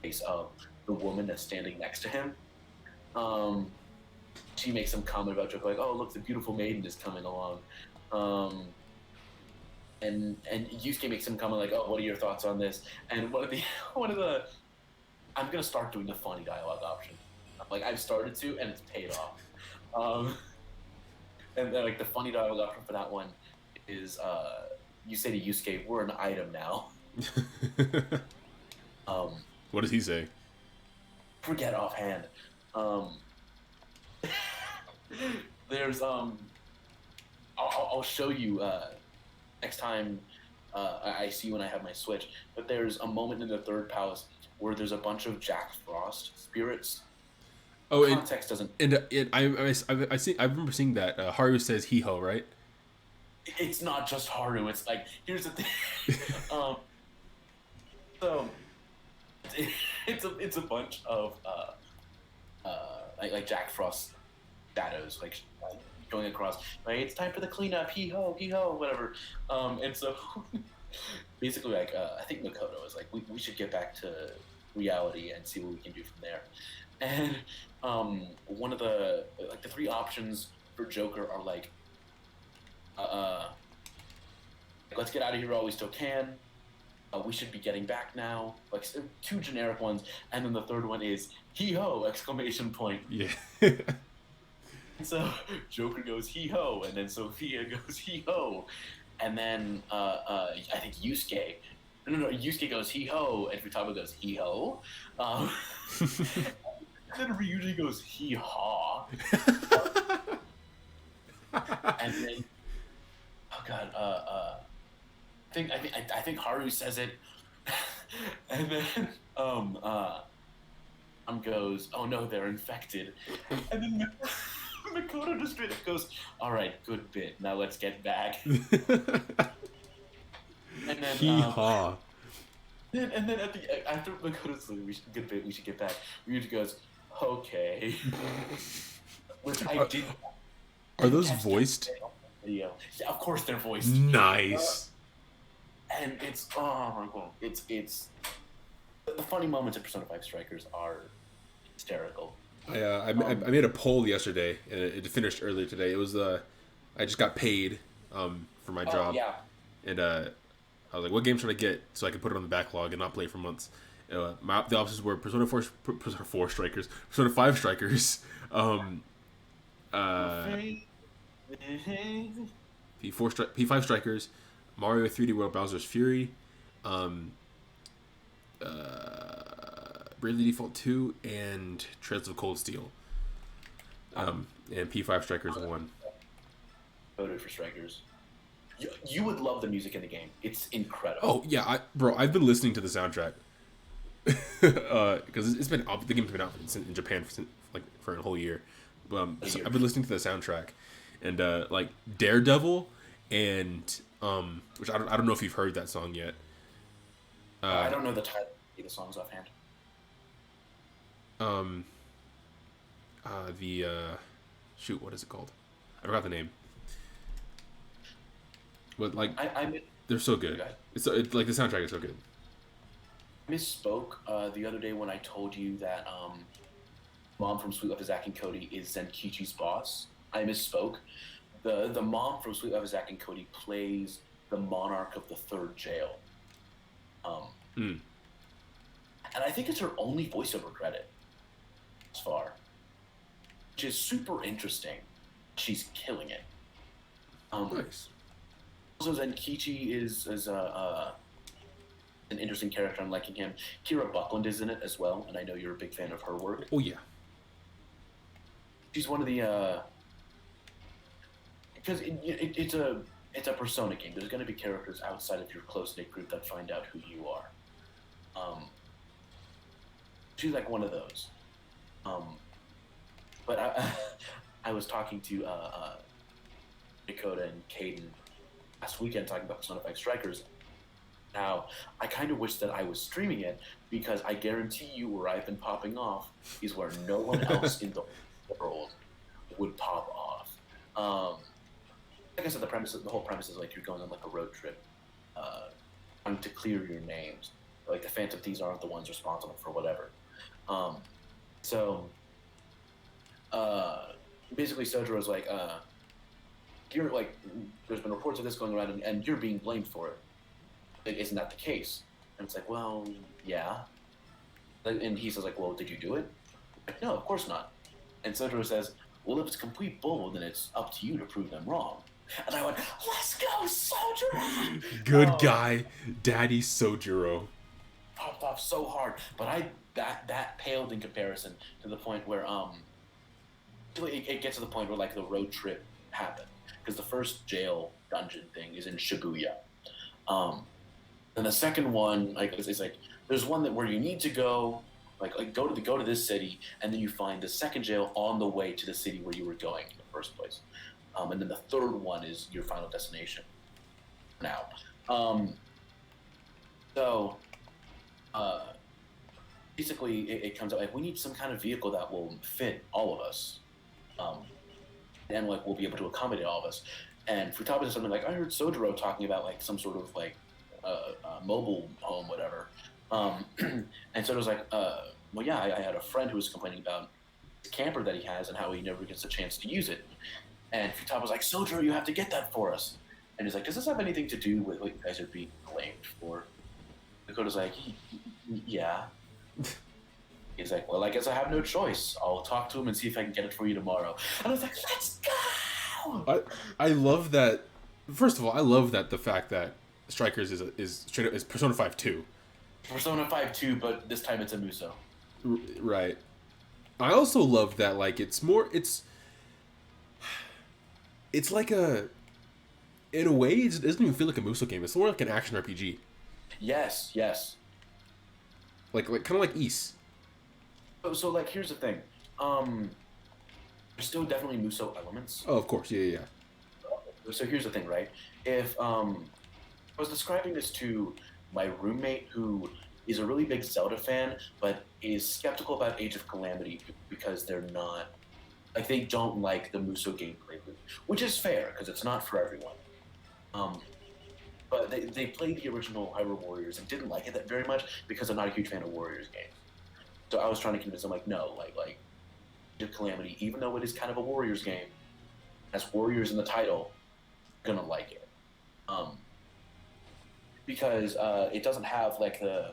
face of the woman that's standing next to him. She makes some comment about Joker, like, "Oh, look, the beautiful maiden is coming along." And Yusuke makes some comment like, "Oh, what are your thoughts on this?" And one of the I'm gonna start doing the funny dialogue option. Like I've started to, and it's paid off. And then, like the funny dialogue option for that one is you say to Yusuke, "We're an item now." What does he say? Forget offhand. There's I'll show you next time I see you when I have my Switch. But there's a moment in the third palace where there's a bunch of Jack Frost spirits. Oh, context doesn't. And I remember seeing that Haru says "hee ho," right? It's not just Haru. It's like here's the thing. So it's a bunch of like Jack Frost shadows like going across. Like it's time for the cleanup. Hee ho, whatever. And so basically, like I think Makoto is like we should get back to reality and see what we can do from there. And one of the three options for Joker are like let's get out of here while we still can. We should be getting back now. Like two generic ones, and then the third one is "hee ho!" exclamation point. Yeah. So Joker goes "hee ho," and then Sophia goes "hee ho," and then I think Yusuke. No, Yusuke goes "hee ho," and Futaba goes "hee ho." And then Ryuji goes "hee haw." And then oh god, I think Haru says it, and then goes, "Oh no, they're infected," and then Makoto just straight up goes, "All right, good bit. Now let's get back." And then Hee-haw. and then after Makoto's like, we should get back. Ryuji goes, "Okay," which I did. Are those voiced? Video. Yeah, of course they're voiced. Nice. And it's oh my god, it's the funny moments in Persona 5 Strikers are hysterical. I made a poll yesterday and it finished earlier today. It was I just got paid for my job. Yeah. And I was like, what game should I get so I can put it on the backlog and not play it for months? The options were Persona 4 Strikers, Persona 5 Strikers, P5 Strikers, Mario 3D World Bowser's Fury, Bravely Default 2, and Trails of Cold Steel. And P5 Strikers 1. Voted for Strikers. You would love the music in the game. It's incredible. Oh yeah, I've been listening to the soundtrack because the game's been out in Japan for a whole year. So I've been listening to the soundtrack, and like Daredevil, and which I don't know if you've heard that song yet. I don't know the title of the songs offhand. Shoot, what is it called? I forgot the name. But like, they're so good. It's like the soundtrack is so good. I misspoke the other day when I told you that mom from Sweet Love of Zack and Cody is Zenkichi's boss. I misspoke. The mom from Sweet Love of Zack and Cody plays the monarch of the third jail. And I think it's her only voiceover credit as far, which is super interesting. She's killing it. Nice. Also, Zenkichi is an interesting character. I'm liking him. Kira Buckland is in it as well, and I know you're a big fan of her work. Oh yeah. She's one of the because it's a Persona game. There's going to be characters outside of your close-knit group that find out who you are. She's like one of those. But I was talking to Dakota and Caden last weekend talking about Persona 5 Strikers. Now, I kind of wish that I was streaming it because I guarantee you where I've been popping off is where no one else in the world would pop off. Like I said, the whole premise is like you're going on like a road trip, trying to clear your names. Like the Phantom Thieves aren't the ones responsible for whatever. Basically Sojiro's like, you're like, there's been reports of this going around and you're being blamed for it. Like, isn't that the case? And it's like, well, yeah. And he says like, well, did you do it? Like, no, of course not. And Sojiro says, well, if it's complete bull, then it's up to you to prove them wrong. And I went, let's go, Sojiro! Good guy, Daddy Sojiro. Popped off so hard, but that paled in comparison to the point where it gets to the point where like the road trip happened because the first jail dungeon thing is in Shibuya, and the second one like it's like there's one that where you need to go like go to this city and then you find the second jail on the way to the city where you were going in the first place, and then the third one is your final destination. Now, basically, it comes out like we need some kind of vehicle that will fit all of us, and like we'll be able to accommodate all of us. And Futaba says something like, "I heard Sojiro talking about like some sort of like mobile home, whatever." And Sojiro's like, "Well, yeah, I had a friend who was complaining about his camper that he has and how he never gets a chance to use it." And Futaba's like, "Sojiro, you have to get that for us." And he's like, "Does this have anything to do with what you guys are being blamed for?" Dakota's like, yeah. He's like, well, I guess I have no choice. I'll talk to him and see if I can get it for you tomorrow. And I was like, let's go! I love that. First of all, I love that the fact that Strikers is straight up is Persona 5 2. Persona 5 2, but this time it's a Muso. Right. I also love that like it's like a, in a way, it doesn't even feel like a Muso game. It's more like an action RPG. Yes. Like kind of like Ys. So like, here's the thing. There's still definitely Muso elements. Oh, of course. Yeah. So here's the thing, right? If I was describing this to my roommate who is a really big Zelda fan, but is skeptical about Age of Calamity because they're not, like, they don't like the Muso gameplay loop, which is fair because it's not for everyone. But they played the original Hyrule Warriors and didn't like it that very much because I'm not a huge fan of Warriors games. So I was trying to convince them, like, no, like Age of Calamity, even though it is kind of a Warriors game, has Warriors in the title, you're gonna like it. Because it doesn't have like this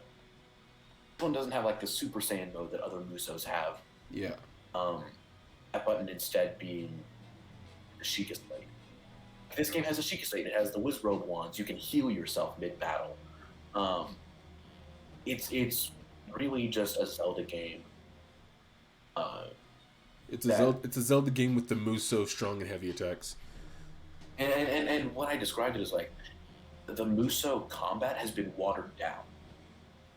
one doesn't have like the Super Saiyan mode that other Musos have. Yeah. That button instead being the Sheikah's blade. this game has a Sheikah Slate. It has the Wizrobe wands. You can heal yourself mid battle. It's really just a Zelda game. It's a Zelda game with the moves so strong and heavy attacks. And what I described it as like the Musou combat has been watered down.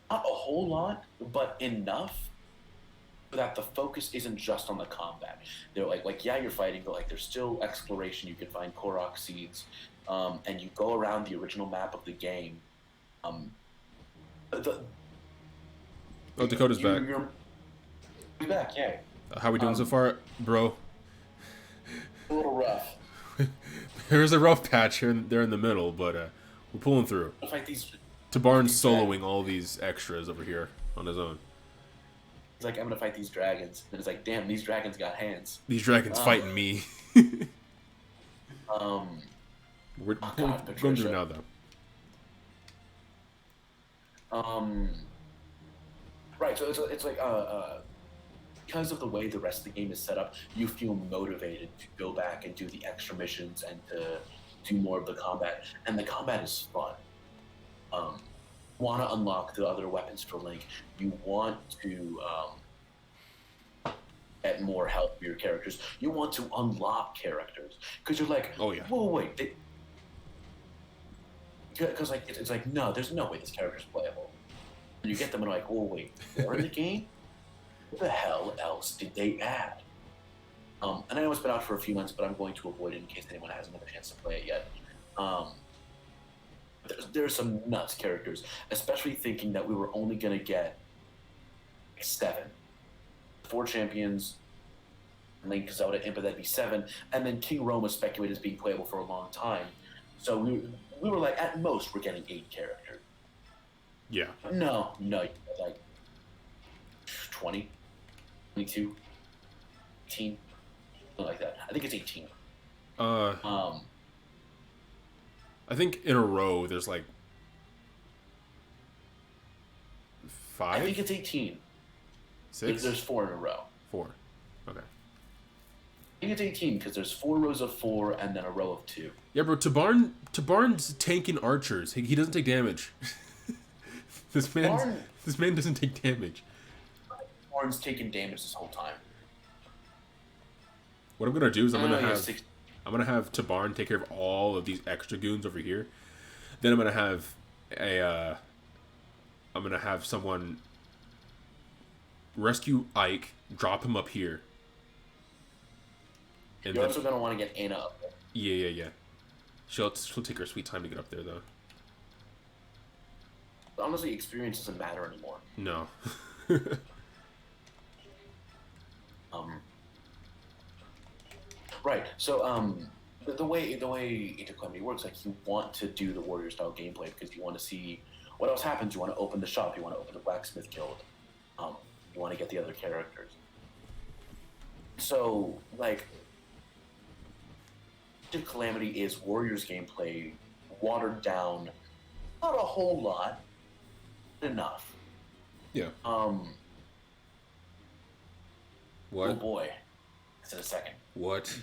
Not a whole lot, but enough that the focus isn't just on the combat. They're like yeah, you're fighting, but like there's still exploration. You can find Korok seeds, and you go around the original map of the game. Dakota's back. You're back, yeah. How we doing so far, bro? A little rough. There's a rough patch here there in the middle, but we're pulling through. Like these. Tabarn's soloing all these extras over here on his own. He's like, I'm gonna fight these dragons. And it's like, damn, these dragons got hands. These dragons fighting me. We're going through now, though. Right, so it's like, because of the way the rest of the game is set up, you feel motivated to go back and do the extra missions and to do more of the combat. And the combat is fun. Want to unlock the other weapons for Link. You want to get more health for your characters. You want to unlock characters. Because you're like, oh, yeah. Whoa, wait. Because like it's like, no, there's no way this character's playable. And you get them and like, oh, wait, they're in the game? What the hell else did they add? And I know it's been out for a few months, but I'm going to avoid it in case anyone hasn't had a chance to play it yet. There are some nuts characters, especially thinking that we were only going to get 7. 4 champions, Link, Zelda, Impa, that'd be 7, and then King Rome was speculated as being playable for a long time. So we were like, at most, we're getting 8 characters. Yeah. No, like 20, 22, 18, something like that. I think it's 18. I think in a row there's like 5. I think it's 18. 6. There's 4 in a row. 4. Okay. I think it's 18 because there's 4 rows of 4 and then a row of 2. Yeah, bro. Tabarn's tanking archers. He doesn't take damage. This man doesn't take damage. Tabarn's taking damage this whole time. What I'm gonna do is I'm gonna have Tabarn take care of all of these extra goons over here. Then I'm gonna have someone rescue Ike, drop him up here. And You're also gonna want to get Anna up there. Yeah. She'll take her sweet time to get up there, though. Honestly, experience doesn't matter anymore. No. Right. So the way Into Calamity works, like you want to do the warrior style gameplay because you want to see what else happens. You want to open the shop. You want to open the blacksmith guild. You want to get the other characters. So like, Into Calamity is Warriors gameplay watered down, not a whole lot, but enough. Yeah. What? Oh boy. It's in a second. What?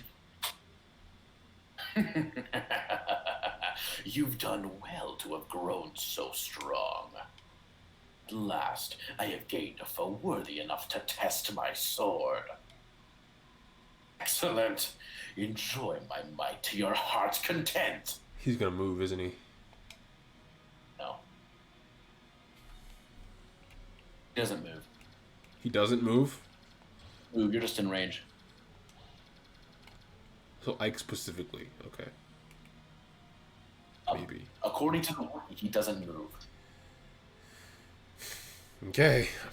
You've done well to have grown so strong. At last, I have gained a foe worthy enough to test my sword. Excellent. Enjoy my might to your heart's content. He's gonna move, isn't he? No. He doesn't move. He doesn't move? Move, you're just in range. So Ike specifically, okay. Maybe. According to the wiki, he doesn't move. Okay. I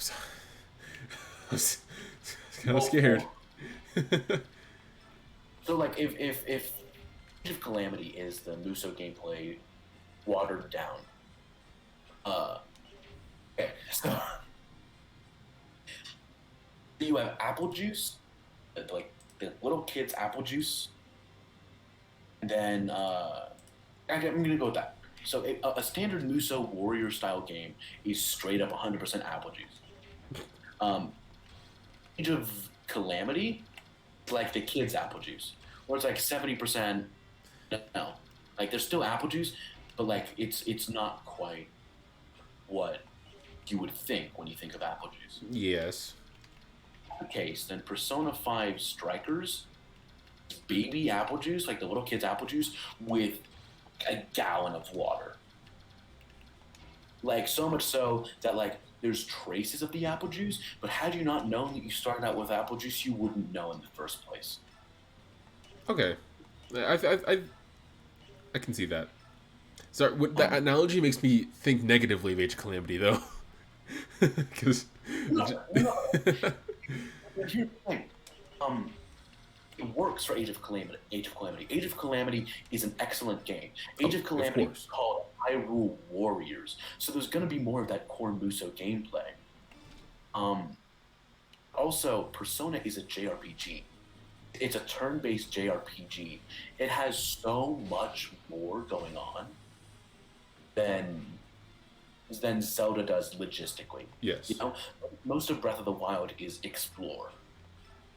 was kind of scared. So, like, if Age of Calamity is the Musou gameplay watered down, okay, so you have apple juice, like the little kid's apple juice, and then actually, I'm gonna go with that. So a standard Musou warrior style game is straight up 100% apple juice. Age of Calamity, like the kids' apple juice, where it's like 70% No, like there's still apple juice, but like it's not quite what you would think when you think of apple juice. Yes. In that case, then Persona 5 Strikers, baby apple juice, like the little kid's apple juice, with a gallon of water. Like so much so that like there's traces of the apple juice, but had you not known that you started out with apple juice, you wouldn't know in the first place. Okay. I can see that. Sorry, that analogy makes me think negatively of Age of Calamity, though. Because. No. Here's the thing. It works for Age of Calamity. Age of Calamity is an excellent game. Age of Calamity is called Hyrule Warriors, so there's going to be more of that core Muso gameplay. Also, Persona is a JRPG. It's a turn-based JRPG. It has so much more going on than Zelda does logistically. Yes. You know, most of Breath of the Wild is explore.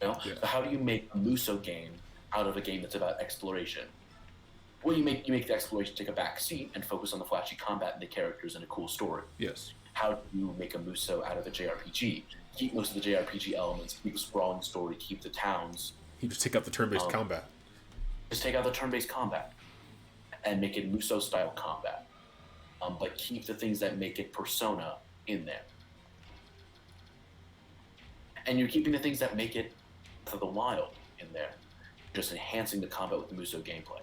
You know? Yeah. So how do you make a Muso game out of a game that's about exploration? Well, you make the exploration take a back seat and focus on the flashy combat and the characters and a cool story. Yes. How do you make a Muso out of a JRPG? Keep most of the JRPG elements, keep a sprawling story, keep the towns. You just take out the turn-based combat. Just take out the turn-based combat and make it Muso-style combat. But keep the things that make it Persona in there. And you're keeping the things that make it for the Wild in there. Just enhancing the combat with the Muso gameplay.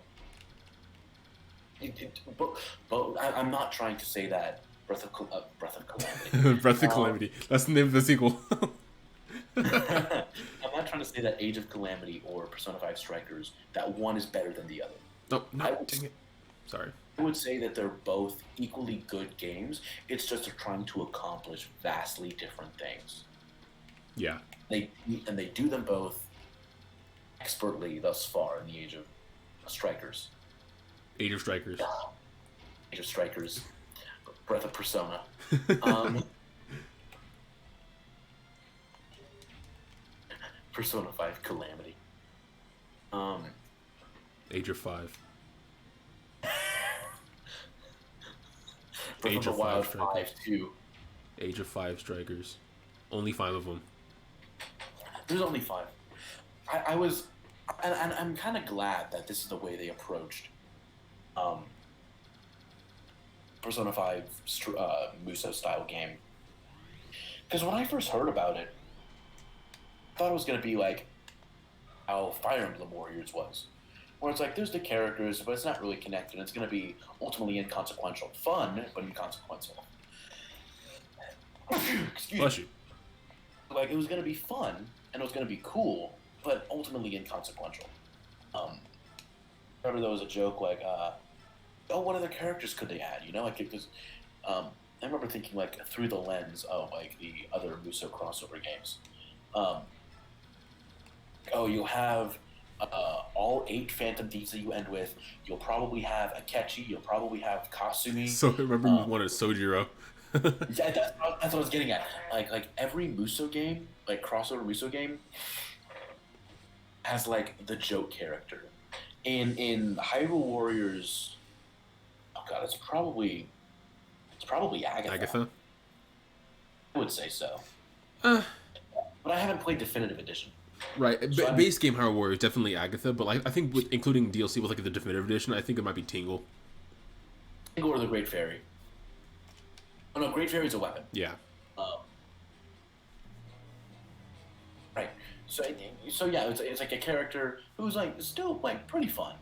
But I'm not trying to say that Breath of Calamity. Breath of Calamity. That's the name of the sequel. I'm not trying to say that Age of Calamity or Persona 5 Strikers, that one is better than the other. No, dang it. Sorry. I would say that they're both equally good games. It's just they're trying to accomplish vastly different things. Yeah. They do them both expertly thus far in the Age of Strikers. Age of Strikers. Age of Strikers. Breath of Persona. Persona 5 Calamity. Age of 5. Breath Age of the of Wild 5 5 Strikers. 2. Age of 5 Strikers. Only 5 of them. There's only 5. I was, and I'm kind of glad that this is the way they approached Persona 5 Muso style game. Because when I first heard about it, I thought it was going to be like how Fire Emblem Warriors was. Where it's like, there's the characters, but it's not really connected. It's going to be ultimately inconsequential. Fun, but inconsequential. Excuse Bless me. you. Like, it was going to be fun, and it was going to be cool, but ultimately inconsequential. Remember there was a joke like, oh, what other characters could they add? You know, like, because I remember thinking, like, through the lens of, like, the other Muso crossover games. You'll have all 8 Phantom Thieves that you end with. You'll probably have Akechi. You'll probably have Kasumi. So remember you wanted Sojiro. Yeah, that's what I was getting at. Like every Muso game, like crossover Muso game, has like the joke character. In Hyrule Warriors, oh god, it's probably Agatha. Agatha? I would say so. Uh, But I haven't played Definitive Edition. right. So Base game Hyrule Warriors definitely Agatha, but like I think with including DLC with like the Definitive Edition, I think it might be Tingle. Tingle or the Great Fairy. Oh no, Great Fairy's a weapon. Yeah. Right. So yeah, it's like a character who's like still like pretty fun.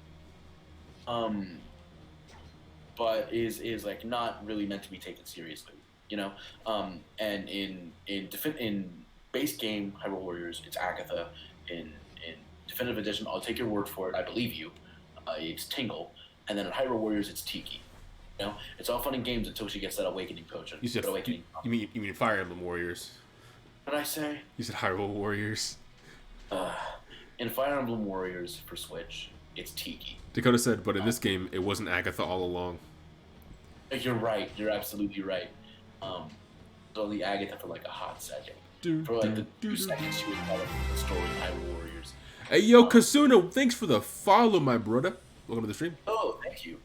But is like not really meant to be taken seriously, you know. And in base game Hyrule Warriors, it's Agatha. In Definitive Edition, I'll take your word for it. I believe you. It's Tingle, and then in Hyrule Warriors, it's Tiki. You know, it's all fun and games until she gets that awakening potion. You said That awakening. you mean Fire Emblem Warriors? What did I say? You said Hyrule Warriors. In Fire Emblem Warriors for Switch, it's Tiki. Dakota said, but in this game, it wasn't Agatha all along. You're right. You're absolutely right. So the Agatha for like a hot second. For like the 2 seconds she was part of the story in Hyrule Warriors. Hey, yo, Kasuna, thanks for the follow, my brother. Welcome to the stream. Oh, thank you.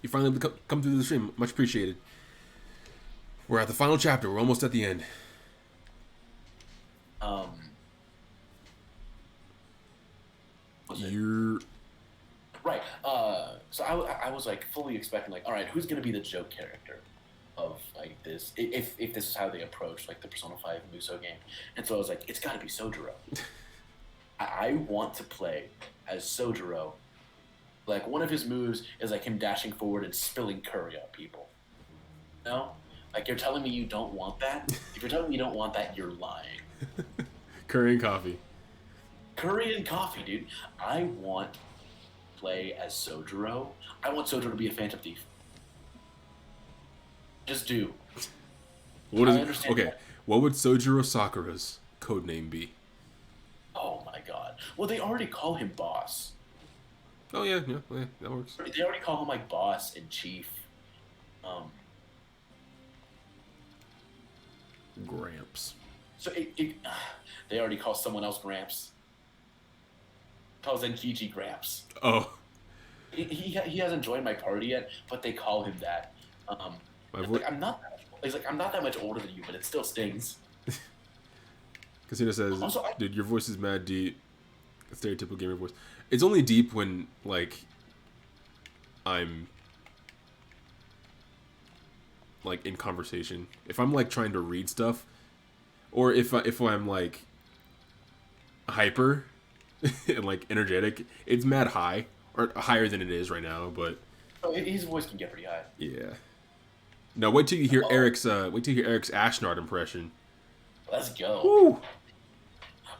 You finally come through the stream. Much appreciated. We're at the final chapter. We're almost at the end. You're right. So I was like fully expecting like, all right, who's gonna be the joke character of like this? If this is how they approach like the Persona 5 Muso game, and so I was like, it's got to be Sojiro. I want to play as Sojiro. Like one of his moves is like him dashing forward and spilling curry on people. No, like you're telling me you don't want that. If you're telling me you don't want that, you're lying. curry and coffee. Curry and coffee, dude. I want to play as Sojiro. I want Sojiro to be a Phantom Thief. Just do. What is I it? understand Okay, that. what would Sojiro Sakura's code name be? Oh my god. Well, they already call him boss. Oh yeah, that works. They already call him like boss and chief. Gramps. So they already call someone else Gramps. Calls Zenkichi Gramps. Oh. He hasn't joined my party yet, but they call him that. Like, I'm not that much older than you, but it still stings. Casino says, Also, dude, your voice is mad deep. A stereotypical gamer voice. It's only deep when, like, I'm, like, in conversation. If I'm, like, trying to read stuff, or if I'm, like, hyper and, like, energetic, it's mad high, or higher than it is right now, but... Oh, his voice can get pretty high. Yeah. No, wait till you hear Eric's Ashnard impression. Let's go. Woo!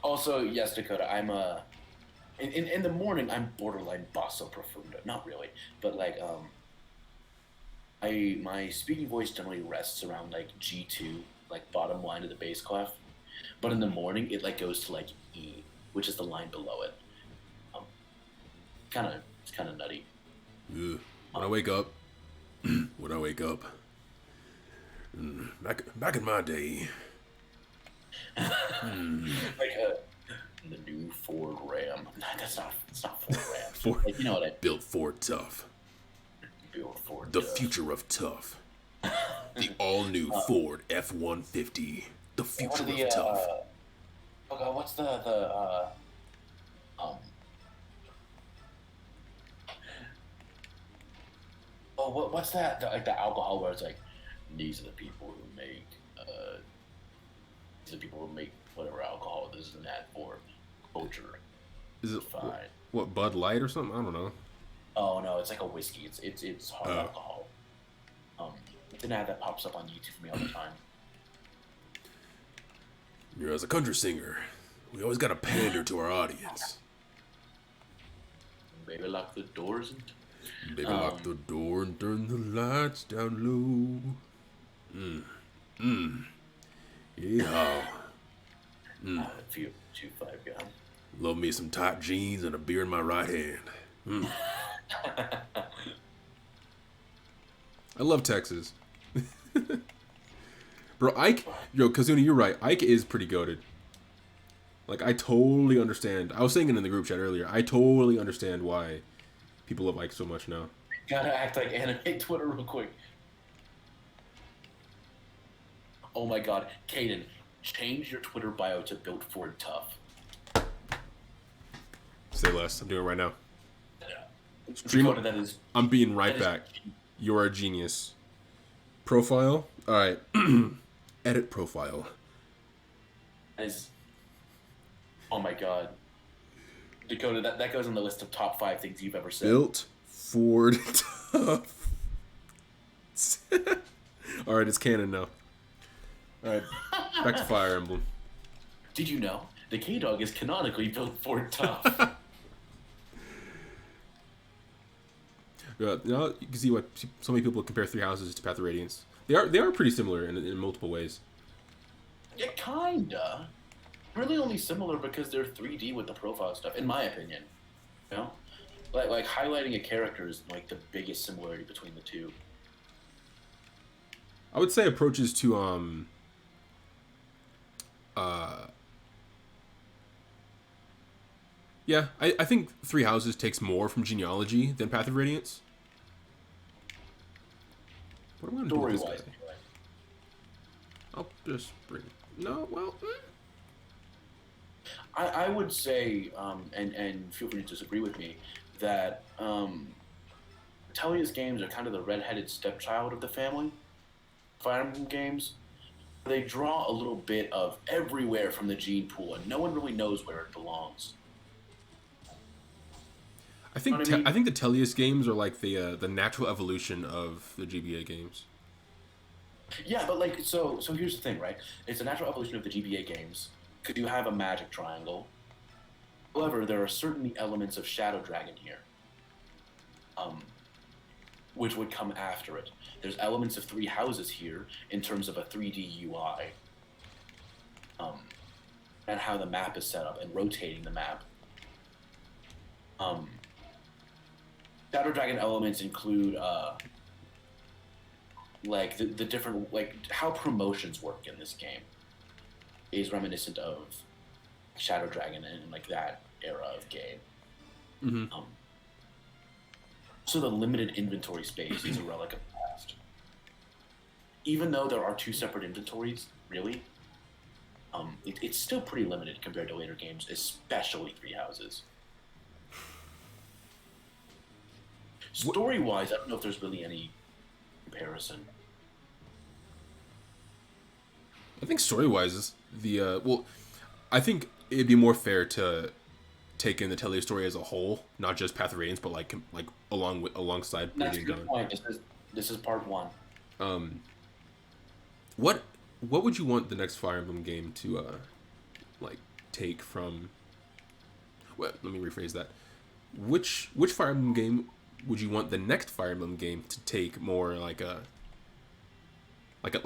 Also, yes, Dakota, I'm in the morning I'm borderline basso profundo. Not really, but like my speaking voice generally rests around like G2, like bottom line of the bass clef. But in the morning it like goes to like E, which is the line below it. It's kind of nutty. Ugh. When I wake up, back in my day. Like the new Ford Ram. Nah, it's not Ford Ram. Ford, like, you know what I built Ford tough. built Ford. The future of tough. The all new Ford F-150. The future of tough. Okay, what's the what's that like the alcohol where it's like these are the people who make whatever alcohol this is an ad for culture. Is it fine? What Bud Light or something? I don't know. Oh no, it's like a whiskey. It's hard alcohol. It's an ad that pops up on YouTube for me all the time. You know, as a country singer, we always gotta pander to our audience. Baby, lock the doors and Baby, lock the door and turn the lights down low. Yeah. if you 2-5 gun. Love me some tight jeans and a beer in my right hand. I love Texas. Bro, Ike, Kazuna, you're right. Ike is pretty goated. Like, I totally understand. I was saying it in the group chat earlier. I totally understand why people love Ike so much now. Gotta act like anime Twitter real quick. Oh my god, Caden, change your Twitter bio to Built Ford Tough. Say less. I'm doing it right now. Yeah. Stream. Dakota, that is. I'm being right that is- back. You're a genius. Profile. All right. Edit profile. That is. Oh my god. Dakota, that goes on the list of top 5 things you've ever said. Built Ford Tough. All right, it's canon now. All right, back to Fire Emblem. Did you know the K-Dog is canonically Built Ford Tough? Now you can see why so many people compare Three Houses to Path of Radiance. They are pretty similar in multiple ways. Yeah, kinda. Really only similar because they're 3D with the profile stuff, in my opinion. You know? Like highlighting a character is like the biggest similarity between the two. I would say approaches to Yeah, I think Three Houses takes more from genealogy than Path of Radiance. What am I gonna do with this Story-wise, guy? anyway. I'll just bring. No, well, I would say, and feel free to disagree with me, that Tellia's games are kind of the redheaded stepchild of the family. Fire Emblem games, they draw a little bit of everywhere from the gene pool, and no one really knows where it belongs. I think Know what I mean? I think the Tellius games are like the natural evolution of the GBA games. Yeah, but like, so here's the thing, right? It's a natural evolution of the GBA games because you have a magic triangle. However, there are certainly elements of Shadow Dragon here, which would come after it. There's elements of Three Houses here in terms of a 3D UI, and how the map is set up and rotating the map. Shadow Dragon elements include like the different, like how promotions work in this game is reminiscent of Shadow Dragon and like that era of game. Mm-hmm. So the limited inventory space is a relic of the past. Even though there are two separate inventories, really, it's still pretty limited compared to later games, especially Three Houses. Story-wise, I don't know if there's really any comparison. I think story-wise, well, I think it'd be more fair to take in the Tellius story as a whole, not just Path of Radiance, but like alongside That's a Radiant good Dawn. point. This is part one. What would you want the next Fire Emblem game to like take from? Well, let me rephrase that. Which Fire Emblem game would you want the next Fire Emblem game to take more like a how do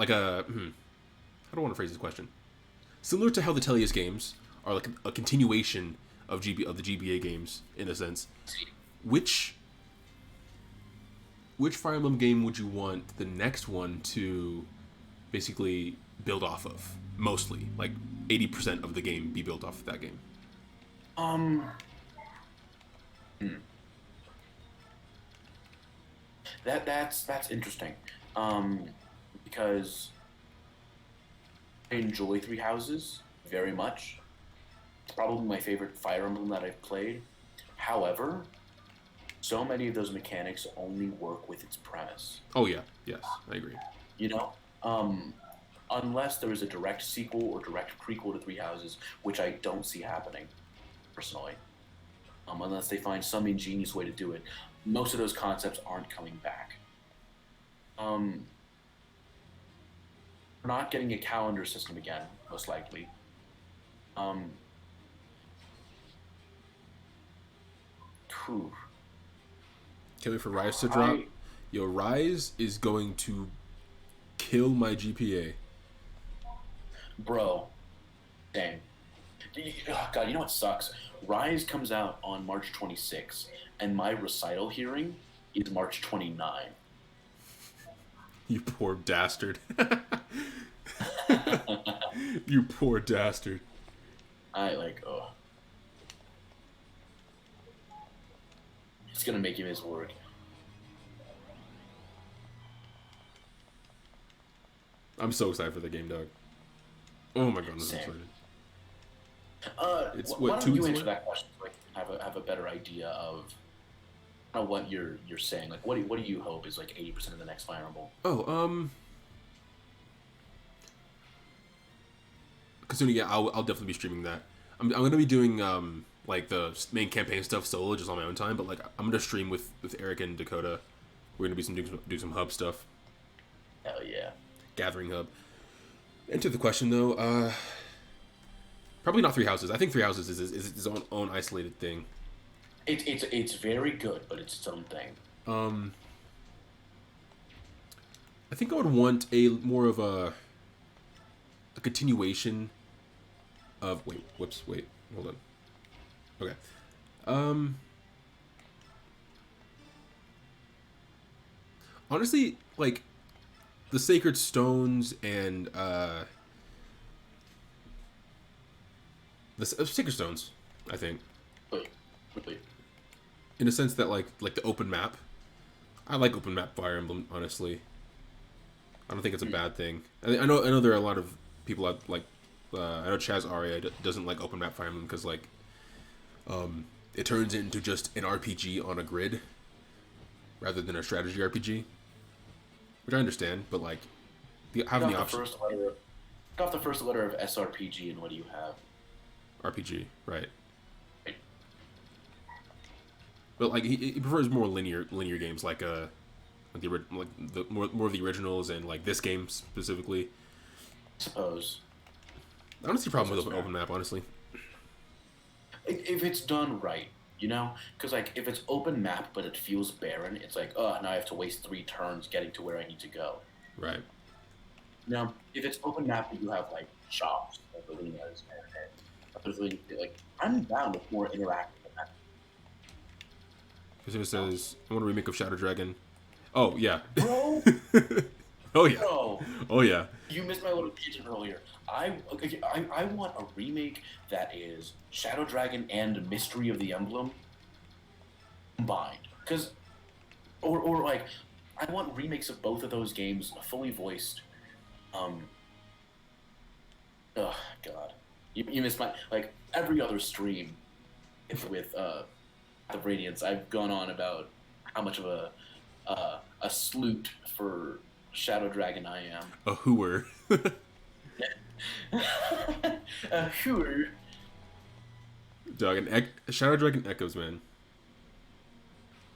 I want to phrase this question? Similar to how the Tellius games are like a continuation of the GBA games in a sense. Which Fire Emblem game would you want the next one to basically build off of? Mostly, like 80% of the game be built off of that game. That's interesting, because I enjoy Three Houses very much. It's probably my favorite Fire Emblem that I've played. However, so many of those mechanics only work with its premise. Oh yeah, yes, I agree. You know, unless there is a direct sequel or direct prequel to Three Houses, which I don't see happening, personally. Unless they find some ingenious way to do it, most of those concepts aren't coming back. We're not getting a calendar system again, most likely. Whew. Can't wait for Rise to drop. I- Yo, Rise is going to kill my GPA. Bro, dang. Oh, God, you know what sucks? Rise comes out on March 26th, and my recital hearing is March 29th. You poor dastard. You poor dastard. Oh. It's gonna make him his work. I'm so excited for the game, dog. Oh my goodness, I'm Same. excited. It's Why what, don't 2 you weeks answer away? that question so I can have a better idea of what you're saying? Like, what do you hope is like 80% of the next Fire Emblem? Oh, considering, yeah, I'll definitely be streaming that. I'm gonna be doing like the main campaign stuff solo, just on my own time. But like, I'm gonna stream with Eric and Dakota. We're gonna be do some hub stuff, Hell yeah. gathering hub. And to the question though, probably not Three Houses. I think Three Houses is its own isolated thing. It's very good, but it's its own thing. I think I would want a more of a continuation of wait, hold on. Okay. Honestly, like the Sacred Stones and the Sacred Stones, I think Wait, wait. in a sense that like the open map. I like open map Fire Emblem, honestly. I don't think it's a bad thing. I know there are a lot of people out like I know Chaz Aria doesn't like open map Fire Emblem because like it turns into just an RPG on a grid rather than a strategy RPG, which I understand. But like having the option Got the first letter of SRPG, and what do you have? RPG, right? But like he prefers more linear games like the more of the originals and like this game specifically. Suppose. I don't see a problem with open map, honestly. If it's done right, you know, because like if it's open map but it feels barren, it's like, oh, now I have to waste 3 turns getting to where I need to go. Right. Now, if it's open map but you have like shops, like arenas, and other things, like I'm down with more interactive than that. Because it says I want a remake of Shadow Dragon. Oh yeah. Bro, Oh yeah. bro, Oh yeah. you missed my little tangent earlier. I want a remake that is Shadow Dragon and Mystery of the Emblem combined. Because, or like, I want remakes of both of those games fully voiced. Oh, God. You missed my, like, every other stream with the Radiance, I've gone on about how much of a sleut for Shadow Dragon I am. A hooer. Sure. Dog, Shadow Dragon Echoes, man.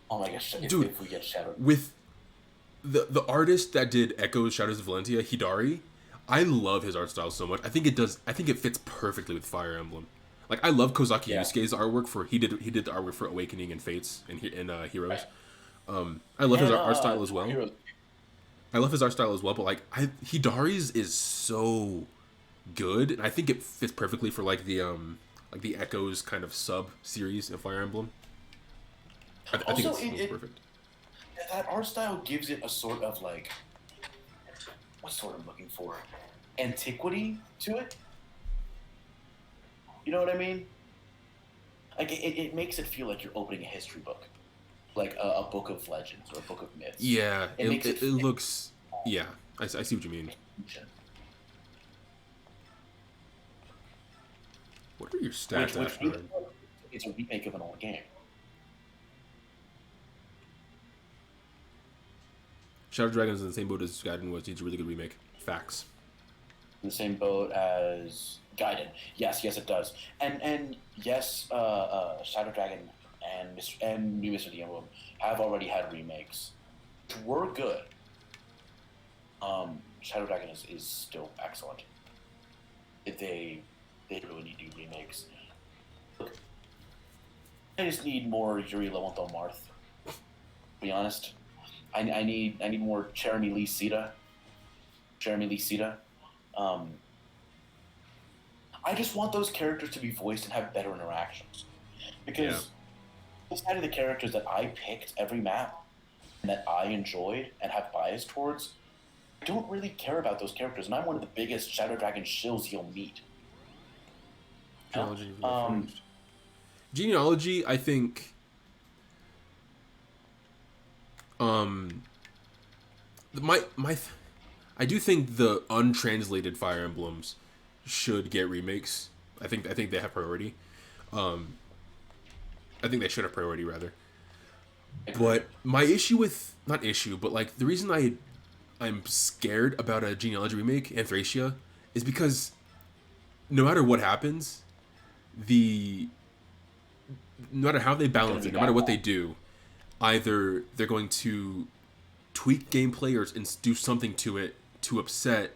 Oh my gosh, Dude, if we get Shadow. With the artist that did Echoes, Shadows of Valentia, Hidari, I love his art style so much. I think it fits perfectly with Fire Emblem. Like I love Kozaki Yusuke's artwork for he did the artwork for Awakening and Fates and Heroes. I love his art style as well. Heroes. I love his art style as well, but like Hidari's is so good, and I think it fits perfectly for like the Echoes kind of sub series of Fire Emblem. I think it's perfect. That art style gives it a sort of like, what's the word I'm looking for? Antiquity to it. You know what I mean? Like it makes it feel like you're opening a history book, like a book of legends or a book of myths. Yeah, it looks. Yeah, I see what you mean. What are your stats? It's a remake of an old game. Shadow Dragon is in the same boat as Gaiden was. It's a really good remake. Facts. In the same boat as Gaiden. Yes, it does. And yes, Shadow Dragon and New Mystery of the Emblem have already had remakes, which were good. Shadow Dragon is still excellent. They really need to do remakes. Look, I just need more Yuri Lowenthal Marth. To be honest, I need more Jeremy Lee Sita. I just want those characters to be voiced and have better interactions, because outside of the characters that I picked every map and that I enjoyed and have bias towards, I don't really care about those characters, and I'm one of the biggest Shadow Dragon shills you'll meet. Genealogy, I think. I do think the untranslated Fire Emblems should get remakes. I think they have priority. I think they should have priority rather. But my issue with but like the reason I'm scared about a Genealogy remake, Anthracia, is because no matter what happens, no matter how they balance it, no matter what they do, either they're going to tweak gameplay or do something to it to upset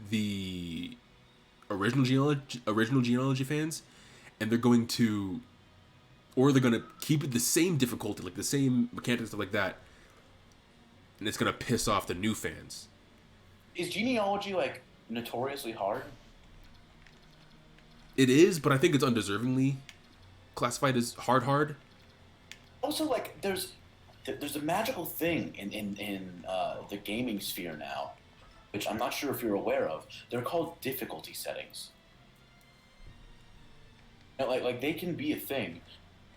the original Genealogy fans, and they're going to keep it the same difficulty, like the same mechanics, stuff like that, and it's going to piss off the new fans. Is Genealogy like notoriously hard? It is, but I think it's undeservingly classified as hard. Also, like there's a magical thing in the gaming sphere now, which I'm not sure if you're aware of. They're called difficulty settings. Like they can be a thing.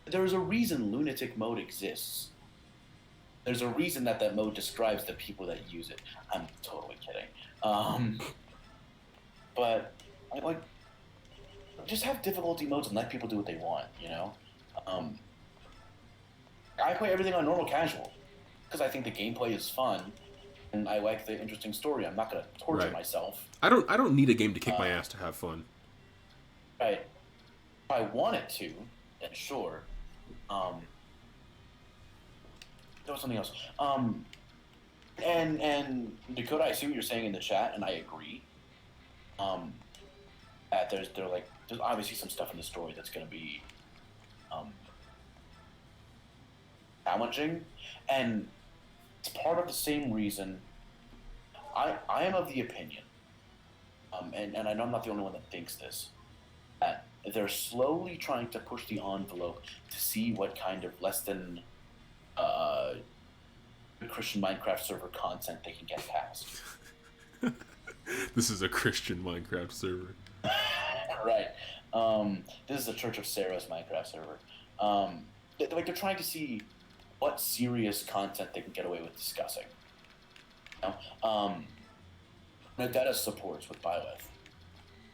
There's a reason lunatic mode exists. There's a reason that that mode describes the people that use it. I'm totally kidding. But like, just have difficulty modes and let people do what they want. You know. I play everything on normal casual because I think the gameplay is fun and I like the interesting story. I'm not gonna torture Right. myself. I don't need a game to kick my ass to have fun. Right. If I wanted to, then sure. There was something else. And Dakota, I see what you're saying in the chat, and I agree. That there's obviously some stuff in the story that's going to be challenging, and it's part of the same reason. I am of the opinion, and I know I'm not the only one that thinks this, that they're slowly trying to push the envelope to see what kind of less than Christian Minecraft server content they can get past. This is a Christian Minecraft server. Right. This is the Church of Sarah's Minecraft server. They're trying to see what serious content they can get away with discussing. You know? Nadetta's supports with Byleth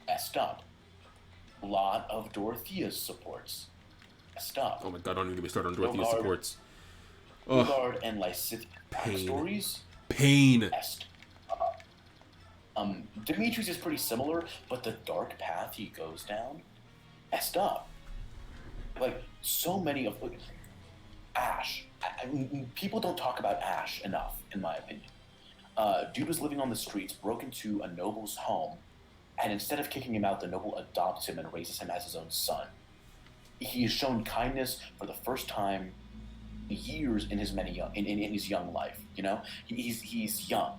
messed up. A lot of Dorothea's supports messed up. Oh my god, don't even get me started on Dorothea's supports. Guard and Lysithian Pain. backstories Pain. messed up. Demetrius is pretty similar, but the dark path he goes down messed up. Like, so many of... Ash. People don't talk about Ash enough, in my opinion. Dude was living on the streets, broke into a noble's home, and instead of kicking him out, the noble adopts him and raises him as his own son. He has shown kindness for the first time in years in his in his young life. You know, he's young,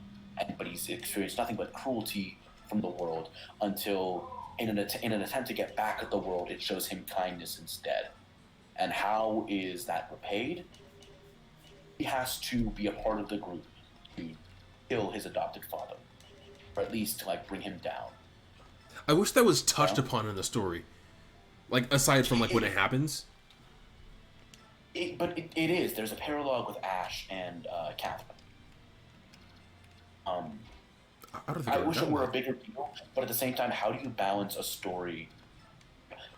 but he's experienced nothing but cruelty from the world until, in an attempt to get back at the world, it shows him kindness instead. And how is that repaid? He has to be a part of the group to kill his adopted father, or at least to like bring him down. I wish that was touched upon in the story. Like, aside from like when it happens. But it is. There's a parallel with Ash and Catherine. I don't think I wish it were a bigger deal, but at the same time, how do you balance a story?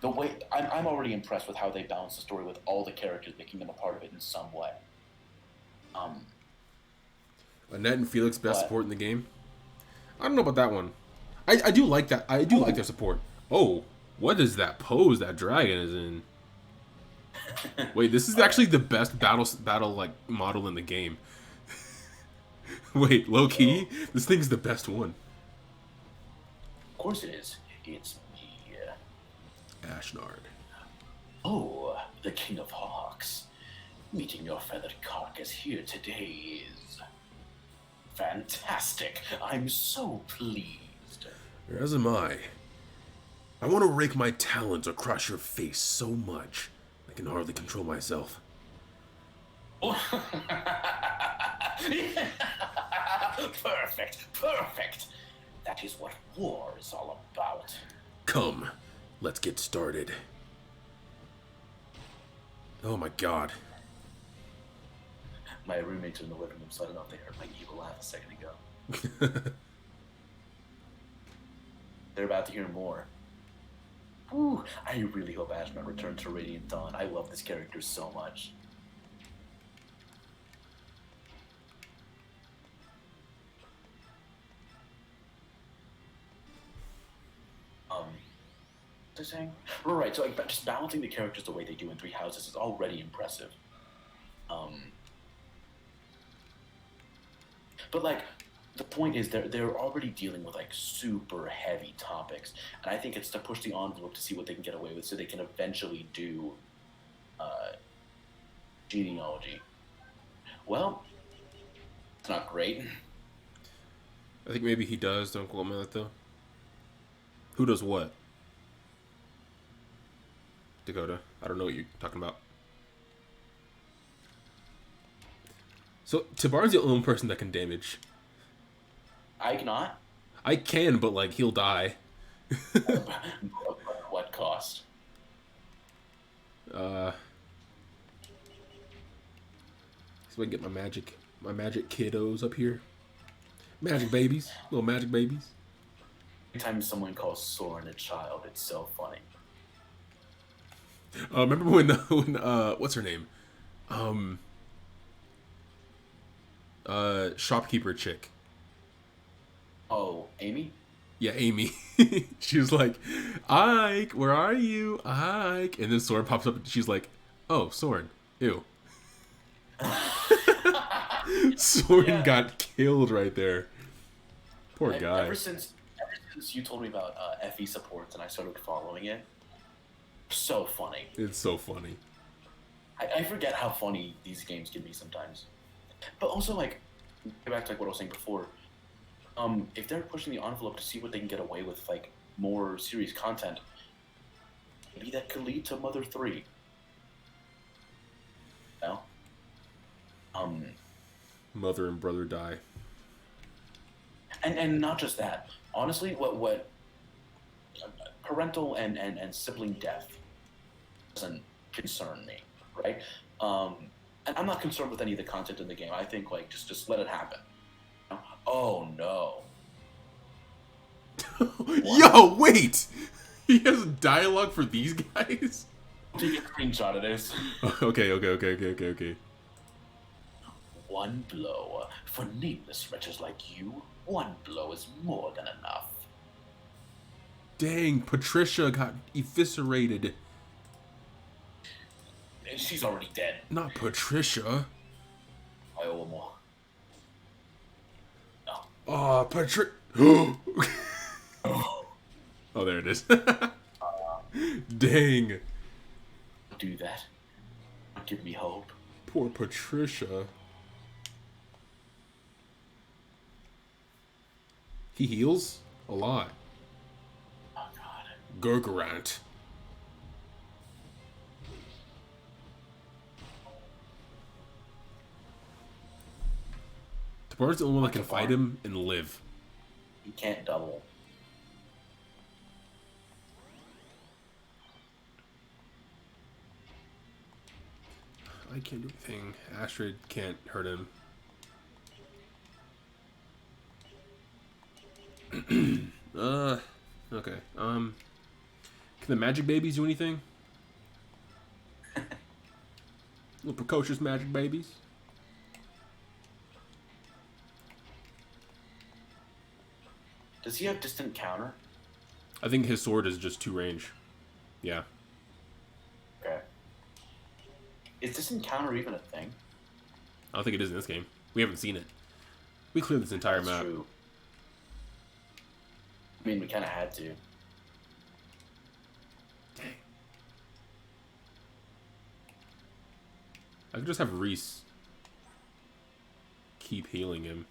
The way I'm already impressed with how they balance the story with all the characters, making them a part of it in some way. Annette and Felix best support in the game. I don't know about that one. I do like that. I do like their support. Oh, what is that pose that dragon is in? Wait, this is actually the best battle like model in the game. Wait, low key, this thing's the best one. Of course it is. It's me. Ashnard. Oh, the King of Hawks. Meeting your feathered carcass here today is fantastic. I'm so pleased. As am I. I want to rake my talons across your face so much, I can hardly control myself. Perfect. That is what war is all about. Come, let's get started. Oh my god. My roommates are in the living room, so I don't know if they heard my evil laugh a second ago. They're about to hear more. Ooh, I really hope Ashman returns to Radiant Dawn. I love this character so much. What was I saying? Right, so like, just balancing the characters the way they do in Three Houses is already impressive. But like, the point is they're already dealing with like super heavy topics, and I think it's to push the envelope to see what they can get away with, so they can eventually do genealogy. Well, it's not great. I think maybe he does. Don't quote me on that though. Who does what? Dakota. I don't know what you're talking about. So Tabar's the only person that can damage. I cannot. I can, but like he'll die. At what cost? Uh, so I can get my magic kiddos up here. Magic babies, little magic babies. Anytime someone calls Soren a child, it's so funny. Remember when what's her name? Um, shopkeeper chick. Oh, Amy? Yeah, Amy. She was like, Ike, where are you? Ike. And then Soren pops up and she's like, oh, Soren. Ew. Soren Yeah. got killed right there. Poor guy. Ever since you told me about FE supports and I started following it, so funny. It's so funny. I forget how funny these games can be sometimes. But also, like, back to like what I was saying before, if they're pushing the envelope to see what they can get away with, like, more series content, maybe that could lead to Mother 3. No? Mother and brother die. And not just that. Honestly, what parental and sibling death doesn't concern me, right? And I'm not concerned with any of the content in the game. I think, like, just let it happen. Oh no. Yo, wait! He has dialogue for these guys? Take a screenshot of this. Okay. One blow. For nameless wretches like you, one blow is more than enough. Dang, Patricia got eviscerated. She's already dead. Not Patricia. I owe more. No. Oh, Oh, there it is. Dang. Do that. Give me hope. Poor Patricia. He heals a lot. Oh god. Gurgurant. Tabar's the only one that can fight him and live. He can't double. I can't do anything. Astrid can't hurt him. Okay. Can the magic babies do anything? Little precocious magic babies. Does he have distant counter? I think his sword is just 2 range. Yeah. Okay. Is distant counter even a thing? I don't think it is in this game. We haven't seen it. We cleared this entire map. True. I mean, we kind of had to. Dang. I could just have Reese keep healing him.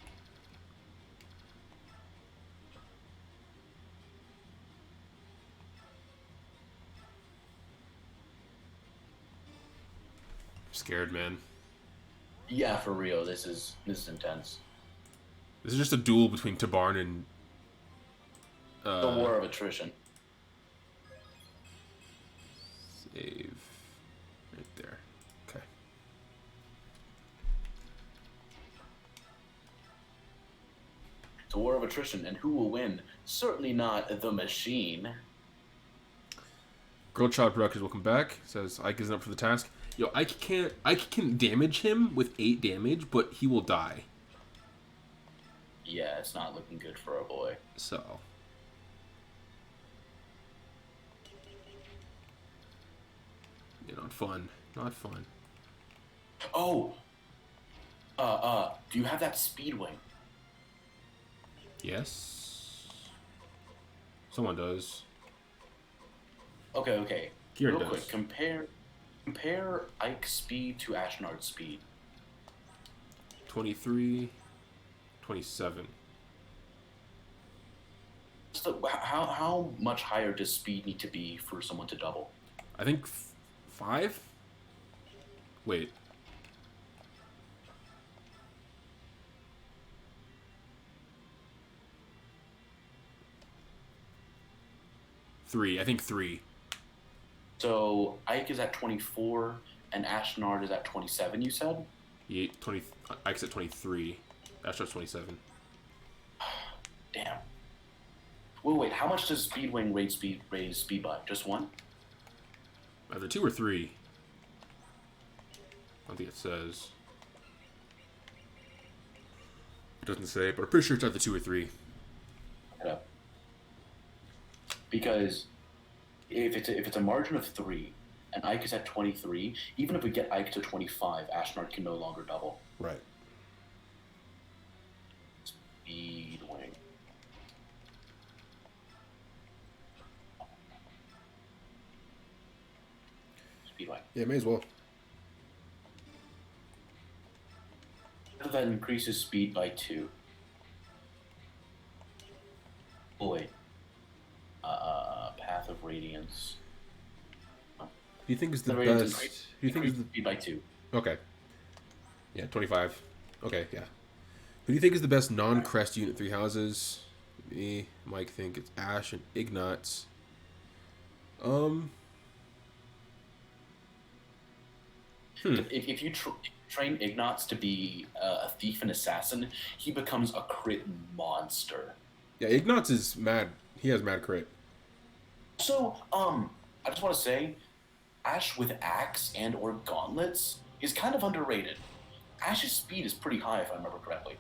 I'm scared, man. Yeah, for real. This is intense. This is just a duel between Tabarn and The war of attrition. Save right there. Okay. It's a war of attrition, and who will win? Certainly not the machine. Girl Child Productions, welcome back. Says Ike isn't up for the task. Yo, Ike can damage him with 8 damage, but he will die. Yeah, it's not looking good for our boy. So. Yeah, not fun. Not fun. Oh! Do you have that speed wing? Yes. Someone does. Okay. Kieran Real does. quick, compare Ike's speed to Ashnard's speed. 23, 27. So how much higher does speed need to be for someone to double? I think 5? Wait. I think 3. So Ike is at 24 and Ashnard is at 27, you said? He 20. Ike's at 23. Astro's 27. Damn. Wait, how much does Speedwing raise speed by? Just one? Either 2 or 3. I don't think it says. It doesn't say, but I'm pretty sure it's either 2 or 3. Yeah. Because if it's a margin of 3 and Ike is at 23, even if we get Ike to 25, Ashnard can no longer double. Right. Speedwing. Speedwing. Yeah, may as well. That increases speed by 2. Oh wait. Path of Radiance. Who do you think is the Radiance best? Who do you think is the speed by 2? Okay. Yeah, 25. Okay, yeah. Who do you think is the best non-crest unit? 3 houses. Me, Mike think it's Ash and Ignatz. If you train Ignatz to be a thief and assassin, he becomes a crit monster. Yeah, Ignatz is mad. He has mad crit. So, I just want to say, Ash with axe and or gauntlets is kind of underrated. Ash's speed is pretty high, if I remember correctly.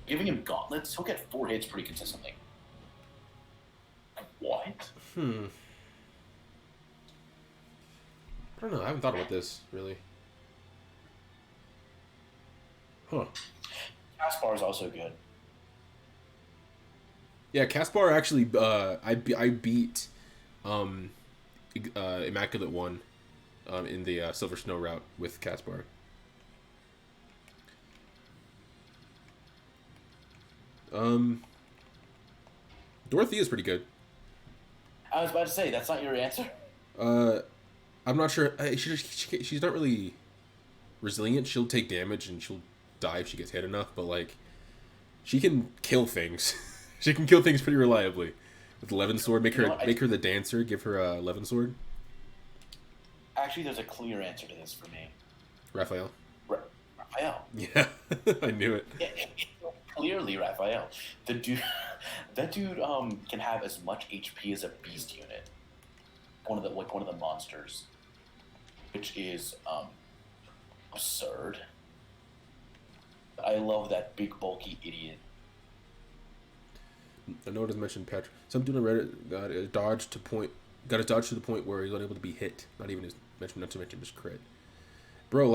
Giving him gauntlets, he'll get 4 hits pretty consistently. What? I don't know. I haven't thought about this really. Huh. Caspar is also good. Yeah, Caspar actually. I beat Immaculate One in the Silver Snow route with Caspar. Dorothy is pretty good. I was about to say, that's not your answer? I'm not sure. She's not really resilient. She'll take damage and she'll die if she gets hit enough. But like, she can kill things. She can kill things pretty reliably. With Levin Sword, make her the dancer. Give her a Levin Sword. Actually, there's a clear answer to this for me. Raphael. Raphael. Yeah, I knew it. Yeah, clearly Raphael. That dude can have as much HP as a beast unit. One of the monsters, which is absurd. I love that big bulky idiot. I know it doesn't mention Patrick. Some dude on Reddit got a dodge to the point where he's unable to be hit. Not to mention his crit. Bro,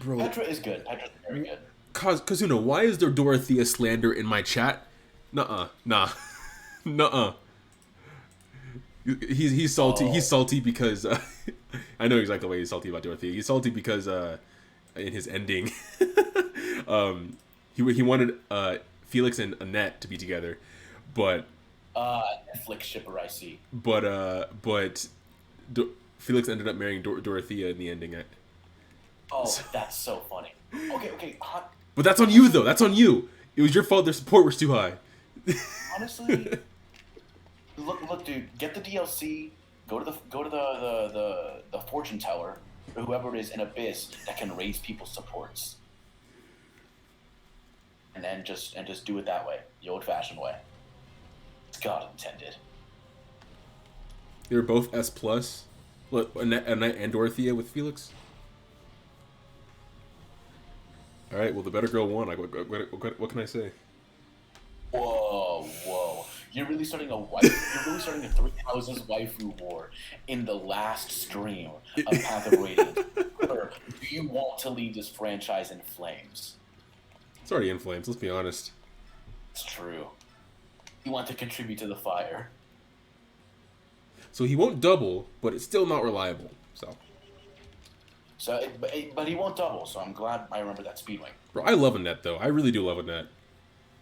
Petra is good. Petra's very good. Kazuna, why is there Dorothea slander in my chat? Nah. He's salty. Oh. He's salty because I know exactly why he's salty about Dorothea. He's salty because in his ending, he wanted Felix and Annette to be together, but Netflix shipper, I see. But Felix ended up marrying Dorothea in the ending. That's so funny. Okay. But that's on you, though. That's on you. It was your fault. Their support was too high. Honestly, look, dude. Get the DLC. Go to the fortune teller or whoever it is in Abyss that can raise people's supports, and then just do it that way, the old-fashioned way. It's God intended. They were both S+. Look, Annette and Dorothea with Felix. All right. Well, the better girl won. What can I say? Whoa! You're really starting a 3 houses waifu war in the last stream of Path of Radiance. Or do you want to leave this franchise in flames? It's already in flames. Let's be honest. It's true. You want to contribute to the fire. So he won't double, but it's still not reliable. But he won't double, so I'm glad I remember that Speedwing. Bro, I love Annette, though. I really do love Annette.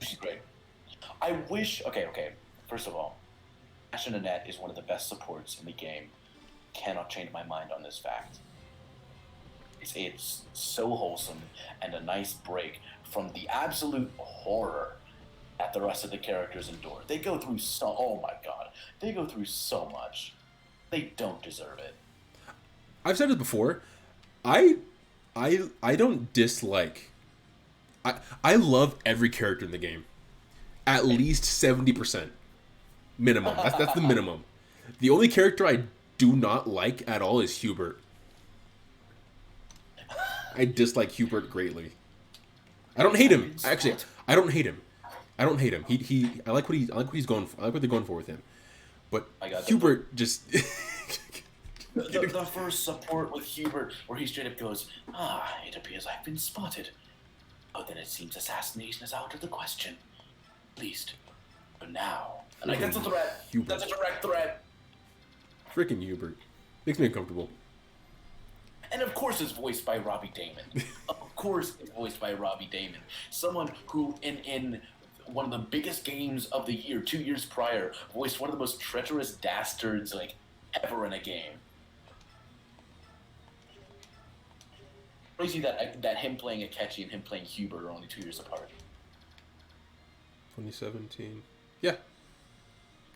She's great. I wish... Okay. First of all, Ash and Annette is one of the best supports in the game. Cannot change my mind on this fact. It's so wholesome and a nice break from the absolute horror that the rest of the characters endure. They go through so. Oh my god, they go through so much. They don't deserve it. I've said it before. I don't dislike. I love every character in the game. At least 70%. Minimum. That's the minimum. The only character I do not like at all is Hubert. I dislike Hubert greatly. I don't hate him. Actually, I don't hate him. I don't hate him. I like what he's going for. I like what they're going for with him. But Hubert just the first support with Hubert, where he straight up goes, it appears I've been spotted. Oh, then it seems assassination is out of the question. At least, for now. And like, that's a threat. Hubert. That's a direct threat. Freaking Hubert. Makes me uncomfortable. And of course it's voiced by Robbie Damon. Of course it's voiced by Robbie Damon. Someone who, in one of the biggest games of the year, 2 years prior, voiced one of the most treacherous dastards, like, ever in a game. Crazy that him playing Akechi and him playing Hubert are only 2 years apart. 2017. Yeah.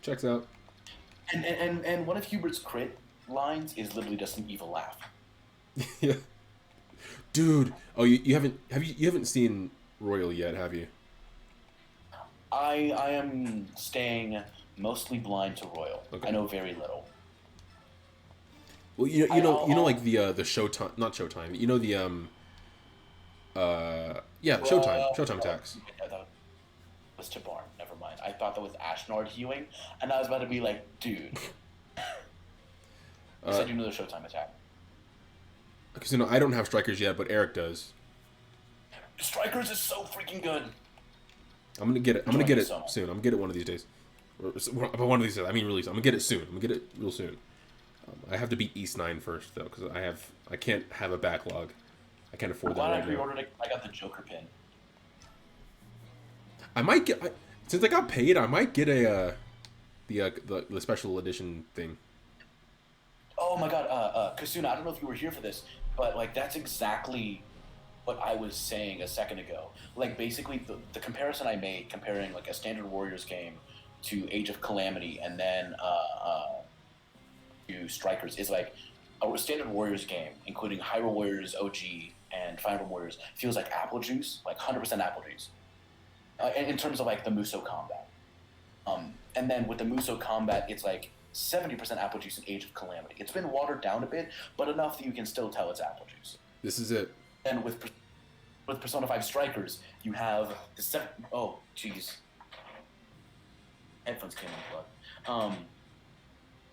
Checks out. And one of Hubert's crit lines is literally just an evil laugh. Yeah. Dude. Oh, you haven't seen Royal yet, have you? I am staying mostly blind to Royal. Okay. I know very little. Well, you know, like the Showtime, not Showtime. You know the Showtime tax. I thought it was Chabarn. Never mind. I thought that was Ashnard hewing, and I was about to be like, dude. I said you know the Showtime attack. Because I don't have Strikers yet, but Eric does. Strikers is so freaking good. I'm gonna get it. I'm gonna get it soon. I'm gonna get it one of these days. One of these days. I mean, release. I'm gonna get it soon. I'm gonna get it real soon. I have to beat East 9 first, though, because I can't have a backlog. I can't afford that right now. I pre-ordered it. I got the Joker pin. I might get since I got paid. I might get the special edition thing. Oh my god, Kasuna, I don't know if you were here for this, but like that's exactly what I was saying a second ago. Like basically the comparison I made comparing like a standard Warriors game to Age of Calamity and then to Strikers is like a standard Warriors game, including Hyrule Warriors OG and Fire Emblem Warriors, feels like apple juice, like 100% apple juice. In terms of like the Muso combat. And then with the Muso combat, it's like 70% apple juice in Age of Calamity. It's been watered down a bit, but enough that you can still tell it's apple juice. This is it. And with Persona 5 Strikers, you have the oh, jeez. Headphones came unplugged.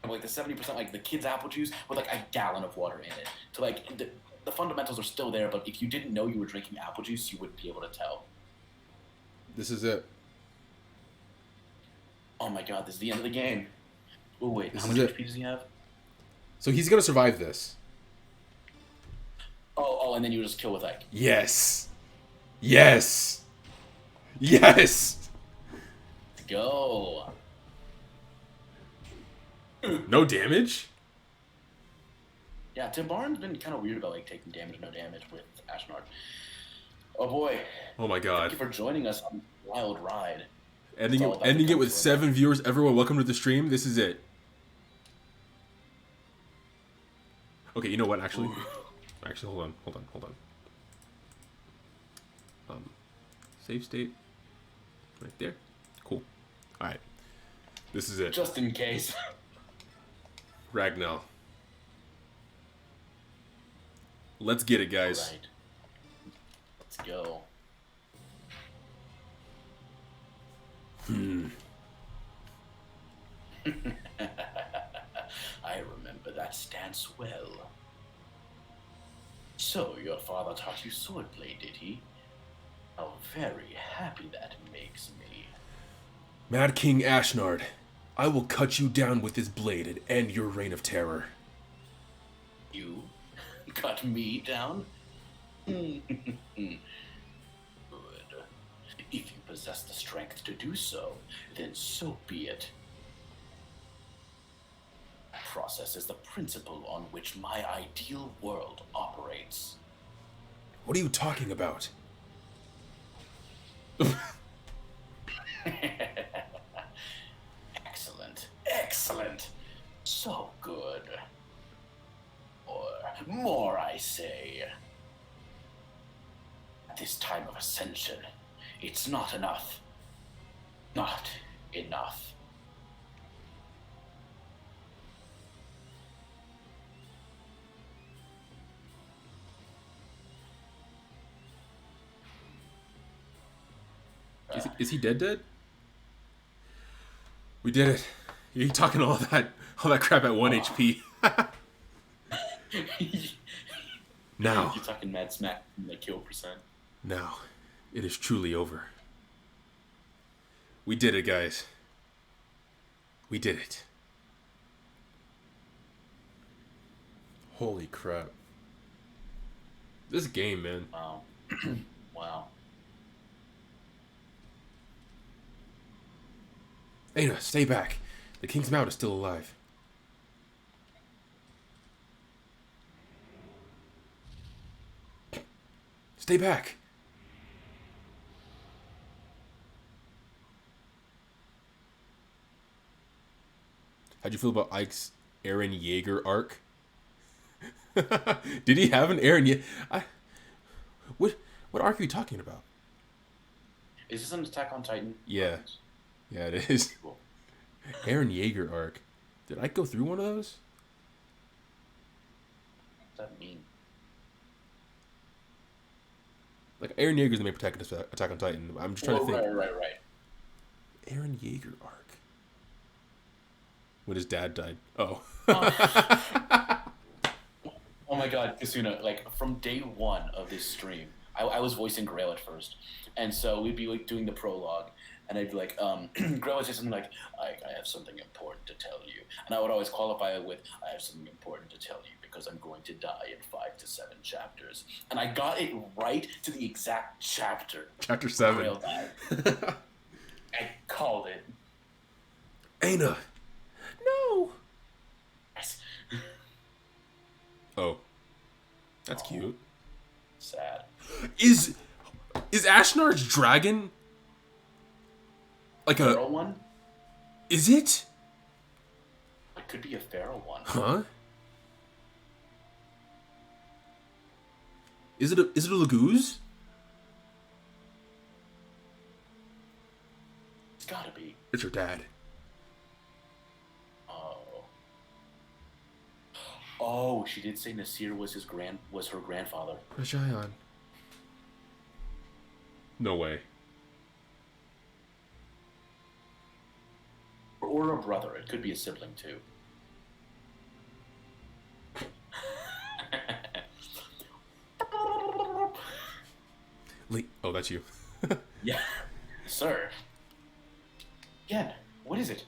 Like the 70%, like the kid's apple juice with like a gallon of water in it. So like the fundamentals are still there, but if you didn't know you were drinking apple juice, you wouldn't be able to tell. This is it. Oh my god, this is the end of the game. Oh wait, this how much HP does he have? So he's gonna survive this. Oh, and then you just kill with Ike. Yes. Yes. Yes. Let's go. No damage? Yeah, Tim Barnes been kind of weird about like taking damage, no damage with Ashnard. Oh boy. Oh my god. Thank you for joining us on this wild ride. Ending it with 7 viewers. Everyone, welcome to the stream. This is it. Okay, you know what? Actually, hold on. Save state. Right there. Cool. All right. This is it. Just in case. Ragnell. Let's get it, guys. All right. Let's go. I remember that stance well. So, your father taught you swordplay, did he? How very happy that makes me. Mad King Ashnard, I will cut you down with this blade and end your reign of terror. You cut me down? Good. If you possess the strength to do so, then so be it. Process is the principle on which my ideal world operates. What are you talking about? Excellent. Excellent. So good. More, I say. At this time of ascension, it's not enough. Not enough. Is he dead? We did it. You talking all that crap at 1 HP. Now. You're talking mad smack from the kill percent. Now, it is truly over. We did it, guys. We did it. Holy crap. This game, man. Wow. Wow. Aina, stay back. The King's Mount is still alive. Stay back. How'd you feel about Ike's Eren Yeager arc? Did he have an Eren Yeager? What arc are you talking about? Is this an Attack on Titan? Yeah. Yeah, it is. Cool. Eren Yeager arc. Did I go through one of those? What does that mean? Like, Eren Yeager's the main protagonist of Attack on Titan. I'm just trying to think. Right. Eren Yeager arc. When his dad died. Oh. Oh my god, Kasuna, like, from day one of this stream, I was voicing Grail at first. And so we'd be, like, doing the prologue, and I'd be like, Grail would say something like, I have something important to tell you. And I would always qualify it with, I have something important to tell you because I'm going to die in 5 to 7 chapters. And I got it right to the exact chapter. Chapter 7. Grail died. I called it. Aina. No. Yes. Oh. That's cute. Sad. Is Ashnar's dragon like Feral one? Is it? It could be a feral one. Huh? Is it a Lagoose? It's gotta be. It's her dad. Oh, she did say Nasir was her grandfather. Rajayan. No way. Or a brother. It could be a sibling too. Oh, that's you. Yeah. Sir. Again, what is it?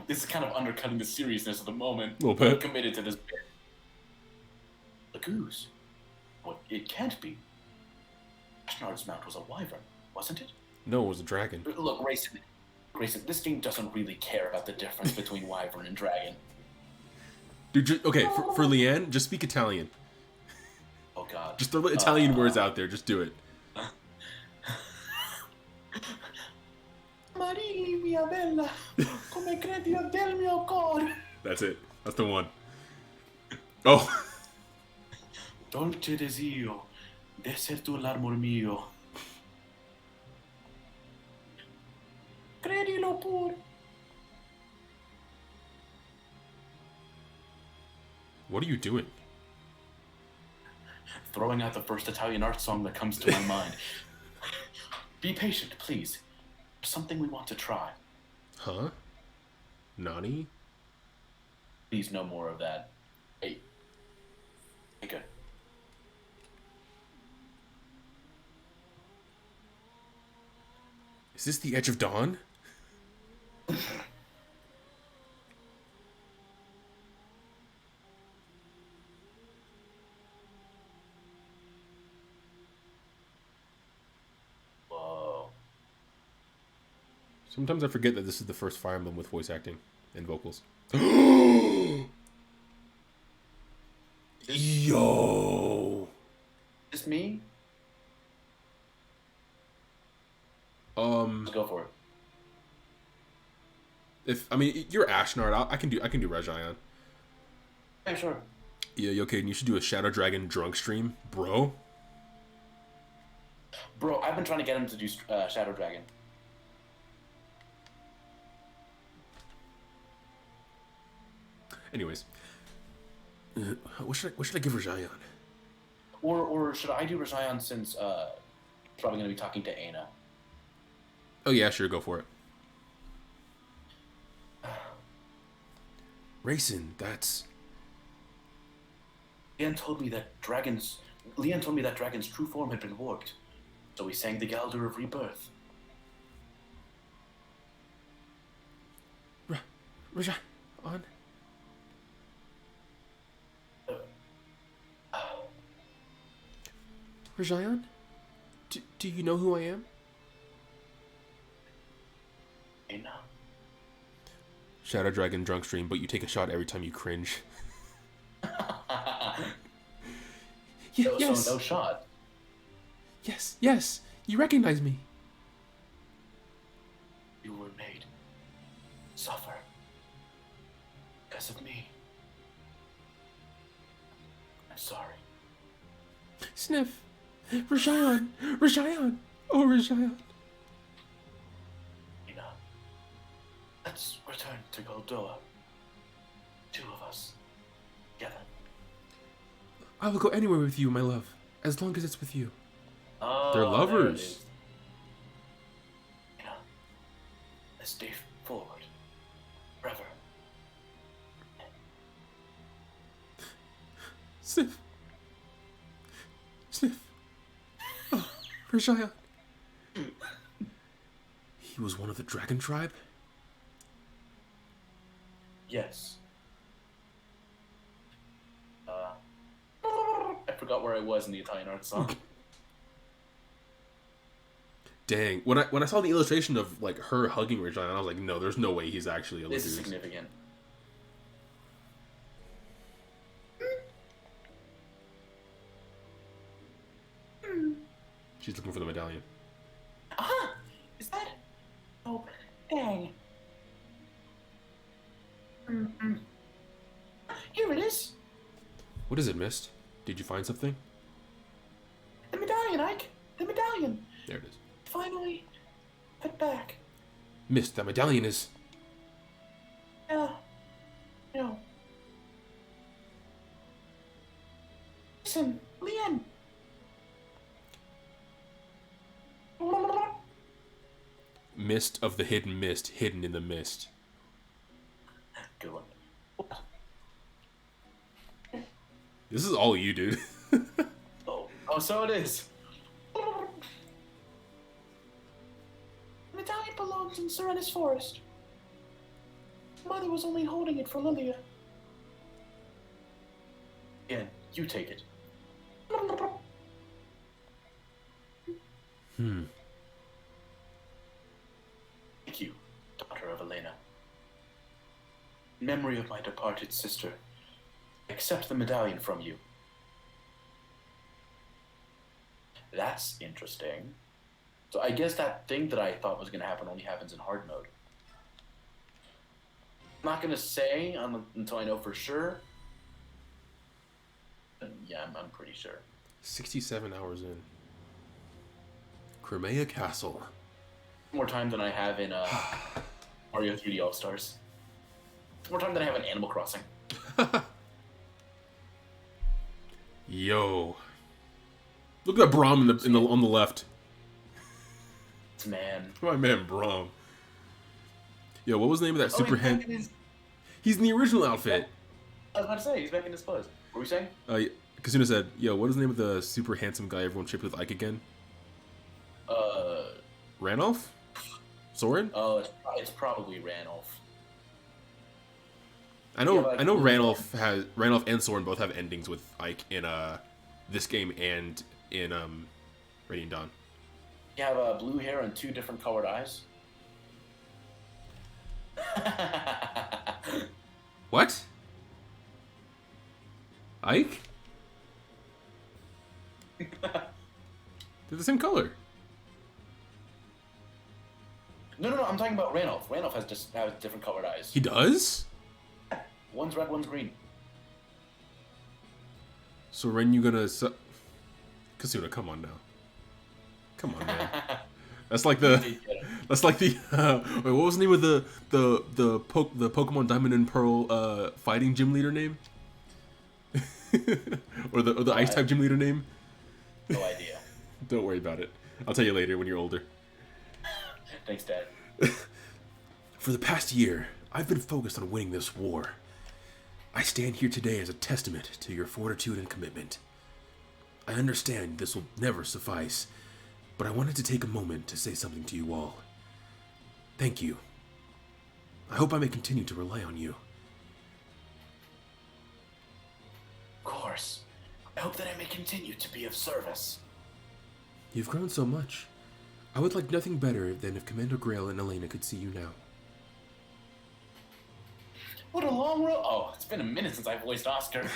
This is kind of undercutting the seriousness of the moment. A little bit. I'm committed to this bit. The goose? What? It can't be. Ashnard's mount was a wyvern, wasn't it? No, it was a dragon. Look, Grayson, this game doesn't really care about the difference between wyvern and dragon. Dude, okay, for Leanne, just speak Italian. Oh god. Just throw the Italian words out there. Just do it. Maria mia bella, come credi del mio cor. That's it. That's the one. Oh. Dolce desio de ser tu l'amor mio. Credilo pure. What are you doing? Throwing out the first Italian art song that comes to my mind. Be patient, please. There's something we want to try. Huh? Nani? Please, no more of that. Hey. Hey, good. Is this the Edge of Dawn? Whoa. Sometimes I forget that this is the first Fire Emblem with voice acting and vocals. Yo! Is this me? Let's go for it. If I mean you're Ashnard, I can do Region. Yeah, sure. Yeah, okay, and you should do a Shadow Dragon drunk stream, bro. Bro, I've been trying to get him to do Shadow Dragon. Anyways, what should I give Region? Or should I do Razion since probably going to be talking to Aina? Oh yeah, sure, go for it. Racing, that's... Leon told me that Dragon's true form had been warped, so he sang the Galder of Rebirth. Region, on. Region, do you know who I am? Aina. Shadow Dragon drunk stream, but you take a shot every time you cringe. Yes. So no shot. Yes. You recognize me. You were made suffer because of me. I'm sorry. Sniff. Region. Oh, Region. Aina. Let's return to Goldoa. Two of us. Together. I will go anywhere with you, my love, as long as it's with you. Oh, They're there it lovers. is. Aina. Let's stay forward. Forever. Sniff. Oh, Region. He was one of the dragon tribe? Yes. I forgot where I was in the Italian art song. Dang. When I saw the illustration of like her hugging Region, I was like, no, there's no way he's actually a This is Lithus. significant. She's looking for the medallion. Aha! Is that? Oh, dang. Here it is. What is it, Mist? Did you find something? The medallion, Ike. The medallion. There it is. Finally, put back. Mist, that medallion is... No. Listen, Leon. Mist of the hidden mist, hidden in the mist. Good one. This is all you, dude. Oh, so it is. The medallion belongs in Serenus Forest. Mother was only holding it for Lilia. Ian, you take it. Thank you, daughter of Elena. In memory of my departed sister, I accept the medallion from you. That's interesting. So I guess that thing that I thought was going to happen only happens in hard mode. I'm not going to say until I know for sure. But yeah, I'm pretty sure. 67 hours in. Crimea Castle. More time than I have in Mario 3D All-Stars. More time than I have in Animal Crossing. Yo. Look at Braum on the left. Man. My man Braum. Yo, what was the name of that super hand? He's in the original outfit. I was about to say, he's back in his clothes. What were we saying? Kasuna said, yo, what is the name of the super handsome guy everyone shipped with Ike again? Ranulph? Soren? Oh, it's probably Ranulph. I know like- Ranulph and Soren both have endings with Ike in this game and in Radiant Dawn. You have blue hair and 2 different colored eyes. What? Ike? They're the same color. No. I'm talking about Ranulph. Ranulph has just has different colored eyes. He does? One's red, one's green. So Ren, you gonna... Kasuna, come on now. Come on, man. That's like the... That's like the... wait, what was the name of the Pokemon Diamond and Pearl fighting gym leader name? or the ice type gym leader name? No idea. Don't worry about it. I'll tell you later when you're older. Thanks, Dad. For the past year, I've been focused on winning this war. I stand here today as a testament to your fortitude and commitment. I understand this will never suffice, but I wanted to take a moment to say something to you all. Thank you. I hope I may continue to rely on you. Of course. I hope that I may continue to be of service. You've grown so much. I would like nothing better than if Commander Grail and Elena could see you now. What a long road. Oh, it's been a minute since I voiced Oscar.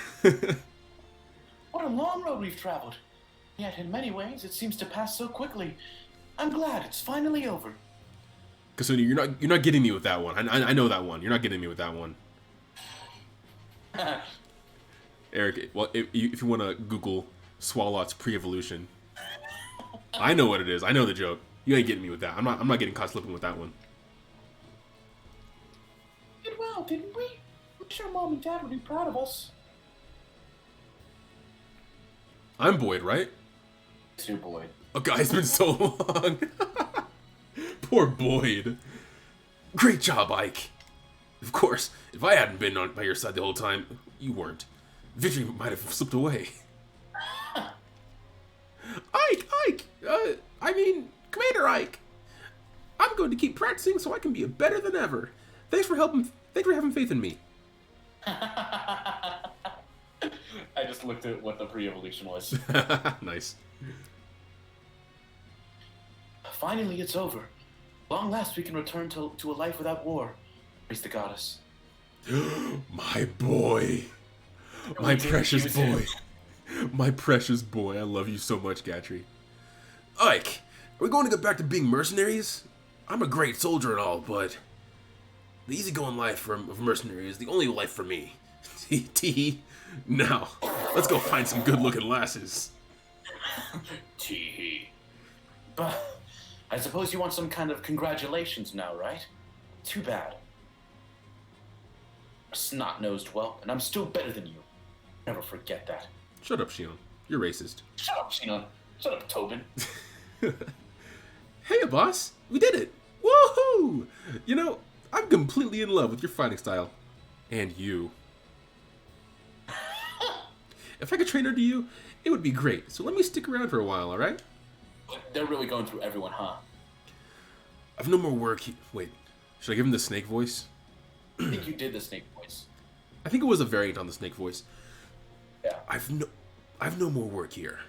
What a long road we've traveled. Yet in many ways it seems to pass so quickly. I'm glad it's finally over. Kasuni, you're not getting me with that one. I know that one. You're not getting me with that one. Eric, well, if you want to Google Swalot's pre-evolution, I know what it is. I know the joke. You ain't getting me with that. I'm not getting caught slipping with that one. Did well, didn't we? I'm sure Mom and Dad would be proud of us. I'm Boyd, right? It's your Boyd. Oh god, it's been so long. Poor Boyd. Great job, Ike. Of course, if I hadn't been by your side the whole time, you weren't. Victory might have slipped away. Ike! I mean, Commander Ike. I'm going to keep practicing so I can be better than ever. Thanks for having faith in me. I just looked at what the pre-evolution was. Nice. Finally, it's over. Long last, we can return to a life without war. Praise the goddess. My boy. My precious boy. My precious boy. I love you so much, Gatry. Ike, are we going to get back to being mercenaries? I'm a great soldier and all, but the easygoing life of a mercenary is the only life for me. Tee. Now, let's go find some good-looking lasses. Tee. But I suppose you want some kind of congratulations now, right? Too bad. A snot-nosed whelp, and I'm still better than you. Never forget that. Shut up, Shion. You're racist. Shut up, Shinon. Shut up, Tobin. Hey, boss. We did it. Woohoo! You know, I'm completely in love with your fighting style. And you. If I could train under you, it would be great. So let me stick around for a while, alright? They're really going through everyone, huh? I've no more work. Wait, should I give him the snake voice? I think you did the snake voice. I think it was a variant on the snake voice. Yeah. I've no more work here.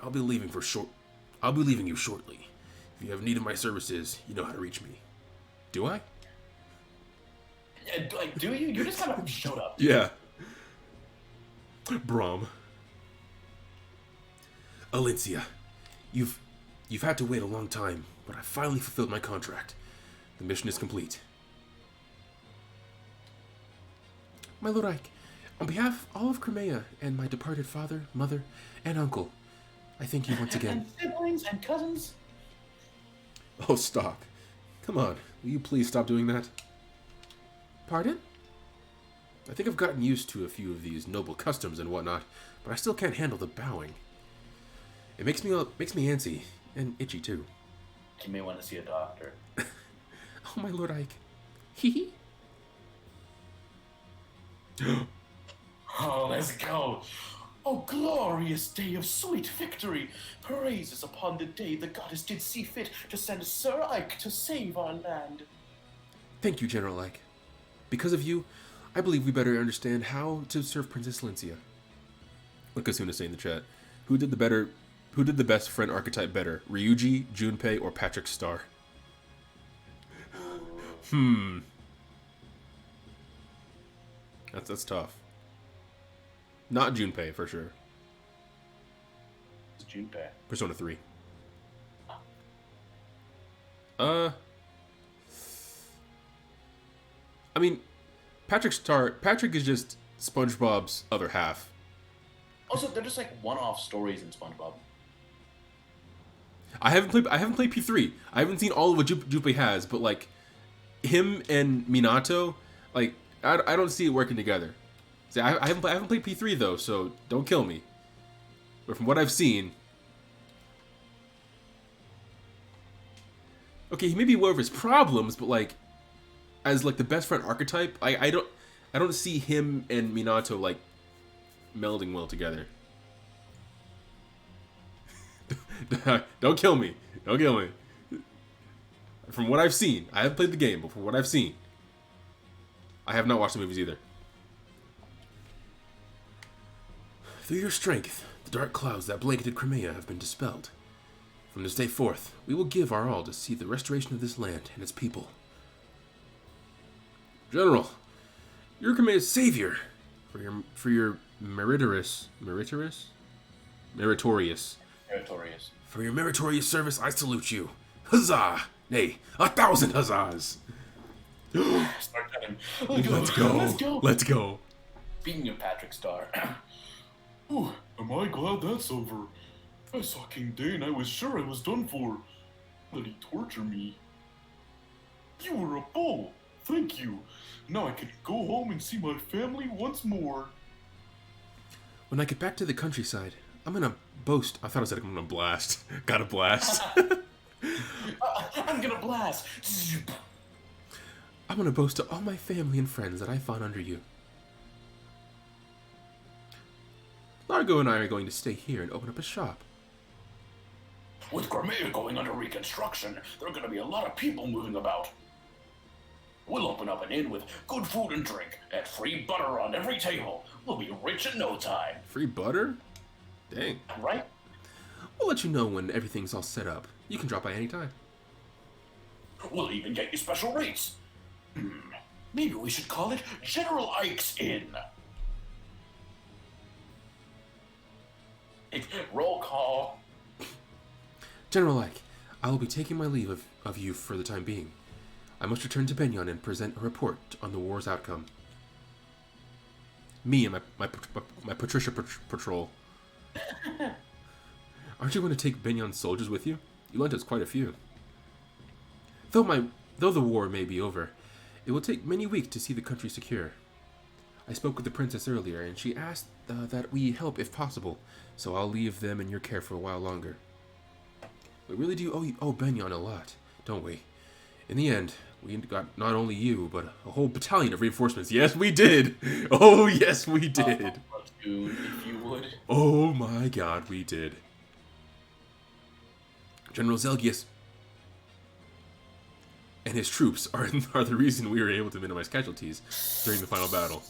I'll be leaving you shortly. If you have need of my services, you know how to reach me. Do I? Yeah, like, do you? You just kind of showed up. Yeah. Braum. Alencia, you've had to wait a long time, but I finally fulfilled my contract. The mission is complete. My Lord Ike, on behalf of all of Crimea and my departed father, mother, and uncle, I thank you once again. And siblings and cousins. Oh, stop. Come on, will you please stop doing that? Pardon? I think I've gotten used to a few of these noble customs and whatnot, but I still can't handle the bowing. It makes me antsy, and itchy too. You may want to see a doctor. Oh, my Lord Ike. Hee Oh, let's go. Oh, glorious day of sweet victory. Praises upon the day the goddess did see fit to send Sir Ike to save our land. Thank you, General Ike. Because of you, I believe we better understand how to serve Princess Lencia. What Kasuna say in the chat? Who did the best friend archetype better? Ryuji, Junpei, or Patrick Star? That's tough. Not Junpei, for sure. It's Junpei. Persona 3. I mean, Patrick is just SpongeBob's other half. Also, they're just like one-off stories in SpongeBob. I haven't played P3. I haven't seen all of what Junpei has, but like him and Minato, like I don't see it working together. See, I haven't played P3 though, so don't kill me. But from what I've seen, okay, he may be aware of his problems, but like as like the best friend archetype, I don't see him and Minato like melding well together. Don't kill me. Don't kill me. From what I've seen, I haven't played the game, but from what I've seen, I have not watched the movies either. Through your strength, the dark clouds that blanketed Crimea have been dispelled. From this day forth, we will give our all to see the restoration of this land and its people. General, you're Crimea's savior. For your meritorious. Meritorious. For your meritorious service, I salute you. Huzzah! Nay, 1,000 huzzahs! Start cutting. Let's go. Let's go. Speaking of Patrick Star, Ooh, am I glad that's over? I saw King Day and I was sure I was done for. Let he torture me. You were a bull. Thank you. Now I can go home and see my family once more. When I get back to the countryside, I'm gonna boast. I thought I said I'm gonna blast. Gotta blast. I'm gonna blast. I'm gonna boast to all my family and friends that I found under you. Largo and I are going to stay here and open up a shop. With Crimea going under reconstruction, there are going to be a lot of people moving about. We'll open up an inn with good food and drink, and free butter on every table. We'll be rich in no time. Free butter? Dang. Right? We'll let you know when everything's all set up. You can drop by any time. We'll even get you special rates. Maybe we should call it General Ike's Inn. Roll call. General Ike, I will be taking my leave of you for the time being. I must return to Benyon and present a report on the war's outcome. Me and my Patricia patrol. Aren't you going to take Benyon's soldiers with you? You lent us quite a few. Though the war may be over, it will take many weeks to see the country secure. I spoke with the princess earlier, and she asked that we help if possible, so I'll leave them in your care for a while longer. We really do owe Benyon a lot, don't we? In the end, we got not only you, but a whole battalion of reinforcements. Yes, we did! Oh, yes, we did! Dude, if you would. Oh my god, we did. General Zelgius and his troops are the reason we were able to minimize casualties during the final battle.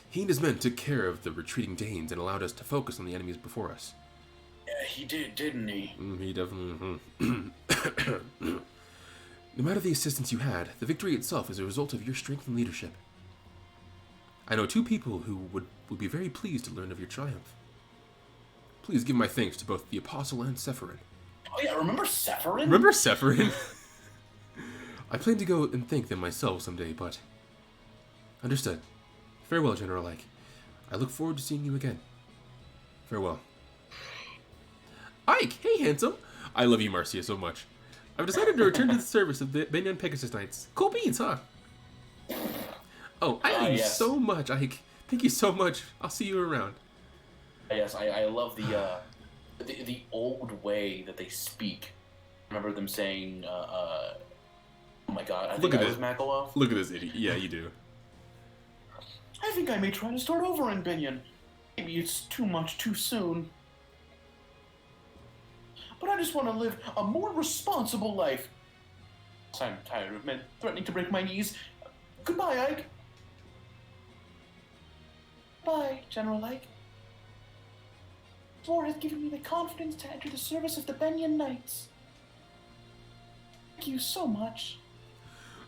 He and his men took care of the retreating Danes and allowed us to focus on the enemies before us. Yeah, he did, didn't he? He definitely... No matter the assistance you had, the victory itself is a result of your strength and leadership. I know two people who would be very pleased to learn of your triumph. Please give my thanks to both the Apostle and Sephirin. Oh yeah, remember Sephirin? Remember Sephirin? I plan to go and thank them myself someday, but... Understood. Farewell, General Ike. I look forward to seeing you again. Farewell. Ike! Hey, handsome! I love you, Marcia, so much. I've decided to return to the service of the Benyon Pegasus Knights. Cool beans, huh? Oh, I love you so much, Ike. Thank you so much. I'll see you around. Yes, I love the old way that they speak. I remember them saying, oh my god, I think I was Makalov. Look at this idiot. Yeah, you do. I think I may try to start over in Benyon. Maybe it's too much too soon. But I just want to live a more responsible life. I'm tired of men threatening to break my knees. Goodbye, Ike. Bye, General Ike. War has given me the confidence to enter the service of the Benyon Knights. Thank you so much.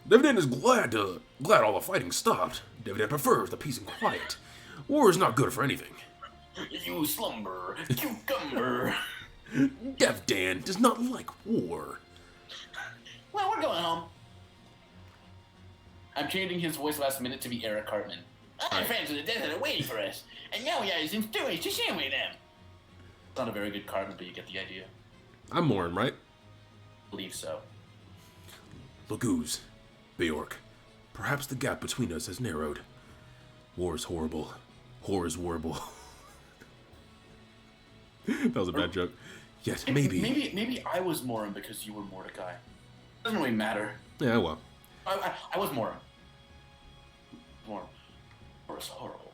Dividend is glad all the fighting stopped. Dividend prefers the peace and quiet. War is not good for anything. You slumber, cucumber. Devdan does not like war. Well, No, we're going home. I'm changing his voice last minute to be Eric Cartman. Our friends in the desert are waiting for us, and now we are in stories to share with them. It's not a very good Cartman, but you get the idea. I'm Morin, right? I believe so. Laguz, Beork, perhaps the gap between us has narrowed. War is horrible. War is warable. That was a bad joke. Yet, maybe... Maybe I was Morin because you were Mordecai. Doesn't really matter. Yeah, well. I was Morin. Morin. War is horrible.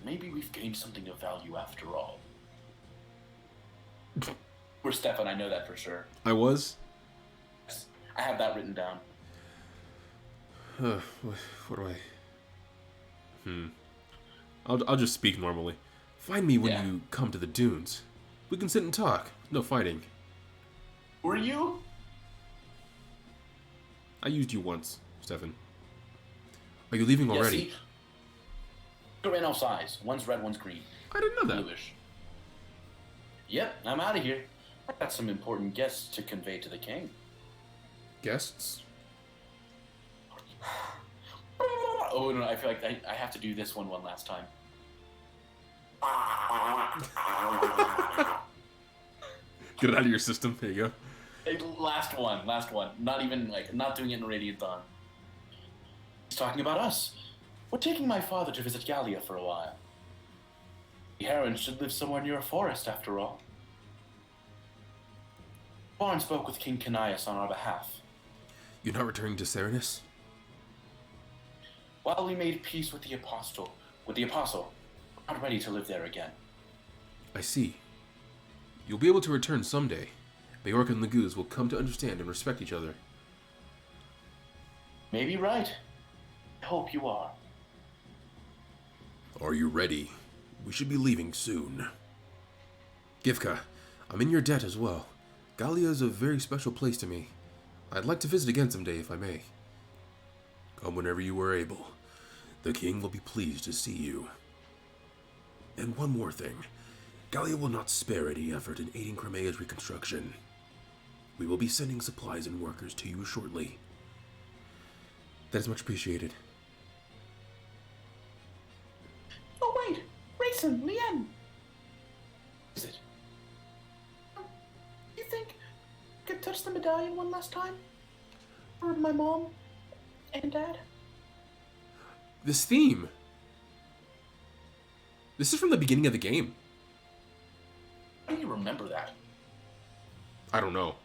Maybe we've gained something of value after all. We're Stefan, I know that for sure. I was? Yes, I have that written down. What do I... I'll just speak normally. Find me when you come to the dunes. We can sit and talk. No fighting. Were you? I used you once, Stefan. Are you leaving already? Yeah, see? They're in all size. One's red, one's green. I didn't know that. Bluish. Yep, I'm out of here. I got some important guests to convey to the king. Guests? Oh no, I feel like I have to do this one last time. Get it out of your system. There you go. Hey, last one. Not even, not doing it in Radiant Dawn. He's talking about us. We're taking my father to visit Gallia for a while. The Herons should live somewhere near a forest, after all. Barn spoke with King Canias on our behalf. You're not returning to Serenus? While we made peace with the Apostle, we're not ready to live there again. I see. You'll be able to return someday. Beork and Laguz will come to understand and respect each other. Maybe right. I hope you are. Are you ready? We should be leaving soon. Gifka, I'm in your debt as well. Gallia is a very special place to me. I'd like to visit again someday if I may. Come whenever you are able. The king will be pleased to see you. And one more thing. Gallia will not spare any effort in aiding Crimea's reconstruction. We will be sending supplies and workers to you shortly. That is much appreciated. Oh wait! Raisin, Lien! Is it? You think I could touch the medallion one last time? For my mom and dad? This theme. This is from the beginning of the game. How do you remember that? I don't know.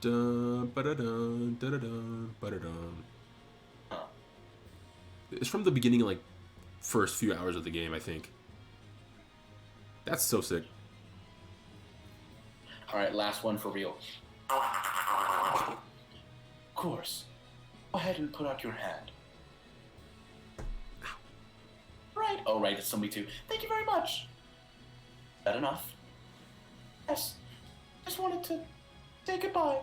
Dun, ba-da-dun, da-da-dun, ba-da-dun. Huh. It's from the beginning, first few hours of the game, I think. That's so sick. Alright, last one for real. Of course. Go ahead and put out your hand. Right. Oh, right, it's somebody too. Thank you very much. Is that enough? Yes. Just wanted to say goodbye.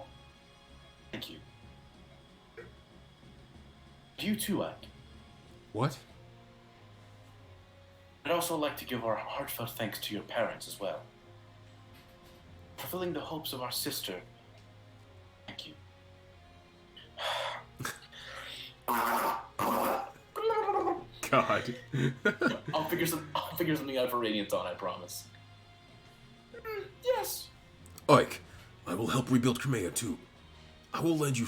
Thank you. You too, Ike. What? I'd also like to give our heartfelt thanks to your parents as well. Fulfilling the hopes of our sister. Thank you. God. I'll figure something out for Radiant Dawn, I promise. Yes. Ike, I will help rebuild Crimea too. I will lend you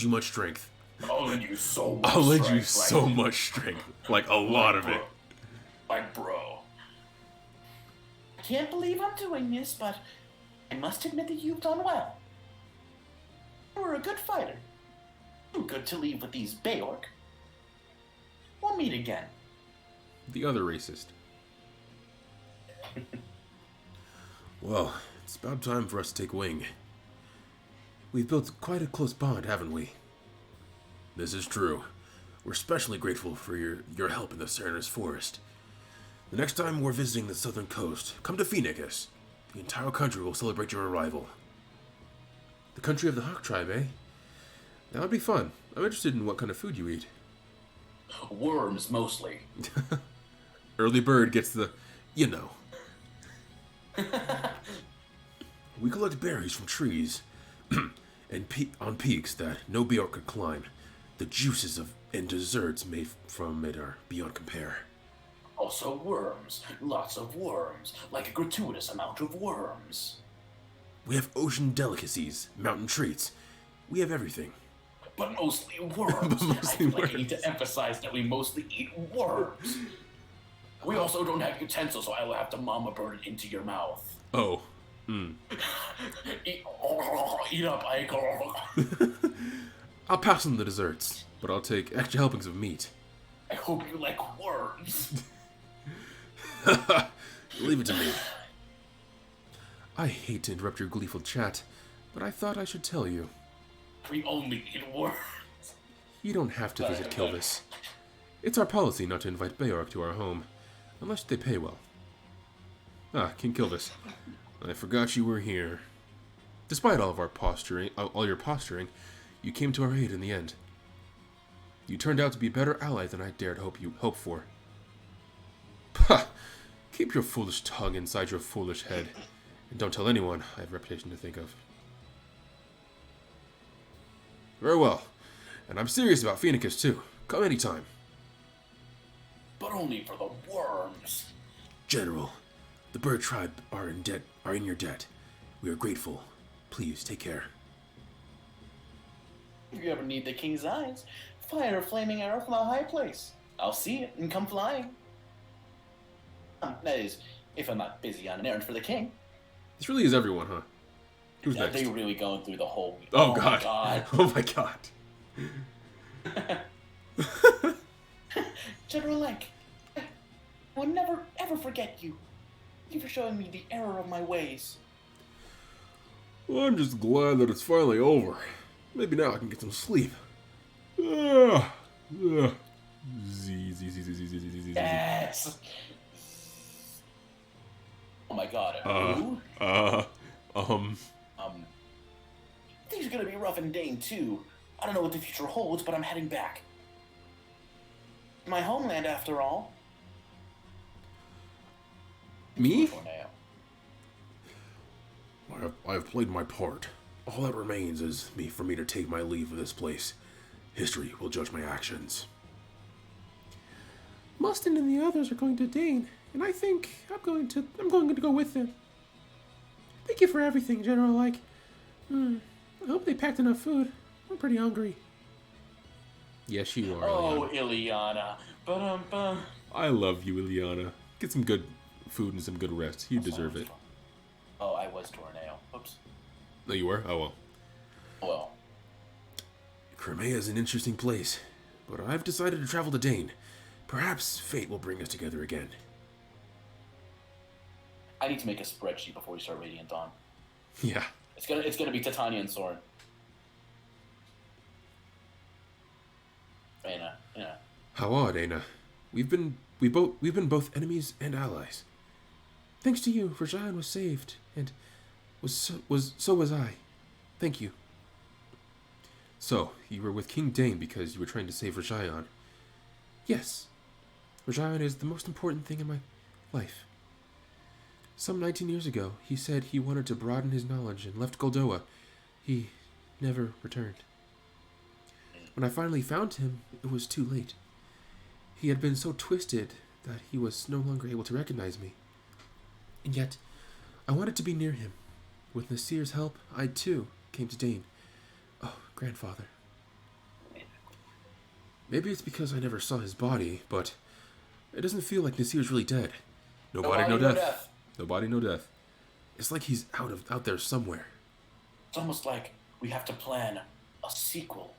much strength. I'll lend you so much I'll lend you strength, so much strength. Like a lot of it. Like, bro. I can't believe I'm doing this, but I must admit that you've done well. You were a good fighter. Too good to leave with these Beork. We'll meet again. The other racist. Well, it's about time for us to take wing. We've built quite a close bond, haven't we? This is true. We're especially grateful for your help in the Serenus Forest. The next time we're visiting the southern coast, come to Phoenix. The entire country will celebrate your arrival. The country of the Hawk tribe, eh? That would be fun. I'm interested in what kind of food you eat. Worms, mostly. Early bird gets the, We collect berries from trees. on peaks that no bear could climb. The juices of and desserts made from it are beyond compare. Also worms. Lots of worms. Like a gratuitous amount of worms. We have ocean delicacies, mountain treats. We have everything. But mostly worms. But mostly I feel like I worms. need to emphasize that we mostly eat worms. We also don't have utensils, so I will have to mama bird it into your mouth. Oh. Eat, eat up, Ike. I'll pass on the desserts, but I'll take extra helpings of meat. I hope you like worms. Leave it to me. I hate to interrupt your gleeful chat, but I thought I should tell you. We only eat worms. You don't have to visit Kilvis. It's our policy not to invite Beork to our home, unless they pay well. Ah, King Kilvis. I forgot you were here. Despite all your posturing, you came to our aid in the end. You turned out to be a better ally than I dared hope for. Pah! Keep your foolish tongue inside your foolish head, and don't tell anyone I have a reputation to think of. Very well. And I'm serious about Phoenicus, too. Come anytime. But only for the worms. General, the bird tribe are in your debt. We are grateful. Please, take care. If you ever need the king's eyes, fire a flaming arrow from a high place. I'll see it and come flying. That is, if I'm not busy on an errand for the king. This really is everyone, huh? Who's Are next? they really going through the whole... Oh, my God. God. Oh, my God. General Lake, I will never, ever forget you. Thank you for showing me the error of my ways. Well, I'm just glad that it's finally over. Maybe now I can get some sleep. Ah, ah. Z. Yes! Oh my God. Who? Things are gonna be rough in Dane, too. I don't know what the future holds, but I'm heading back. My homeland, after all. Me? For now. I have played my part. All that remains is for me to take my leave of this place. History will judge my actions. Mustin and the others are going to Dane, and I think I'm going to go with them. Thank you for everything, General. I hope they packed enough food. I'm pretty hungry. Yes, you are. Oh, Ileana. Ba-dum-bum. I love you, Ileana. Get some good food and some good rest. You deserve it. Oh, I was Tornado. Oops. No, you were? Oh, well. Well, Crimea is an interesting place, but I've decided to travel to Dane. Perhaps fate will bring us together again. I need to make a spreadsheet before we start Radiant Dawn. Yeah. It's gonna be Titania and Soren. Aina, yeah. How odd, Aina. We've been both enemies and allies. Thanks to you, Rajan was saved, and so was I. Thank you. So, you were with King Dane because you were trying to save Rajan. Yes. Rajan is the most important thing in my life. Some 19 years ago, he said he wanted to broaden his knowledge and left Goldoa. He never returned. When I finally found him, it was too late. He had been so twisted that he was no longer able to recognize me. And yet, I wanted to be near him. With Nasir's help, I too came to Dane. Oh, grandfather. Maybe it's because I never saw his body, but it doesn't feel like Nasir's really dead. No body, no death. No body, no death. It's like he's out there somewhere. It's almost like we have to plan a sequel.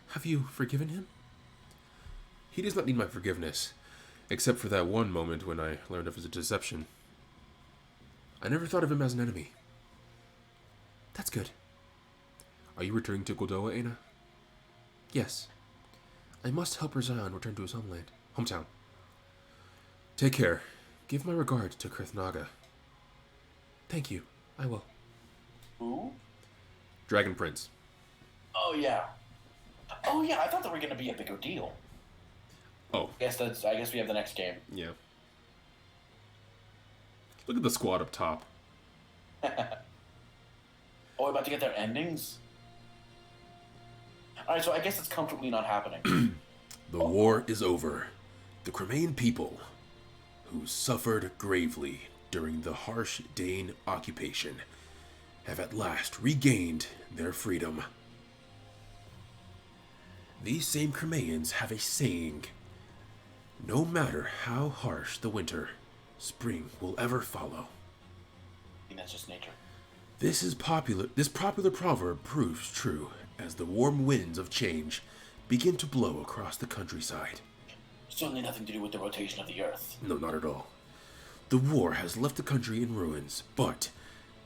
Have you forgiven him? He does not need my forgiveness, except for that one moment when I learned of his deception. I never thought of him as an enemy. That's good. Are you returning to Goldoa, Aina? Yes. I must help Razan return to his hometown. Take care. Give my regard to Krithnaga. Thank you. I will. Who? Dragon Prince. Oh yeah. Oh yeah. I thought that were gonna be a bigger deal. Oh. I guess we have the next game. Yeah. Look at the squad up top. Oh, we're about to get their endings? Alright, so I guess it's comfortably not happening. The war is over. The Crimean people, who suffered gravely during the harsh Dane occupation, have at last regained their freedom. These same Crimeans have a saying: no matter how harsh the winter, spring will ever follow. I think that's just nature. This popular proverb proves true as the warm winds of change begin to blow across the countryside. Certainly nothing to do with the rotation of the Earth. No, not at all. The war has left the country in ruins, but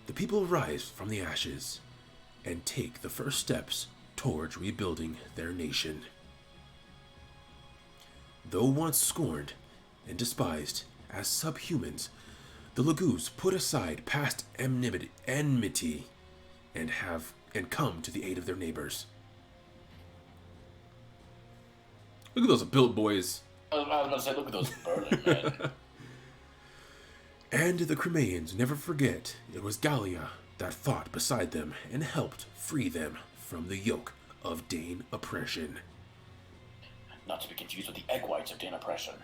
the people rise from the ashes and take the first steps towards rebuilding their nation. Though once scorned and despised as subhumans, the Lagoos put aside past enmity and come to the aid of their neighbors. Look at those built boys. I was about to say, look at those Berlin men. And the Crimeans never forget it was Gallia that fought beside them and helped free them from the yoke of Dane oppression. Not to be confused with the egg whites of Dane oppression.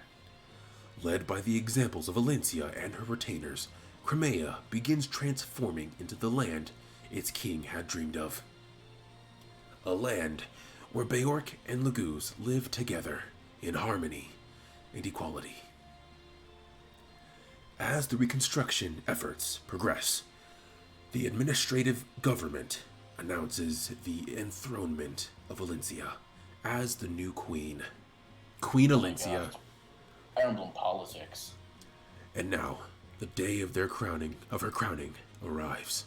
Led by the examples of Valencia and her retainers, Crimea begins transforming into the land its king had dreamed of. A land where Beork and Lagoos live together in harmony and equality. As the reconstruction efforts progress, the administrative government announces the enthronement of Valencia as the new queen. Queen Valencia. Emblem politics. And now, the day of her crowning arrives.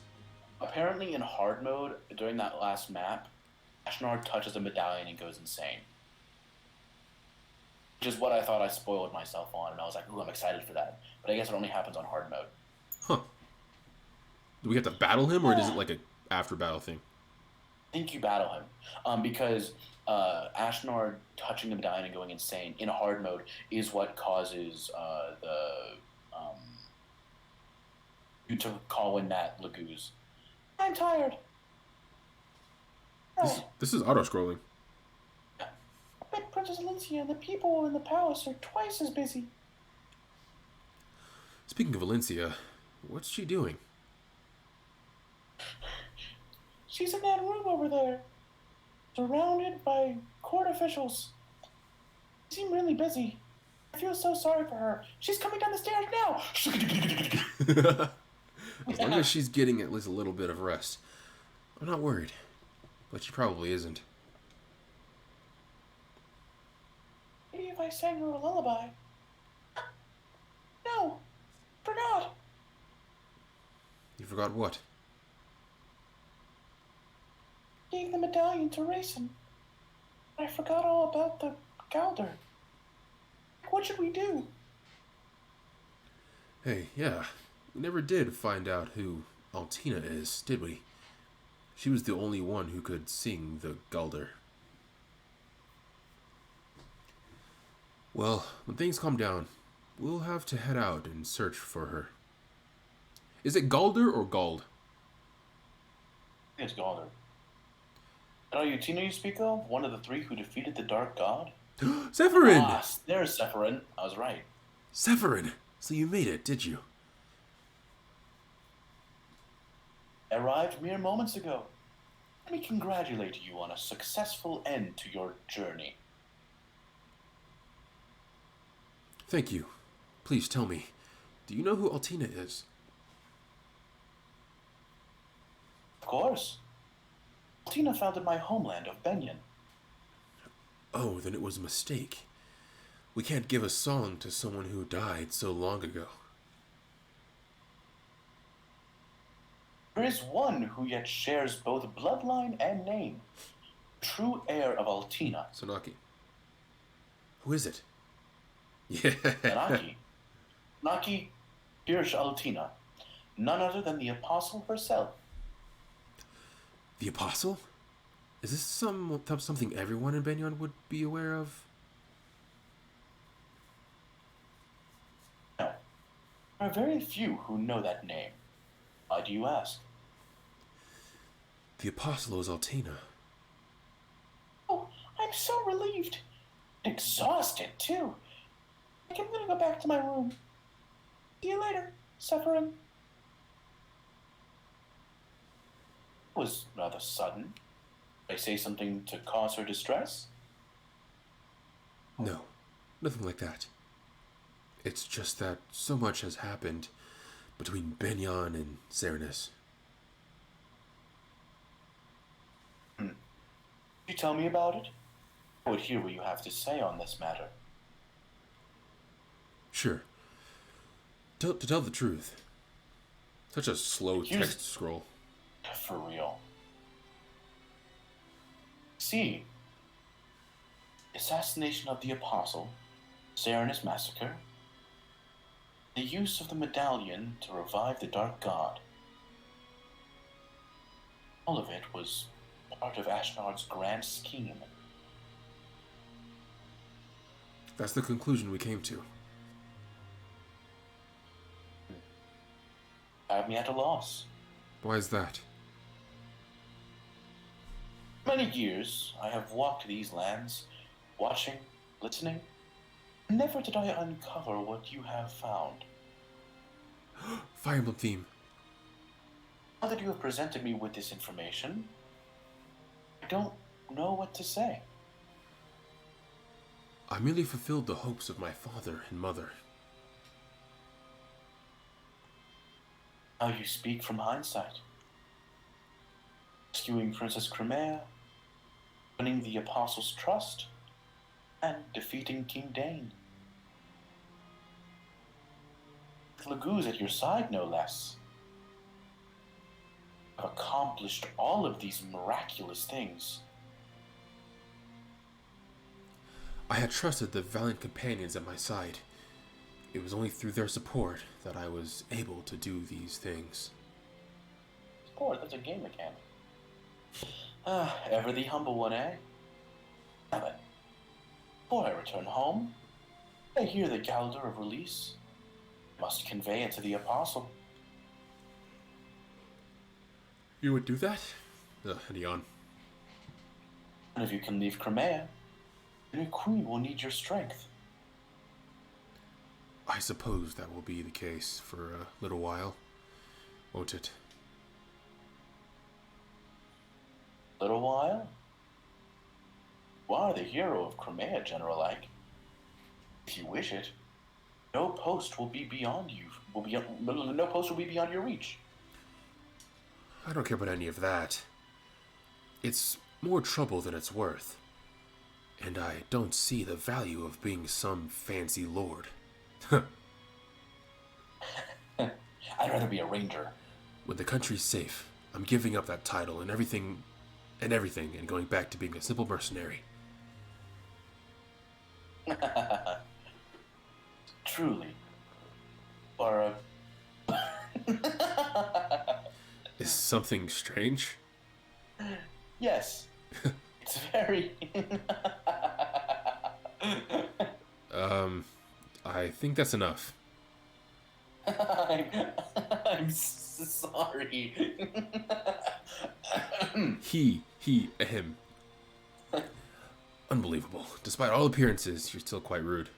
Apparently in hard mode, during that last map, Ashnard touches a medallion and goes insane. Which is what I thought I spoiled myself on, and I was like, ooh, I'm excited for that. But I guess it only happens on hard mode. Huh. Do we have to battle him, or is it like a after battle thing? I think you battle him. Because Ashnard touching the medallion and going insane in hard mode is what causes you to call in that Lagoos. I'm tired. This is auto-scrolling. But Princess Valencia and the people in the palace are twice as busy. Speaking of Valencia, what's she doing? She's in that room over there, surrounded by court officials. She seems really busy. I feel so sorry for her. She's coming down the stairs now. As long as she's getting at least a little bit of rest, I'm not worried. But she probably isn't. Maybe if I sang her a lullaby. No, forgot. You forgot what? Gave the medallion to Raisin. I forgot all about the Galder. What should we do? Hey, yeah. We never did find out who Altina is, did we? She was the only one who could sing the Galder. Well, when things calm down, we'll have to head out and search for her. Is it Galder or Gald? It's Galder. And are you Tina you speak of? One of the three who defeated the Dark God? Severin! Ah, there's Sephirin. I was right. Severin! So you made it, did you? Arrived mere moments ago. Let me congratulate you on a successful end to your journey. Thank you. Please tell me, do you know who Altina is? Of course. Tina founded my homeland of Benyon. Oh, then it was a mistake. We can't give a song to someone who died so long ago. There is one who yet shares both bloodline and name. True heir of Altina. Sonaki. Who is it? Yeah. Naki Hirsch Altina. None other than the Apostle herself. The Apostle? Is this something everyone in Benyon would be aware of? No. There are very few who know that name. Why do you ask? The Apostle is Altina. Oh, I'm so relieved. Exhausted, too. I think I'm gonna go back to my room. See you later, suffering. It was rather sudden. Did I say something to cause her distress? No, nothing like that. It's just that so much has happened between Benyon and Serenus. Could you tell me about it? I would hear what you have to say on this matter. Sure. To tell the truth, such a slow text scroll. For real. See, assassination of the Apostle, Serenus massacre, the use of the medallion to revive the Dark God. All of it was part of Ashnard's grand scheme. That's the conclusion we came to. Had me at a loss. Why is that? Many years I have walked these lands, watching, listening. Never did I uncover what you have found. Fire Emblem theme. Now that you have presented me with this information, I don't know what to say. I merely fulfilled the hopes of my father and mother. Now you speak from hindsight. Rescuing Princess Crimea, winning the Apostles' trust, and defeating King Dane. With Laguz at your side, no less. I've accomplished all of these miraculous things. I had trusted the valiant companions at my side. It was only through their support that I was able to do these things. Sport, that's a game mechanic. Ever the humble one, eh? Now then, before I return home, I hear the Galdor of release. Must convey it to the Apostle. You would do that? And he on. And if you can leave Crimea, then your queen will need your strength. I suppose that will be the case for a little while, won't it? Little while? You are the hero of Crimea, General Ike. If you wish it, no post will be beyond you. No post will be beyond your reach. I don't care about any of that. It's more trouble than it's worth. And I don't see the value of being some fancy lord. I'd rather be a ranger. When the country's safe, I'm giving up that title and everything, and going back to being a simple mercenary. Truly. Or Is something strange? yes. It's very... I think that's enough. I'm sorry. Him. Unbelievable. Despite all appearances, you're still quite rude.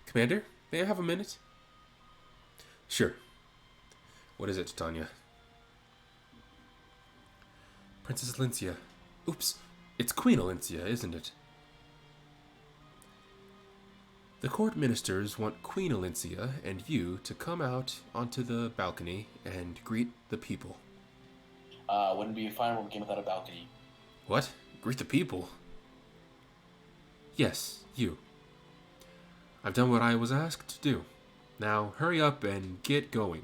Commander, may I have a minute? Sure. What is it, Titania? Princess Alincia. Oops, it's Queen Alincia, isn't it? The court ministers want Queen Alincia and you to come out onto the balcony and greet the people. Wouldn't be a fine when we came without a balcony. What? Greet the people? Yes, you. I've done what I was asked to do. Now, hurry up and get going.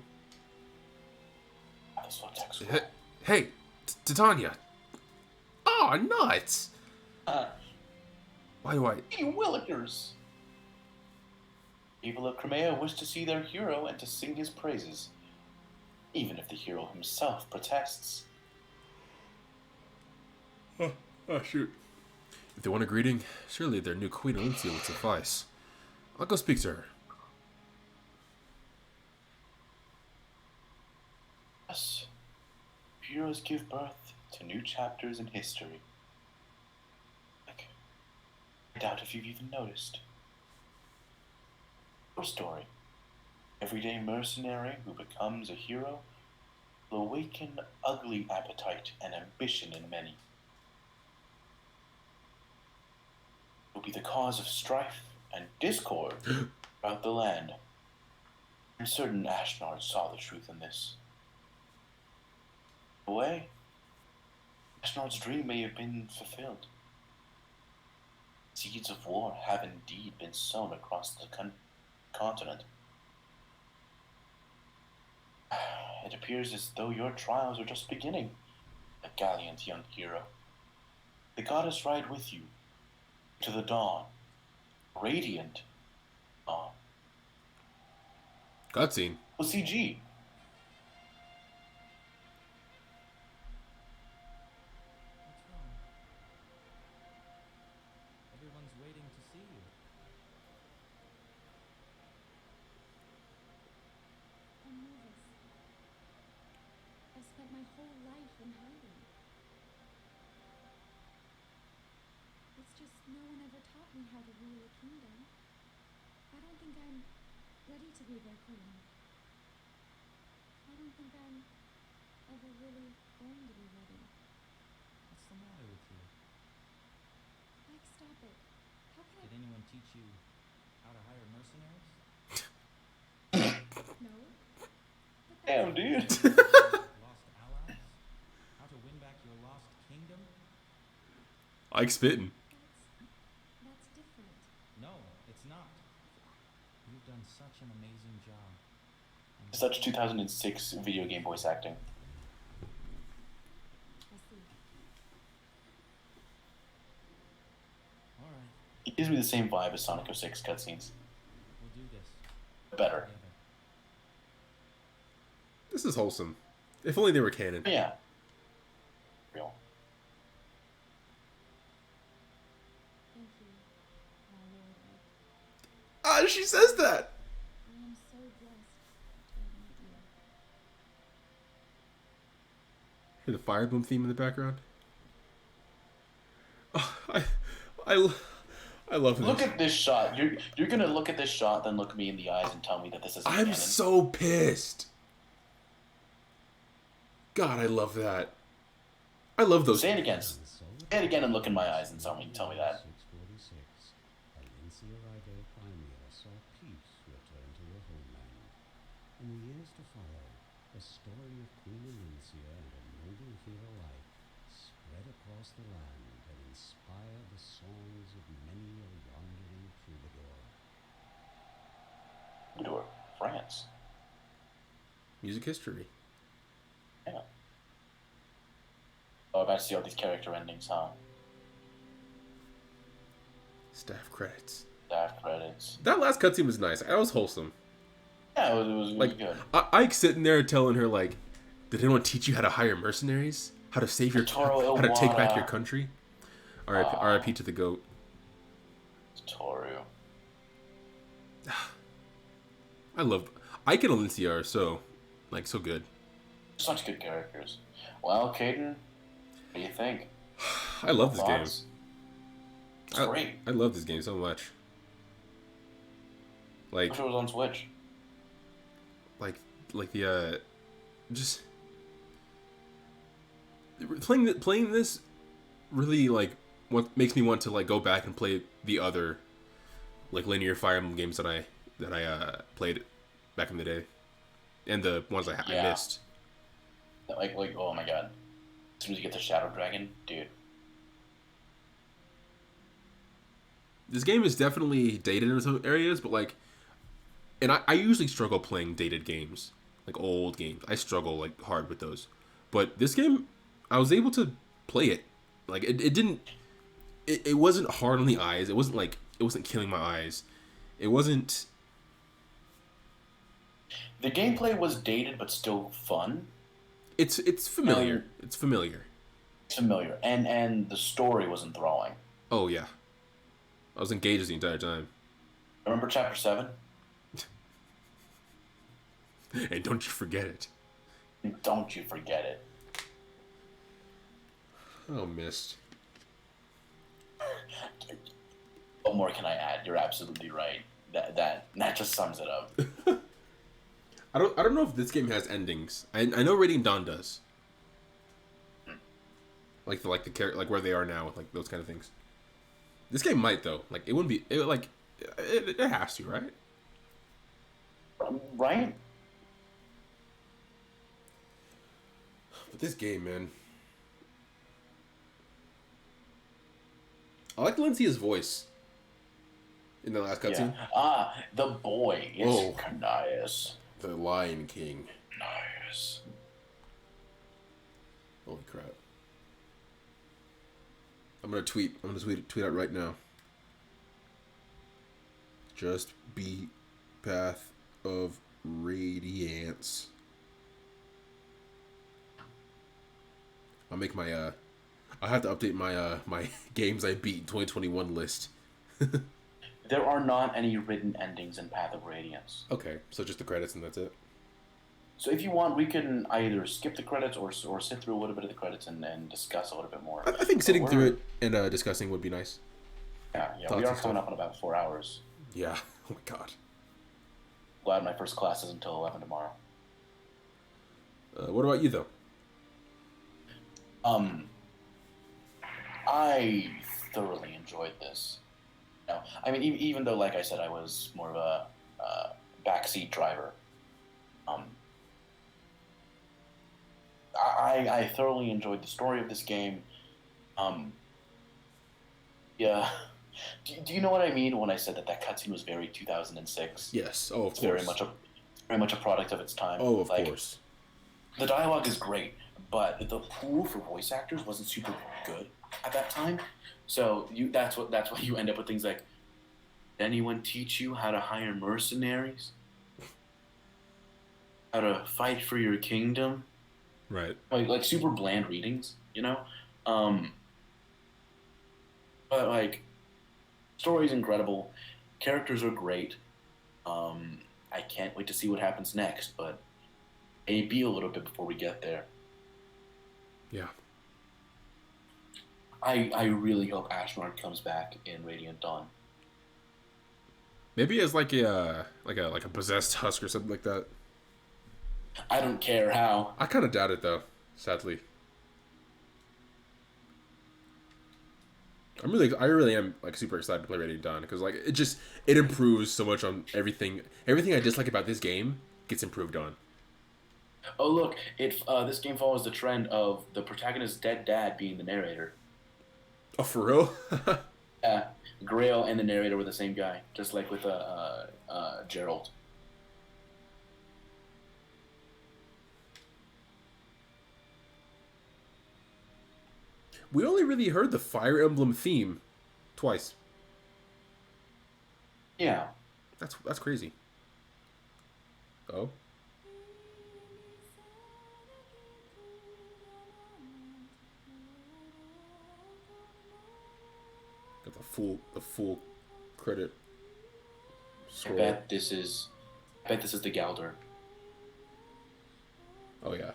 Hey, Titania! Oh, nuts! Why do I... You Willikers! People of Crimea wish to see their hero and to sing his praises, even if the hero himself protests. Oh, shoot. If they want a greeting, surely their new Queen Alincia would suffice. I'll go speak to her. Yes. heroes give birth to new chapters in history. Like, I doubt if you've even noticed. Your story. Everyday mercenary who becomes a hero will awaken ugly appetite and ambition in many. Will be the cause of strife and discord throughout the land. I'm certain Ashnard saw the truth in this. In a way, Ashnard's dream may have been fulfilled. Seeds of war have indeed been sown across the continent. It appears as though your trials are just beginning, a gallant young hero. The goddess ride with you to the dawn, radiant dawn. Cutscene. Well, CG. What's wrong? Everyone's waiting to see you. I'm nervous. I've spent my whole life in hiding. It's just no one ever taught me how to rule a kingdom. I don't think I'm ready to be their queen. I don't think I'm ever really going to be ready. What's the matter with you? Mike, stop it. How can Did anyone teach you how to hire mercenaries? I... No. But that's Damn, dude. Lost allies? How to win back your lost kingdom? Like spitting. That's different. No, it's not. You've done such an amazing job. And Such 2006 video game voice acting. I see. all right, It gives me the same vibe as Sonic 06 cutscenes. we'll do this Better. together. This is wholesome. If only they were canon. Yeah. Real. Thank you, my lord. Ah, she says that. I am so blessed to have met you. Hear the Fire Boom theme in the background. Oh, I love this. Look at this shot. You're gonna look at this shot, then look me in the eyes and tell me that this isn't I'm canon. so pissed. God, I love that. I love those. Say it again. Say it again and look in my eyes and tell me that. 646, Alincia Ride Crimea saw peace return to her homeland. In the years to follow, the story of Queen Alincia and her noble hero alike spread across the land and inspired the songs of many a wandering troubadour. Troubadour, France. Music history. Yeah. Oh, about to see all these character endings, huh? Staff credits. Staff credits. That last cutscene was nice. That was wholesome. Yeah, it was Like, good. Ike sitting there telling her, like, did anyone teach you how to hire mercenaries? How to save your... Totoro How to take back Iwata. your country? R.I.P. to the GOAT. Toru. I love... Ike and Alicia are so good. Such good characters. Well, Caden, what do you think? I love this game. Thoughts? It's great. I love this game so much. I Like, wish it was on Switch. like the just playing this really like what makes me want to like go back and play the other like linear Fire Emblem games that I played back in the day, and the ones I Yeah. missed. Like, oh my god. As soon as you get the Shadow Dragon, dude. This game is definitely dated in some areas, but like, and I usually struggle playing dated games, like old games. I struggle like hard with those, but this game, I was able to play it. Like it wasn't hard on the eyes. It wasn't killing my eyes. It wasn't. The gameplay was dated but still fun. It's familiar. It's familiar. It's familiar. And the story was enthralling. Oh yeah, I was engaged the entire time. Remember chapter 7? And don't you forget it. Don't you forget it. Oh, missed. What more can I add? You're absolutely right. That just sums it up. I don't know if this game has endings. I know Radiant Dawn does. Like the character, like where they are now, like those kind of things. This game might though. Like it wouldn't be it has to, right? Right? But this game, man. I like Lencia's voice in the last cutscene. Yeah. Ah, the boy. It's Oh. nice. The Lion King. Nice. Holy crap. I'm gonna tweet out right now. Just beat Path of Radiance. I'll make my I'll have to update my my games I beat in 2021 list. There are not any written endings in Path of Radiance. Okay, so just the credits and that's it. So if you want, we can either skip the credits or sit through a little bit of the credits and discuss a little bit more. I think sitting through it and discussing would be nice. Yeah, Thoughts we are and coming stuff. up on about 4 hours. Yeah. Oh my god. Glad my first class is until 11 tomorrow. What about you though? I thoroughly enjoyed this. No, I mean, even though, like I said, I was more of a backseat driver. I thoroughly enjoyed the story of this game. Yeah. Do you know what I mean when I said that cutscene was very 2006? Yes. Oh, of It's course. very much a product of its time. Oh, of Like, course. the dialogue is great, but the pool for voice actors wasn't super good at that time. So that's why you end up with things like, did anyone teach you how to hire mercenaries? How to fight for your kingdom? Right. Like super bland readings, you know? But like, story's incredible, characters are great. I can't wait to see what happens next, but maybe a little bit before we get there. Yeah. I really hope Ashnard comes back in Radiant Dawn. Maybe as like a possessed husk or something like that. I don't care how. I kind of doubt it though, sadly. I really am like super excited to play Radiant Dawn because like it improves so much on everything. Everything I dislike about this game gets improved on. Oh look, this game follows the trend of the protagonist's dead dad being the narrator. Oh, for real? Grail and the narrator were the same guy, just like with Gerald. We only really heard the Fire Emblem theme twice. Yeah. That's crazy. Oh. Got the full credit I scroll. bet this is the Galder. Oh yeah.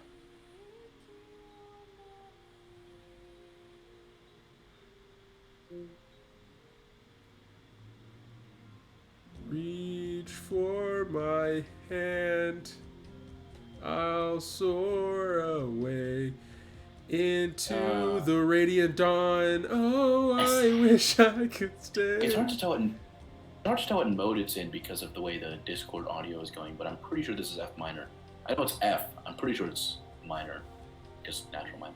Reach for my hand, I'll soar away into the radiant dawn. Oh, I wish I could stay. It's hard to tell what mode it's in because of the way the Discord audio is going, but I'm pretty sure this is F minor. I know it's F. I'm pretty sure it's minor, just natural minor.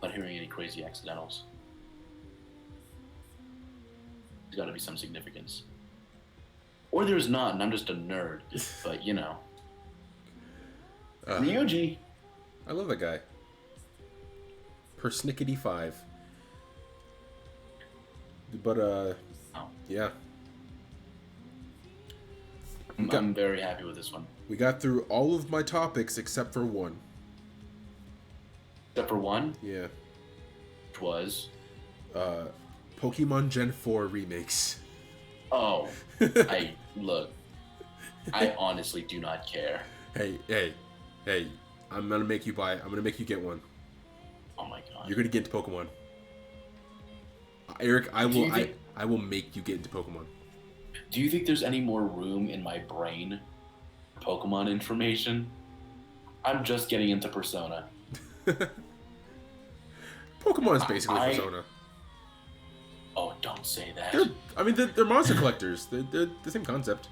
Not hearing any crazy accidentals. There's got to be some significance, or there's not, and I'm just a nerd. But you know, Ryuji. I love that guy. Persnickety 5. But Oh. yeah. I'm very happy with this one. We got through all of my topics except for one. Except for one, Yeah. which was Pokemon Gen 4 remakes. I honestly do not care. Hey, I'm gonna make you buy it. I'm gonna make you get one. Oh my god. You're gonna get into Pokemon. Eric, I will. think- I will make you get into Pokemon. Do you think there's any more room in my brain for Pokemon information? I'm just getting into Persona. Pokemon is basically I- Persona. Oh, don't say that. They're monster collectors. They're the same concept.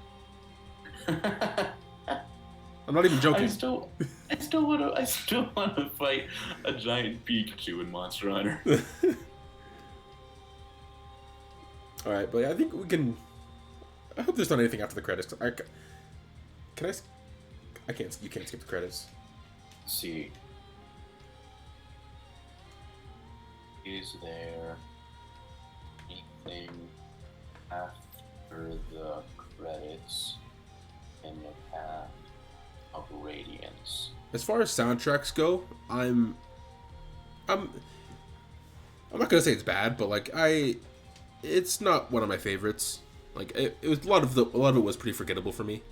I'm not even joking. I still want to fight a giant Pikachu in Monster Hunter. All right, but I think we can. I hope there's not anything after the credits. Can I? I can't. You can't skip the credits. Let's see. Is there anything after the credits in the path of Radiance? As far as soundtracks go, I'm not gonna say it's bad, but like it's not one of my favorites. Like it was a lot of it was pretty forgettable for me.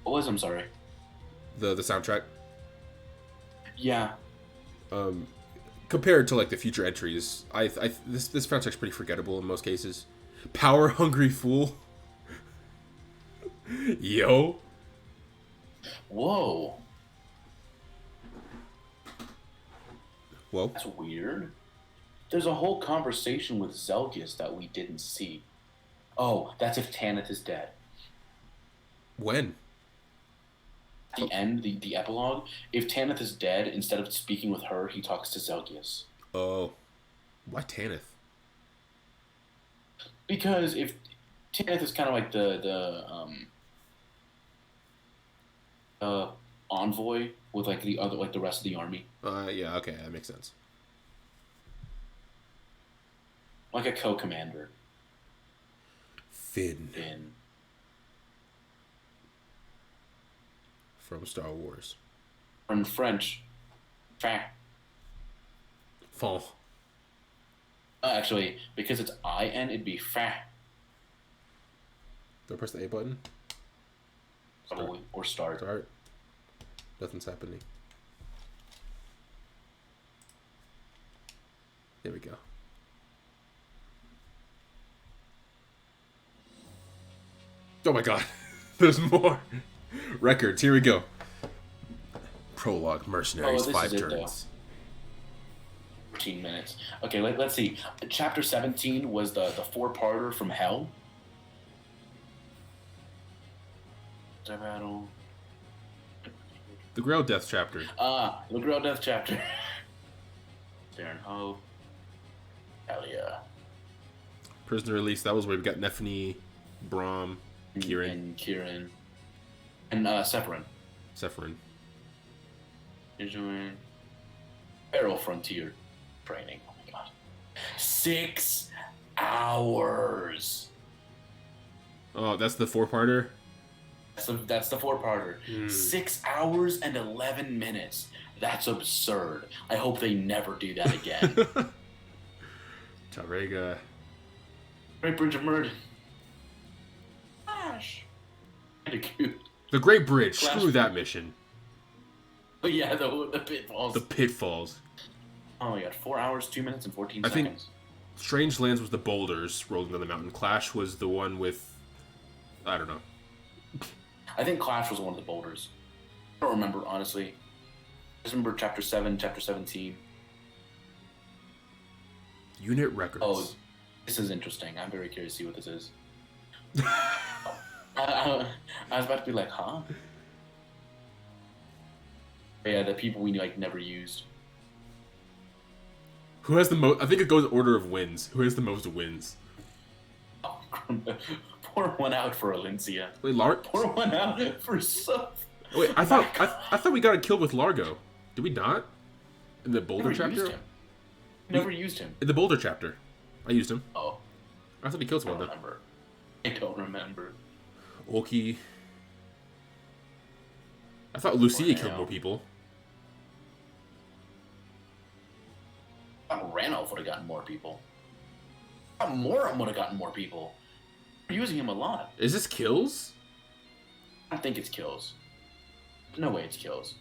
What was? I'm sorry. The soundtrack. Yeah. Compared to like the future entries, this soundtrack's pretty forgettable in most cases. Power Hungry Fool. Yo. Whoa. Whoa. That's weird. There's a whole conversation with Zelgius that we didn't see. Oh, that's if Tanith is dead. When? At the end, the epilogue, if Tanith is dead, instead of speaking with her, he talks to Zelgius. Oh. Why Tanith? Because if Tanith is kind of like the envoy with like the other, like the rest of the army, Yeah, okay, that makes sense. like a co-commander. Finn In from Star Wars. in French, fin. Fon. Actually, because it's IN, it'd be fin. Do I press the A button? Probably, or start. Start. Nothing's happening. There we go. Oh my god. There's more. Records. Here we go. Prologue. Mercenaries. Oh, this 5 is it, turns. 14 minutes. Okay, let's see. Chapter 17 was the four-parter from Hell. Battle. The Grail Death chapter. The Grail Death chapter. Darren Hope. Hell yeah. Prisoner Release. That was where we got Nephany, Braum, Kieran, And Kieran. And Sephiroth. Sephiroth. You're doing Feral Frontier training. Oh my god. 6 hours. Oh, that's the 4-parter? That's the four-parter. 6 hours and 11 minutes. That's absurd. I hope they never do that again. Tarrega. Great Bridge of Murder. Flash. Kinda cute. The Great Bridge. Flash. Screw that mission. Oh yeah, the pitfalls. The Pitfalls. Oh my god, 4 hours, 2 minutes, and 14 I think- seconds. Strange Lands was the boulders rolling down the mountain. Clash was the one with... I don't know. I think Clash was one of the boulders. I don't remember, honestly. I just remember Chapter 7, Chapter 17. Unit Records. Oh, this is interesting. I'm very curious to see what this is. I was about to be like, huh? But yeah, the people we like never used. Who has the most... I think it goes order of wins. Who has the most wins? Oh, pour one out for Alencia. Wait, Pour one out for Soph. Wait, I thought we got a kill with Largo. Did we not? In the Boulder Never chapter? used him. Never used him. In the Boulder chapter. I used him. Oh, I thought he killed I don't someone though. remember. I don't remember. Oki. I thought Lucia Rano. killed more people. Ranulph would have gotten more people. Moram would have gotten more people. We're using him a lot. Is this kills? I don't think it's kills. No way it's kills.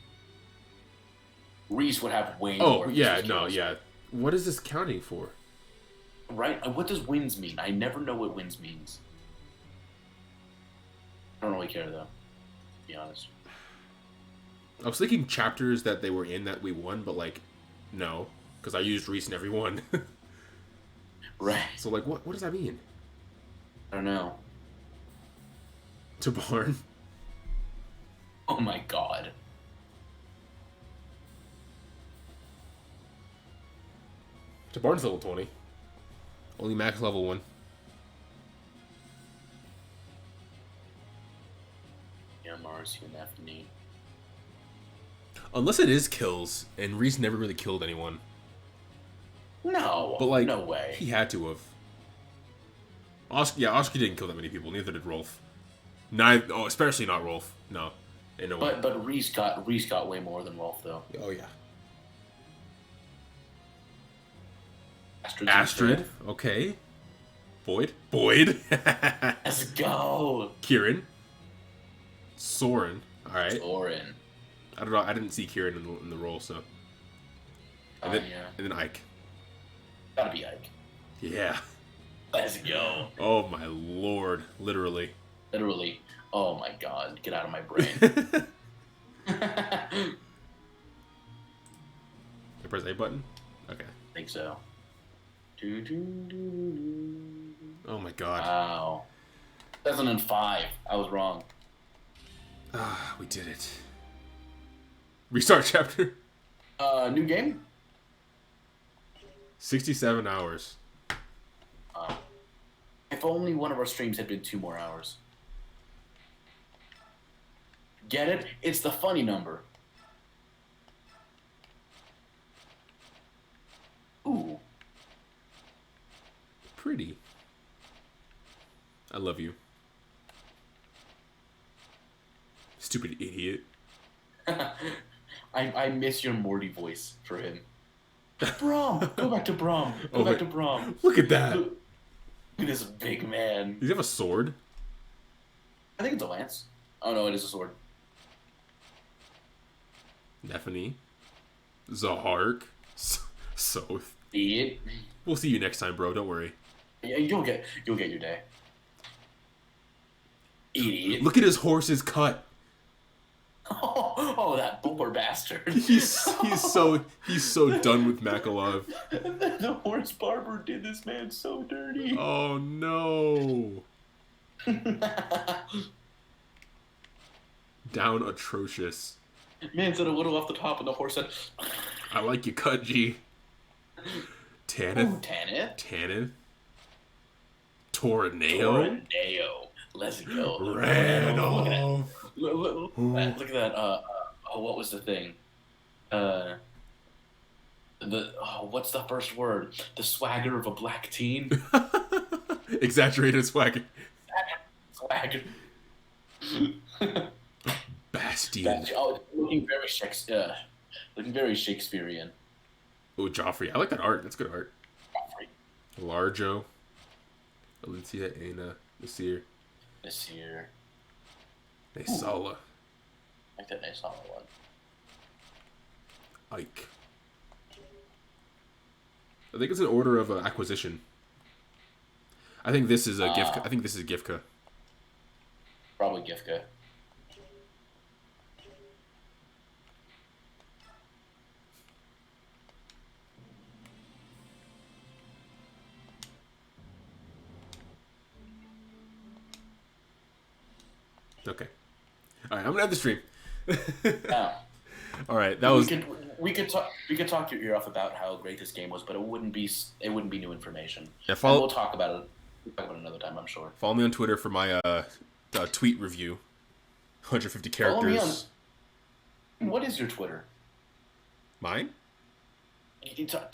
Reese would have way more. Oh, if yeah, this was no, kills. yeah. What is this counting for? Right? What does wins mean? I never know what wins means. I don't really care, though, to be honest. I was thinking chapters that they were in that we won, but, like, no. Because I used Reese in every one. Right. So, like, what does that mean? I don't know. To Barn? Oh my god. To Barn's level 20. Only max level 1. Yeah, Mars, you Neffany. Unless it is kills, and Reese never really killed anyone. No. But, like, no way. He had to have. Oscar didn't kill that many people. Neither did Rolf. Especially not Rolf. No, in no way. But Reese got way more than Rolf, though. Oh yeah. Astrid. Astrid. Okay. Boyd. Let's go. Kieran. Soren. All right. Soren. I don't know. I didn't see Kieran in the role, so. And then, Yeah. and then Ike. Gotta be Ike. Yeah. Let's go. Oh my lord! Literally. Literally. Oh my god. Get out of my brain. I press A button. Okay. I think so. Oh my god. Wow. 2005. I was wrong. Ah, we did it. Restart chapter. New game? 67 hours. If only one of our streams had been 2 more hours. Get it? It's the funny number. Ooh. Pretty. I love you. Stupid idiot. I miss your Morty voice for him. Brom! Go back to Brom! Go back to Brom! Look at that! Look at this big man. Does he have a sword? I think it's a lance. Oh no, it is a sword. Neffany. Zahark. Soth. Idiot. We'll see you next time, bro. Don't worry. Yeah, you'll get your day. Idiot. Look at his horse's cut. Oh, that poor bastard. He's so done with Makalov. The horse barber did this man so dirty. Oh no. Down atrocious. Man said a little off the top, and the horse said, I like you cut, G. Tanith. "Ooh, Tanith. Tanith. Tornado. Tornado. Let's go. Randolph. Look at that. What was the thing? What's the first word? The swagger of a black teen. Exaggerated swag. Swagger. Bastion. Looking very Shakespearean. Oh, Joffrey. I like that art. That's good art. Joffrey. Larjo. Alicia, Aina, Nasir, Nasir. Naysala, I like that Naysala one. Ike. I think it's an order of acquisition. I think this is a Gifka. I think this is Gifka. Probably Gifka. Okay. All right, I'm gonna end the stream. Now, All right, that was. we could talk your ear off about how great this game was, but it wouldn't be new information. Yeah, And we'll talk about it. We'll talk about it another time, I'm sure. Follow me on Twitter for my tweet review. 150 Follow me characters. What is your Twitter? Mine? You tell